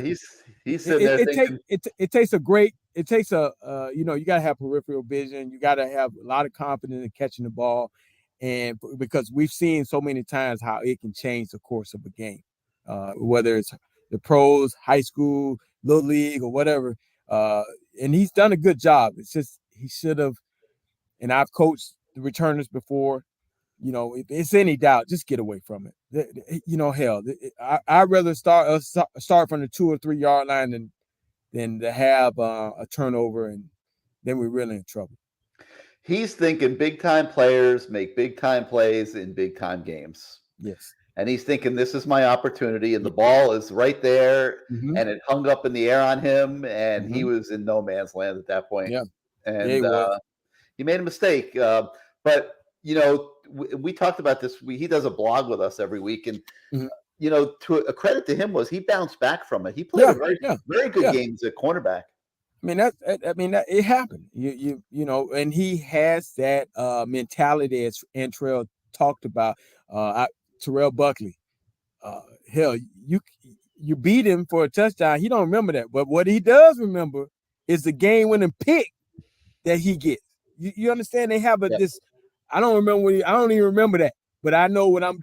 He's sitting there thinking. It takes you got to have peripheral vision. You got to have a lot of confidence in catching the ball. And because we've seen so many times how it can change the course of a game, whether it's the pros, high school, little league, or whatever. And he's done a good job. It's just he should have. And I've coached the returners before. You know, if it's any doubt, just get away from it. You know, hell, I'd rather start from the 2 or 3 yard line than to have a turnover, and then we're really in trouble. He's thinking big time players make big time plays in big time games. Yes. And he's thinking this is my opportunity, and the ball is right there, and it hung up in the air on him, and he was in no man's land at that point. Yeah. And he made a mistake. But, you know, we talked about this. He does a blog with us every week, and you know, a credit to him was he bounced back from it. He played a very good games at cornerback. I mean, it happened. You know, and he has that mentality as Antrel talked about. Terrell Buckley, hell, you beat him for a touchdown. He don't remember that, but what he does remember is the game-winning pick that he gets. You understand? They have this. I don't remember. I don't even remember that, but I know when I'm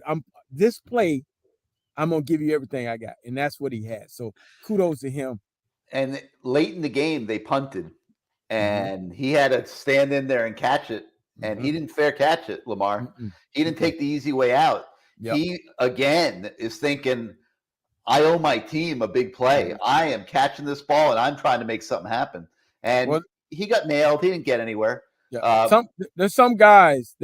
this play, I'm gonna give you everything I got, and that's what he had. So kudos to him. And late in the game, they punted, and he had to stand in there and catch it, and he didn't fair catch it, Lamar. He didn't take the easy way out. Yep. He, again, is thinking, I owe my team a big play. I am catching this ball, and I'm trying to make something happen. And he got nailed. He didn't get anywhere. Yeah. There's some guys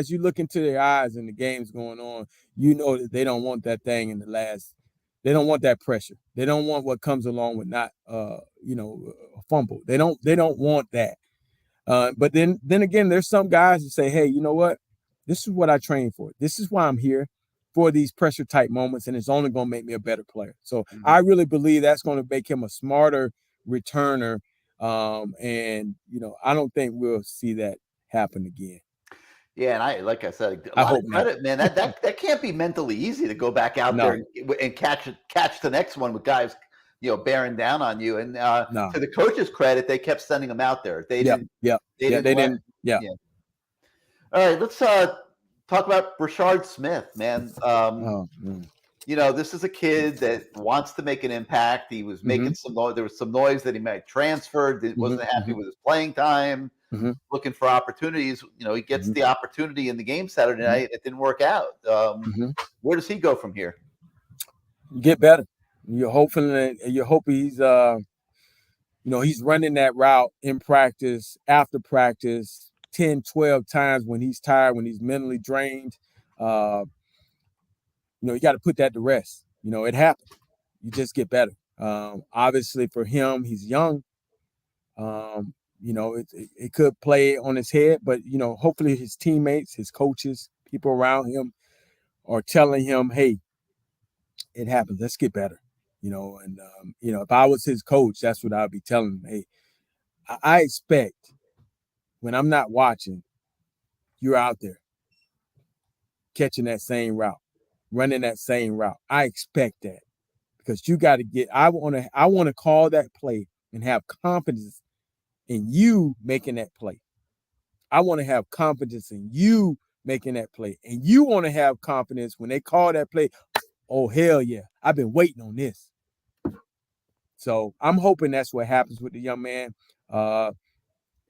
you look into their eyes and the game's going on. You know that they don't want that thing in the last. They don't want that pressure. They don't want what comes along with not, a fumble. They don't want that. But then again, there's some guys that say, hey, you know what? This is what I train for. This is why I'm here, for these pressure type moments, and it's only going to make me a better player. So I really believe that's going to make him a smarter returner. And I don't think we'll see that happen again. Yeah, and like I said, I hope credit, man. That can't be mentally easy to go back out there and catch the next one with guys, bearing down on you. And to the coach's credit, they kept sending them out there. They didn't. All right, let's talk about Rashard Smith, man. This is a kid that wants to make an impact. He was making some noise. There was some noise that he might transfer. Wasn't happy with his playing time. Looking for opportunities. He gets the opportunity in the game Saturday night. It didn't work out. Where does he go from here? Get better. You're hoping he's he's running that route in practice, after practice, 10, 12 times when he's tired, when he's mentally drained. You got to put that to rest. It happens. You just get better. Obviously for him, he's young. It could play on his head, but, hopefully his teammates, his coaches, people around him are telling him, hey, it happens. Let's get better. If I was his coach, that's what I'd be telling him. Hey, I expect when I'm not watching, you're out there catching that same route, running that same route. I expect that because you got to I want to call that play and have confidence in you making that play. I want to have confidence in you making that play. And you want to have confidence when they call that play. Oh, hell yeah. I've been waiting on this. So I'm hoping that's what happens with the young man.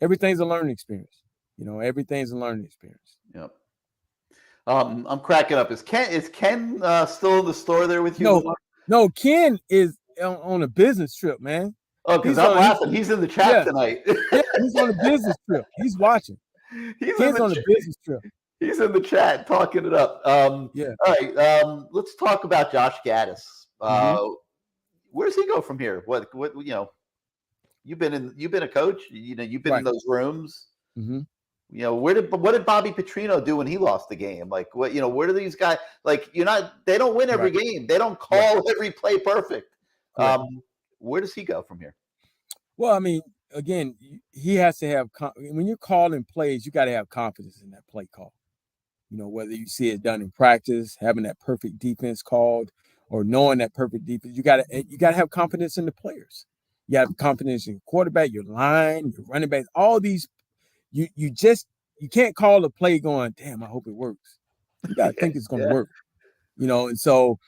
Everything's a learning experience. Everything's a learning experience. Yep. I'm cracking up. Is Ken still in the store there with you? No, Ken is on a business trip, man. Oh, because I'm laughing. He's in the chat tonight. Yeah, he's on a business trip. He's watching. Ken's on a business trip. He's in the chat talking it up. All right. Let's talk about Josh Gaddis. Where does he go from here? What you've been a coach. You've been in those rooms. What did Bobby Petrino do when he lost the game? Like what? Where do these guys? Like they don't win every game. They don't call every play perfect. where does he go from here? Well, I mean, again, he has to have when you're calling plays, you got to have confidence in that play call. Whether you see it done in practice, having that perfect defense called, or knowing that perfect defense, you got to have confidence in the players. You have confidence in your quarterback, your line, your running backs, all these. You can't call a play going, damn, I hope it works. You got to think it's going to work. And so,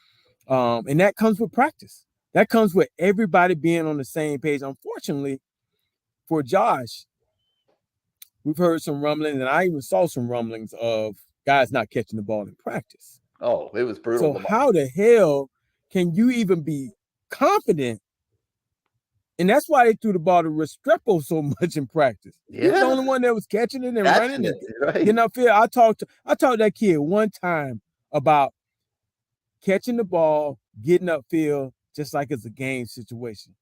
and that comes with practice. That comes with everybody being on the same page. Unfortunately, for Josh, we've heard some rumblings, and I even saw some rumblings of guys not catching the ball in practice. Oh, it was brutal. So how the hell can you even be confident? And that's why they threw the ball to Restrepo so much in practice. Yeah. He was the only one that was catching it and running it. Right. Getting upfield. I talked to that kid one time about catching the ball, getting upfield, just like it's a game situation.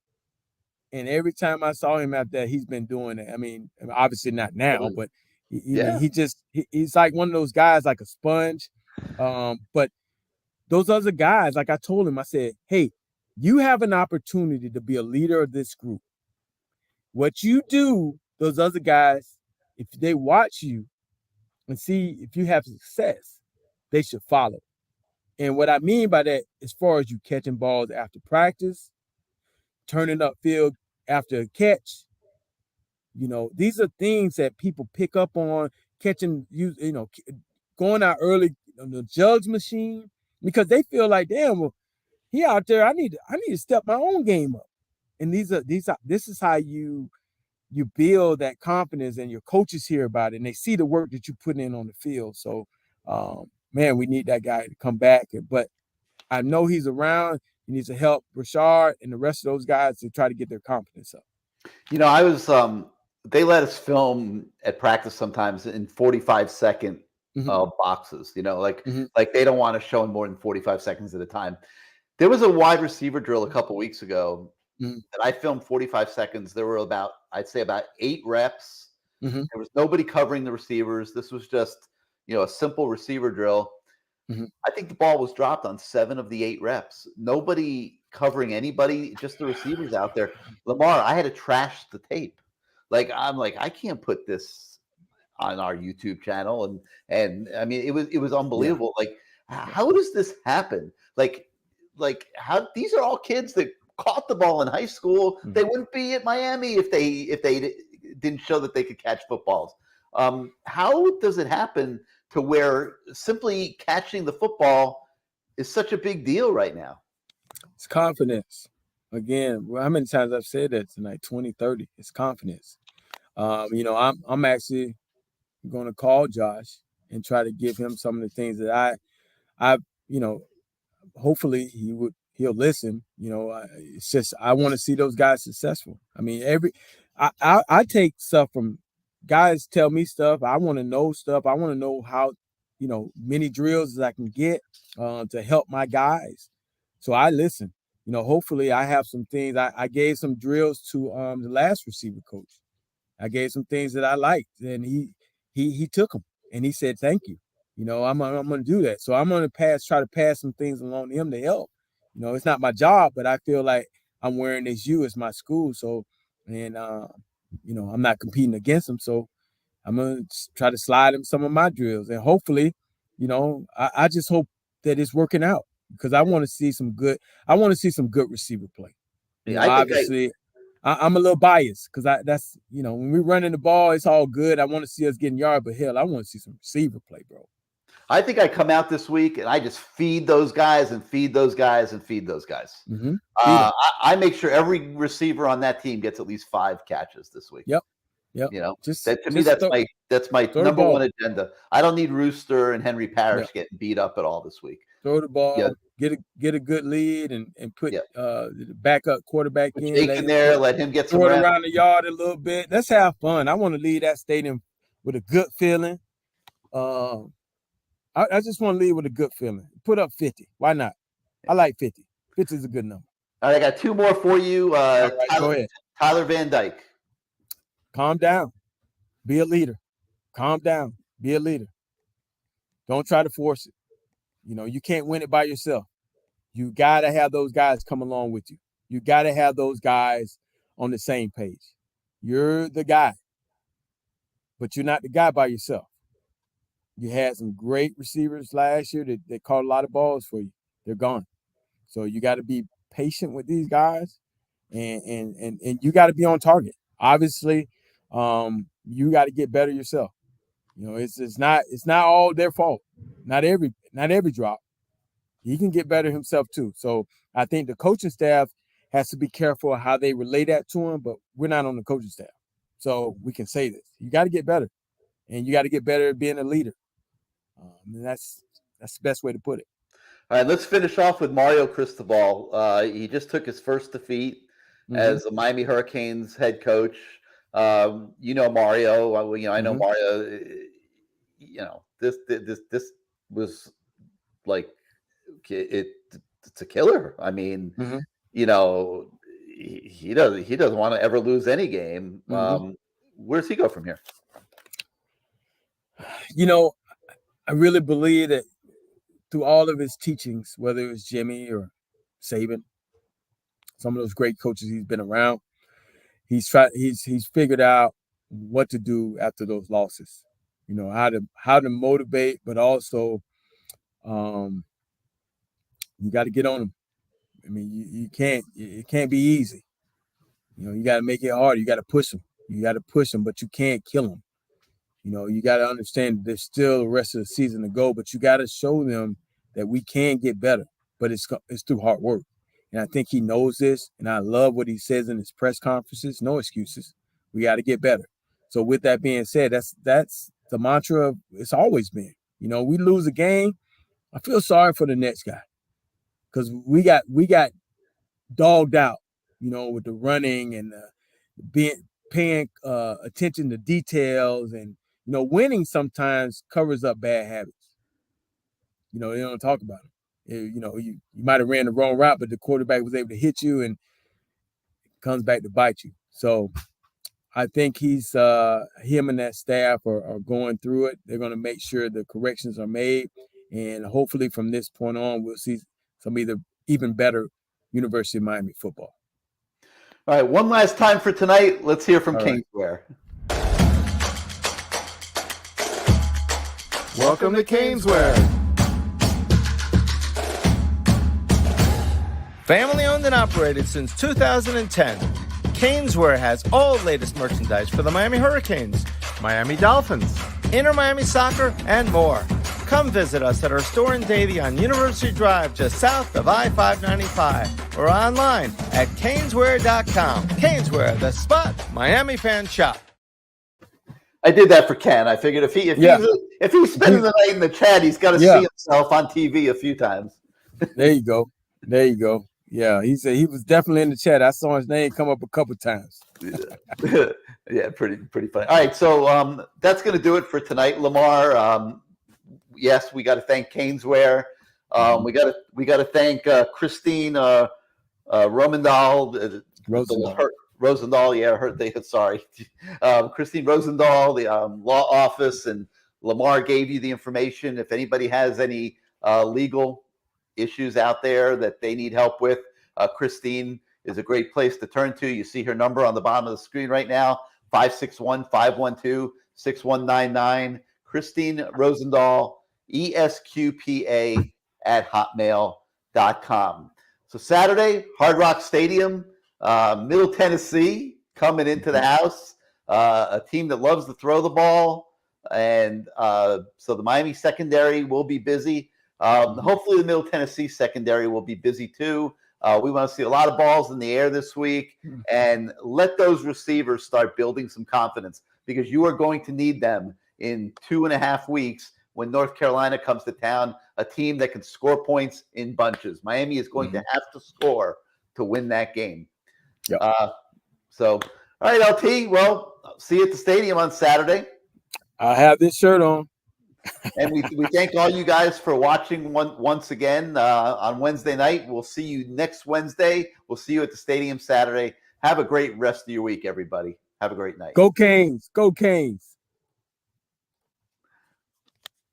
And every time I saw him out there, he's been doing it. I mean, obviously not now, but he's like one of those guys, like a sponge. But those other guys, like I told him, I said, hey, you have an opportunity to be a leader of this group. What you do, those other guys, if they watch you and see if you have success, they should follow. And what I mean by that, as far as you catching balls after practice, turning upfield after a catch, these are things that people pick up on, catching, going out early on the jugs machine, because they feel like, damn, well, he out there, I need to step my own game up. And this is how you build that confidence, and your coaches hear about it and they see the work that you put in on the field. So, man, we need that guy to come back. But I know he's around. He needs to help Rashard and the rest of those guys to try to get their confidence up. I was they let us film at practice sometimes in 45-second boxes, like they don't want to show more than 45 seconds at a time. There was a wide receiver drill a couple weeks ago that I filmed 45 seconds. There were I'd say about 8 reps. There was nobody covering the receivers. This was just, a simple receiver drill. I think the ball was dropped on 7 of the 8 reps. Nobody covering anybody, just the receivers out there. Lamar, I had to trash the tape. I'm like, I can't put this on our YouTube channel. And I mean, it was unbelievable. Yeah. How does this happen? How these are all kids that caught the ball in high school. They wouldn't be at Miami if they didn't show that they could catch footballs. How does it happen to where simply catching the football is such a big deal right now? It's confidence. Again, how many times I've said that tonight? 20, 30. It's confidence. I'm actually going to call Josh and try to give him some of the things that I hopefully he'll listen. It's just I want to see those guys successful. I mean, I take stuff from guys tell me stuff. I want to know stuff. I want to know how, many drills as I can get to help my guys. So I listen. Hopefully I have some things. I gave some drills to the last receiver coach. I gave some things that I liked, and he took them and he said thank you. I'm going to do that. So I'm going to try to pass some things along to him to help. It's not my job, but I feel like I'm wearing this U as my school. So, and I'm not competing against him. So I'm going to try to slide him some of my drills, and hopefully, I just hope that it's working out, because I want to see some good receiver play. Obviously, I'm a little biased because that's when we're running the ball, it's all good. I want to see us getting yards, but hell, I want to see some receiver play, bro. I think I come out this week and I just feed those guys and feed those guys and feed those guys. I make sure every receiver on that team gets at least 5 catches this week. Yep. That's my number one agenda. I don't need Rooster and Henry Parrish getting beat up at all this week. Throw the ball, get a good lead, and put the backup quarterback in. Jake in there, let him get some throw it around the yard a little bit. Let's have fun. I want to leave that stadium with a good feeling. I just want to leave with a good feeling. Put up 50. Why not? I like 50. 50 is a good number. All right, I got 2 more for you. Right, go ahead. Tyler Van Dyke. Calm down. Be a leader. Calm down. Be a leader. Don't try to force it. You can't win it by yourself. You got to have those guys come along with you. You got to have those guys on the same page. You're the guy, but you're not the guy by yourself. You had some great receivers last year that caught a lot of balls for you. They're gone. So you got to be patient with these guys, and you got to be on target. Obviously, you got to get better yourself. It's not all their fault. Not every drop. He can get better himself too. So I think the coaching staff has to be careful how they relay that to him, but we're not on the coaching staff. So we can say this. You got to get better, and you got to get better at being a leader. And that's the best way to put it. All right, let's finish off with Mario Cristobal. He just took his first defeat as the Miami Hurricanes head coach. Mario. I know Mario. This was like it's a killer. I mean, he doesn't want to ever lose any game. Where does he go from here? I really believe that through all of his teachings, whether it was Jimmy or Saban, some of those great coaches he's been around, he's figured out what to do after those losses. How to motivate, but also you got to get on them. I mean, it can't be easy. You got to make it hard. You got to push them. But you can't kill them. You got to understand there's still the rest of the season to go, but you got to show them that we can get better, but it's through hard work. And I think he knows this, and I love what he says in his press conferences. No excuses. We got to get better. So with that being said, that's the mantra it's always been. We lose a game, I feel sorry for the next guy because we got dogged out, with the running and paying attention to details, and winning sometimes covers up bad habits. They don't talk about it. You might have ran the wrong route, but the quarterback was able to hit you, and it comes back to bite you. So I think him and that staff are going through it. They're going to make sure the corrections are made, and hopefully from this point on, we'll see some even better University of Miami football. All right, one last time for tonight. Let's hear from CaneSport. Welcome to CaneSport. Family owned and operated since 2010, CaneSport has all latest merchandise for the Miami Hurricanes, Miami Dolphins, Inter Miami Soccer, and more. Come visit us at our store in Davie on University Drive, just south of I-595, or online at caneswear.com. CaneSport, the spot Miami fans shop. I did that for Ken. I figured if he's spending the night in the chat, he's got to see himself on TV a few times. There you go. Yeah, he said he was definitely in the chat. I saw his name come up a couple times. Yeah, pretty funny. All right, so that's going to do it for tonight, Lamar. Yes, we got to thank CaneSport. We got to thank Christine Rosendahl. Christine Rosendahl, the law office, and Lamar gave you the information. If anybody has any legal issues out there that they need help with, Christine is a great place to turn to. You see her number on the bottom of the screen right now, 561-512-6199. Christine Rosendahl, ESQPA@hotmail.com. So Saturday, Hard Rock Stadium, Middle Tennessee coming into the house, a team that loves to throw the ball. And so the Miami secondary will be busy. Hopefully the Middle Tennessee secondary will be busy too. We want to see a lot of balls in the air this week, and let those receivers start building some confidence, because you are going to need them in 2.5 weeks when North Carolina comes to town, a team that can score points in bunches. Miami is going to have to score to win that game. Yep. All right, LT, well, see you at the stadium on Saturday. I have this shirt on. And we thank all you guys for watching once again on Wednesday night. We'll see you next Wednesday. We'll see you at the stadium Saturday. Have a great rest of your week, everybody. Have a great night. Go Canes. Go Canes.